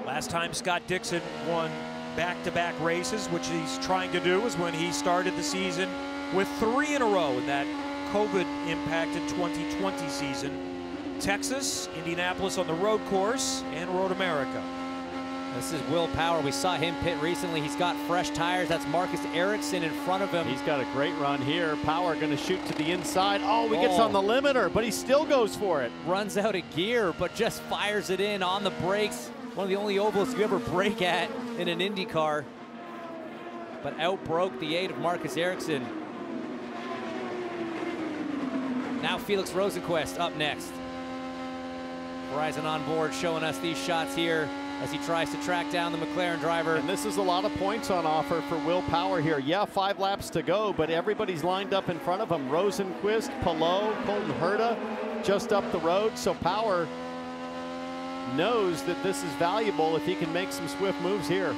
Last time Scott Dixon won back-to-back races, which he's trying to do, was when he started the season with 3 in a row in that COVID-impacted 2020 season. Texas, Indianapolis on the road course, and Road America. This is Will Power. We saw him pit recently. He's got fresh tires. That's Marcus Ericsson in front of him. He's got a great run here. Power going to shoot to the inside. Oh, he gets on the limiter, but he still goes for it. Runs out of gear, but just fires it in on the brakes. One of the only ovals you ever brake at in an IndyCar. But outbroke the 8 of Marcus Ericsson. Now Felix Rosenqvist up next. Verizon on board showing us these shots here as he tries to track down the McLaren driver. And this is a lot of points on offer for Will Power here. Yeah, 5 laps to go, but everybody's lined up in front of him. Rosenqvist, Palou, Colton Herta just up the road. So Power knows that this is valuable if he can make some swift moves here.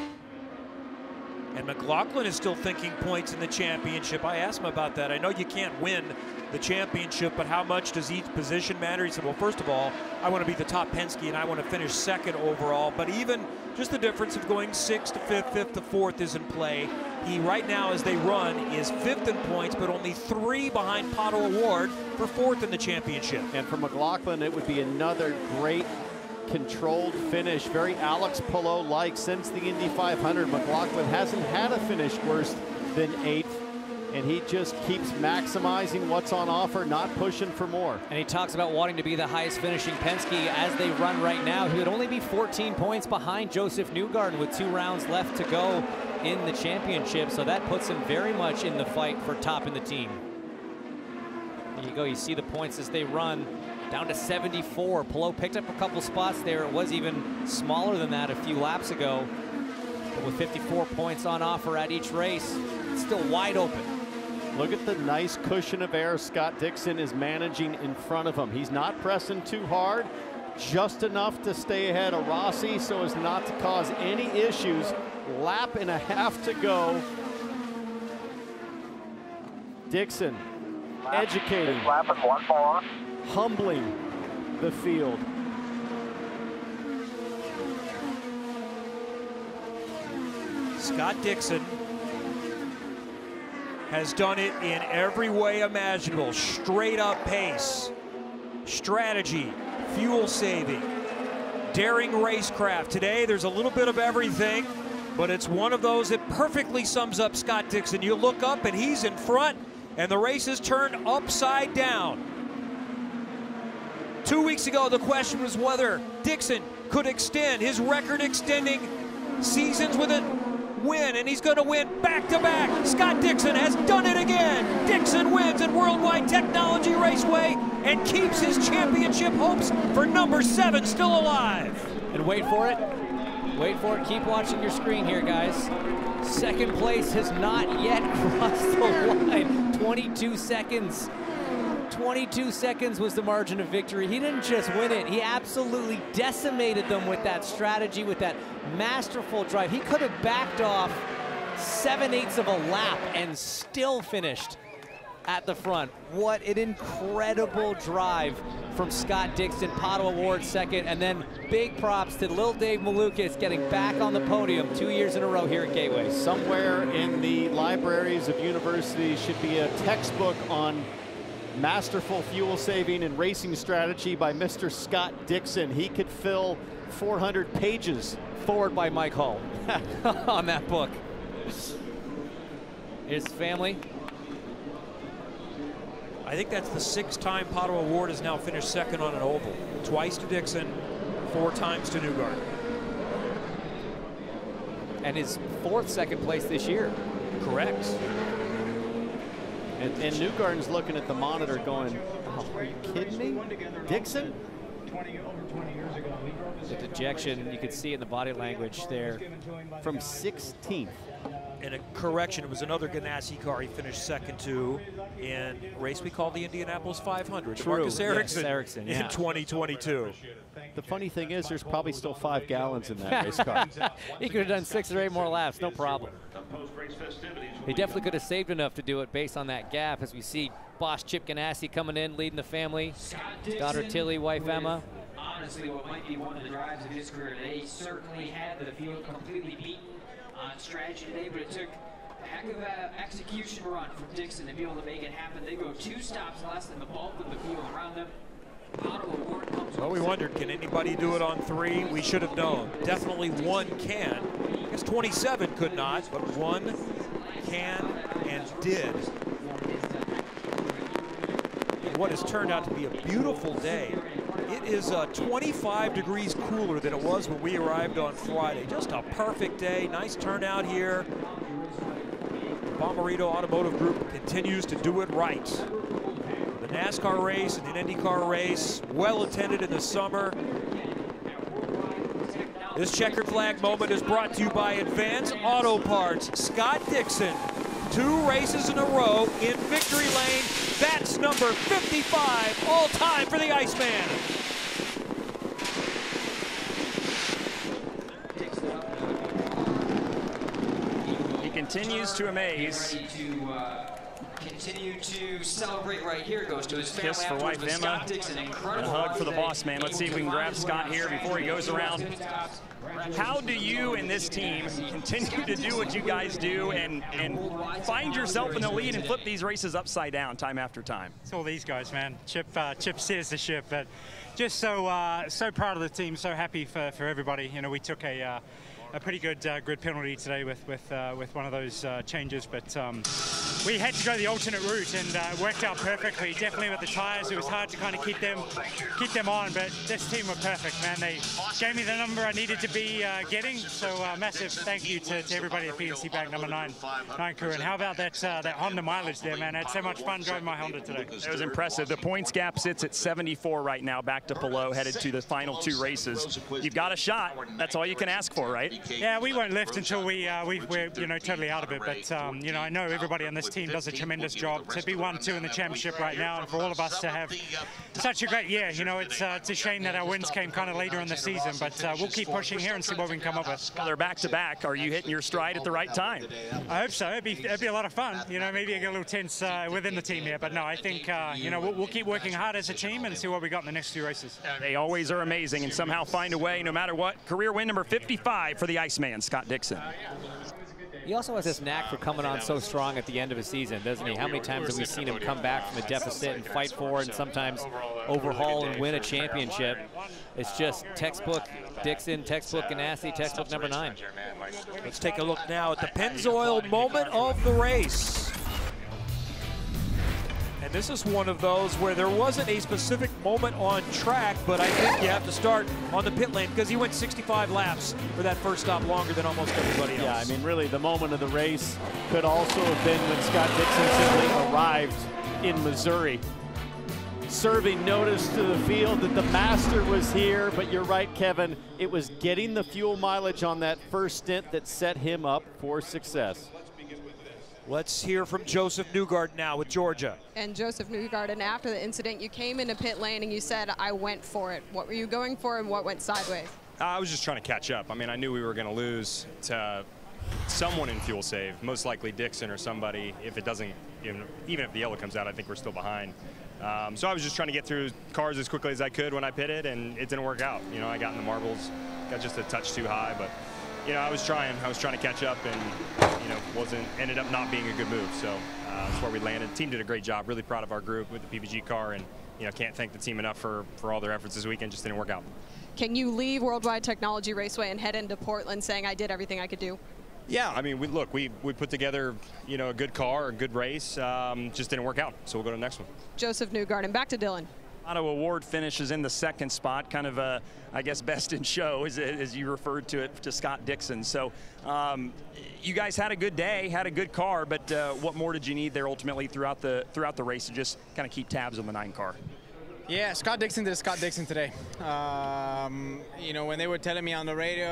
And McLaughlin is still thinking points in the championship. I asked him about that. I know you can't win the championship, but how much does each position matter? He said, well, first of all, I want to be the top Penske and I want to finish second overall. But even just the difference of going 6th to 5th, 5th to 4th is in play. He right now, as they run, is 5th in points, but only 3 behind Pato O'Ward for 4th in the championship. And for McLaughlin, it would be another great controlled finish, very Alex Palou-like. Since the Indy 500, McLaughlin hasn't had a finish worse than 8th, and he just keeps maximizing what's on offer, not pushing for more. And he talks about wanting to be the highest finishing Penske as they run right now. He would only be 14 points behind Joseph Newgarden with 2 rounds left to go in the championship, so that puts him very much in the fight for top in the team. There you go, you see the points as they run. Down to 74. Palou picked up a couple spots there. It was even smaller than that a few laps ago. But with 54 points on offer at each race, it's still wide open. Look at the nice cushion of air Scott Dixon is managing in front of him. He's not pressing too hard, just enough to stay ahead of Rossi so as not to cause any issues. Lap and a half to go. Dixon educating. Lap and 1 more. Humbling the field. Scott Dixon has done it in every way imaginable. Straight up pace, strategy, fuel saving, daring racecraft. Today there's a little bit of everything, but it's one of those that perfectly sums up Scott Dixon. You look up and he's in front and the race is turned upside down. 2 weeks ago, the question was whether Dixon could extend his record-extending seasons with a win, and he's going to win back-to-back. Scott Dixon has done it again. Dixon wins at Worldwide Technology Raceway and keeps his championship hopes for number 7 still alive. And wait for it. Wait for it. Keep watching your screen here, guys. Second place has not yet crossed the line. 22 seconds. 22 seconds was the margin of victory. He didn't just win it, he absolutely decimated them with that strategy, with that masterful drive. He could have backed off 7/8 of a lap and still finished at the front. What an incredible drive from Scott Dixon. Pato O'Ward second, and then big props to Lil Dave Malukas getting back on the podium 2 years in a row here at Gateway. Somewhere in the libraries of universities should be a textbook on masterful fuel saving and racing strategy by Mr. Scott Dixon. He could fill 400 pages. Forward by Mike Hall on that book. His family. I think that's the 6th time Pato O'Ward has now finished second on an oval. Twice to Dixon, 4 times to Newgarden. And his 4th second place this year. Correct. And Newgarden's looking at the monitor going, oh, are you kidding me? Dixon? The dejection, you could see in the body language there. From 16th. And a correction, it was another Ganassi car he finished second to in a race we call the Indianapolis 500. True. Marcus Ericsson, yes, Ericsson in 2022. The funny thing is there's probably still 5 gallons in that race car. He could have done 6 or 8 more laps, no problem. He definitely could have saved enough to do it based on that gap, as we see boss Chip Ganassi coming in, leading the family. Daughter Tilly, wife Emma. Honestly, what might be one of the drives of his career today, he certainly had the field completely beaten on strategy today, but it took a heck of an execution run from Dixon to be able to make it happen. They go 2 stops less than the bulk of the field around them. Pato O'Ward comes Well, we wondered, can anybody do it on 3? We should have known. Definitely one can. I guess 27 could not, but one can and did. And what has turned out to be a beautiful day. It is 25 degrees cooler than it was when we arrived on Friday. Just a perfect day. Nice turnout here. The Bommarito Automotive Group continues to do it right. The NASCAR race and the IndyCar race, well attended in the summer. This checkered flag moment is brought to you by Advance Auto Parts. Scott Dixon, 2 races in a row in victory lane. That's number 55 all time for the Iceman. He continues to amaze. Continue to celebrate right here. Goes to his family. Kiss for wife Emma. And a hug for the boss man. Let's see if we can grab Scott here before he goes around. How do you and this team continue to do what you guys do and find yourself in the lead and flip these races upside down time after time? It's all these guys, man. Chip steers the ship, but just so proud of the team, so happy for everybody. You know, we took a pretty good grid penalty today with one of those changes, but we had to go the alternate route, and it worked out perfectly. Definitely with the tires, it was hard to kind of keep them on, but this team were perfect, man. They gave me the number I needed to be getting, so massive thank you to everybody at PNC Bank number 9 crew. And how about that Honda mileage there, man? I had so much fun driving my Honda today. It was impressive. The points gap sits at 74 right now, back to below, headed to the final 2 races. You've got a shot. That's all you can ask for, right? Yeah, we won't lift until we're totally out of it. But I know everybody on this team does a tremendous job to be 1-2 in the championship right now, and for all of us to have such a great year. You know, it's a shame that our wins came kind of later in the season, but we'll keep pushing here and see what we can come up with. They're back to back. Are you hitting your stride at the right time? I hope so. It'd be a lot of fun. You know, maybe I get a little tense within the team here, but no, I think we'll keep working hard as a team and see what we got in the next few races. They always are amazing and somehow find a way, no matter what. Career win number 55 for the Iceman, Scott Dixon. He also has this knack for coming on so strong at the end of a season, doesn't he? How many times have we seen him come back from a deficit and fight for and sometimes overhaul and win a championship? It's just textbook Dixon, textbook Ganassi, textbook number 9. Let's take a look now at the Pennzoil moment of the race. And this is one of those where there wasn't a specific moment on track, but I think you have to start on the pit lane because he went 65 laps for that first stop, longer than almost everybody else. Yeah, I mean, really, the moment of the race could also have been when Scott Dixon simply arrived in Missouri, serving notice to the field that the master was here. But you're right, Kevin, it was getting the fuel mileage on that first stint that set him up for success. Let's hear from Joseph Newgarden now with Georgia. And Joseph Newgarden, after the incident, you came into pit lane and you said, I went for it. What were you going for and what went sideways? I was just trying to catch up. I mean, I knew we were going to lose to someone in fuel save, most likely Dixon or somebody. If it doesn't, even if the yellow comes out, I think we're still behind. So I was just trying to get through cars as quickly as I could when I pitted, and it didn't work out. You know, I got in the marbles, got just a touch too high, but you know, I was trying to catch up, and you know, ended up not being a good move. So that's where we landed. The team did a great job. Really proud of our group with the PPG car, and you know, can't thank the team enough for all their efforts this weekend. Just didn't work out. Can you leave Worldwide Technology Raceway and head into Portland saying I did everything I could do? Yeah, I mean, we put together, you know, a good car, a good race. Just didn't work out, so we'll go to the next one. Joseph Newgarden, back to Dylan. Auto Award finishes in the second spot, kind of a, I guess, best in show, as you referred to it, to Scott Dixon. So you guys had a good day, had a good car, but what more did you need there ultimately throughout the race to just kind of keep tabs on the 9 car? Yeah, Scott Dixon did Scott Dixon today. You know, when they were telling me on the radio,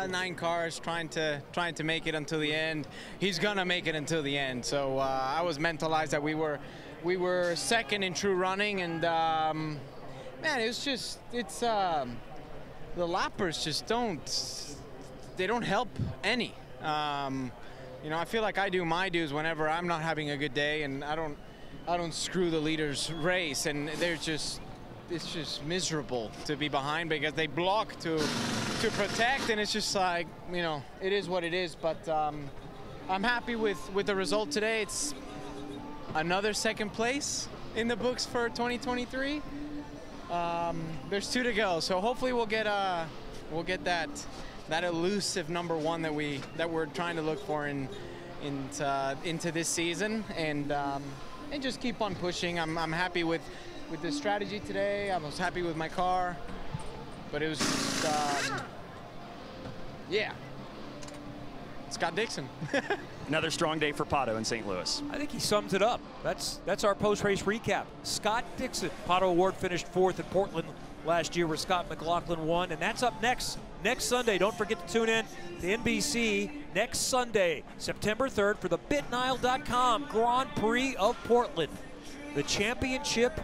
9 cars trying to make it until the end, he's gonna make it until the end. So I was mentalized that we were second in true running, and man, it was just, it's the lappers just don't help any. You know, I feel like I do my dues whenever I'm not having a good day, and I don't screw the leaders' race, and it's just miserable to be behind because they block to protect, and it's just like, you know, it is what it is. But I'm happy with the result today. It's another second place in the books for 2023. There's 2 to go, so hopefully we'll get that elusive number 1 that we're trying to look for into this season, and just keep on pushing. I'm happy with the strategy today. I was happy with my car, but it was just, yeah. Scott Dixon. Another strong day for Pato in St. Louis. I think he sums it up. That's our post-race recap. Scott Dixon. Pato Award finished 4th in Portland last year where Scott McLaughlin won, and that's up next Sunday. Don't forget to tune in to NBC next Sunday, September 3rd for the BitNile.com Grand Prix of Portland. The championship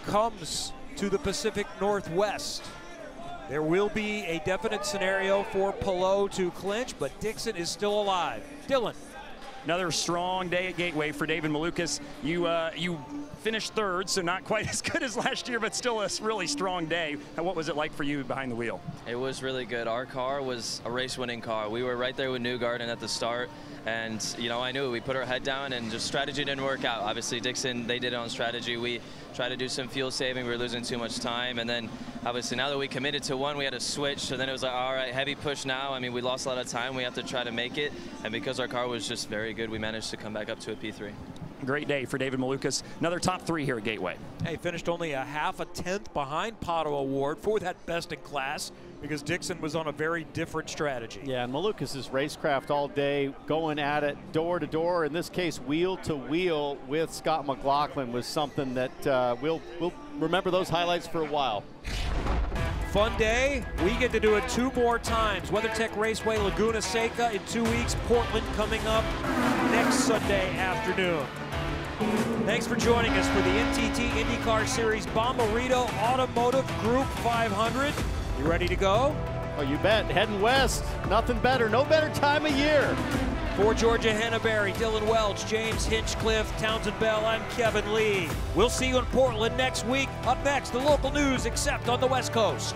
comes to the Pacific Northwest. There will be a definite scenario for Palou to clinch, but Dixon is still alive. Dylan. Another strong day at Gateway for David Malukas. You finished 3rd, so not quite as good as last year, but still a really strong day. What was it like for you behind the wheel? It was really good. Our car was a race-winning car. We were right there with Newgarden at the start, and I knew it. We put our head down, and just strategy didn't work out. Obviously, Dixon, they did it on strategy. We tried to do some fuel saving. We were losing too much time, and then obviously now that we committed to 1, we had to switch. So then it was like, all right, heavy push now. I mean, we lost a lot of time. We have to try to make it, and because our car was just very good, we managed to come back up to a P3. Great day for David Malukas. Another top 3 here at Gateway. Hey, finished only a half a tenth behind Pato Award for that best in class because Dixon was on a very different strategy. Yeah, and Malukas' racecraft all day, going at it door to door, in this case wheel to wheel with Scott McLaughlin was something that we'll remember those highlights for a while. Fun day. We get to do it 2 more times. WeatherTech Raceway, Laguna Seca in 2 weeks. Portland coming up next Sunday afternoon. Thanks for joining us for the NTT IndyCar Series Bommarito Automotive Group 500. You ready to go? Oh, you bet. Heading west. Nothing better. No better time of year. For Georgia Henneberry, Dylan Welch, James Hinchcliffe, Townsend Bell, I'm Kevin Lee. We'll see you in Portland next week. Up next, the local news except on the West Coast.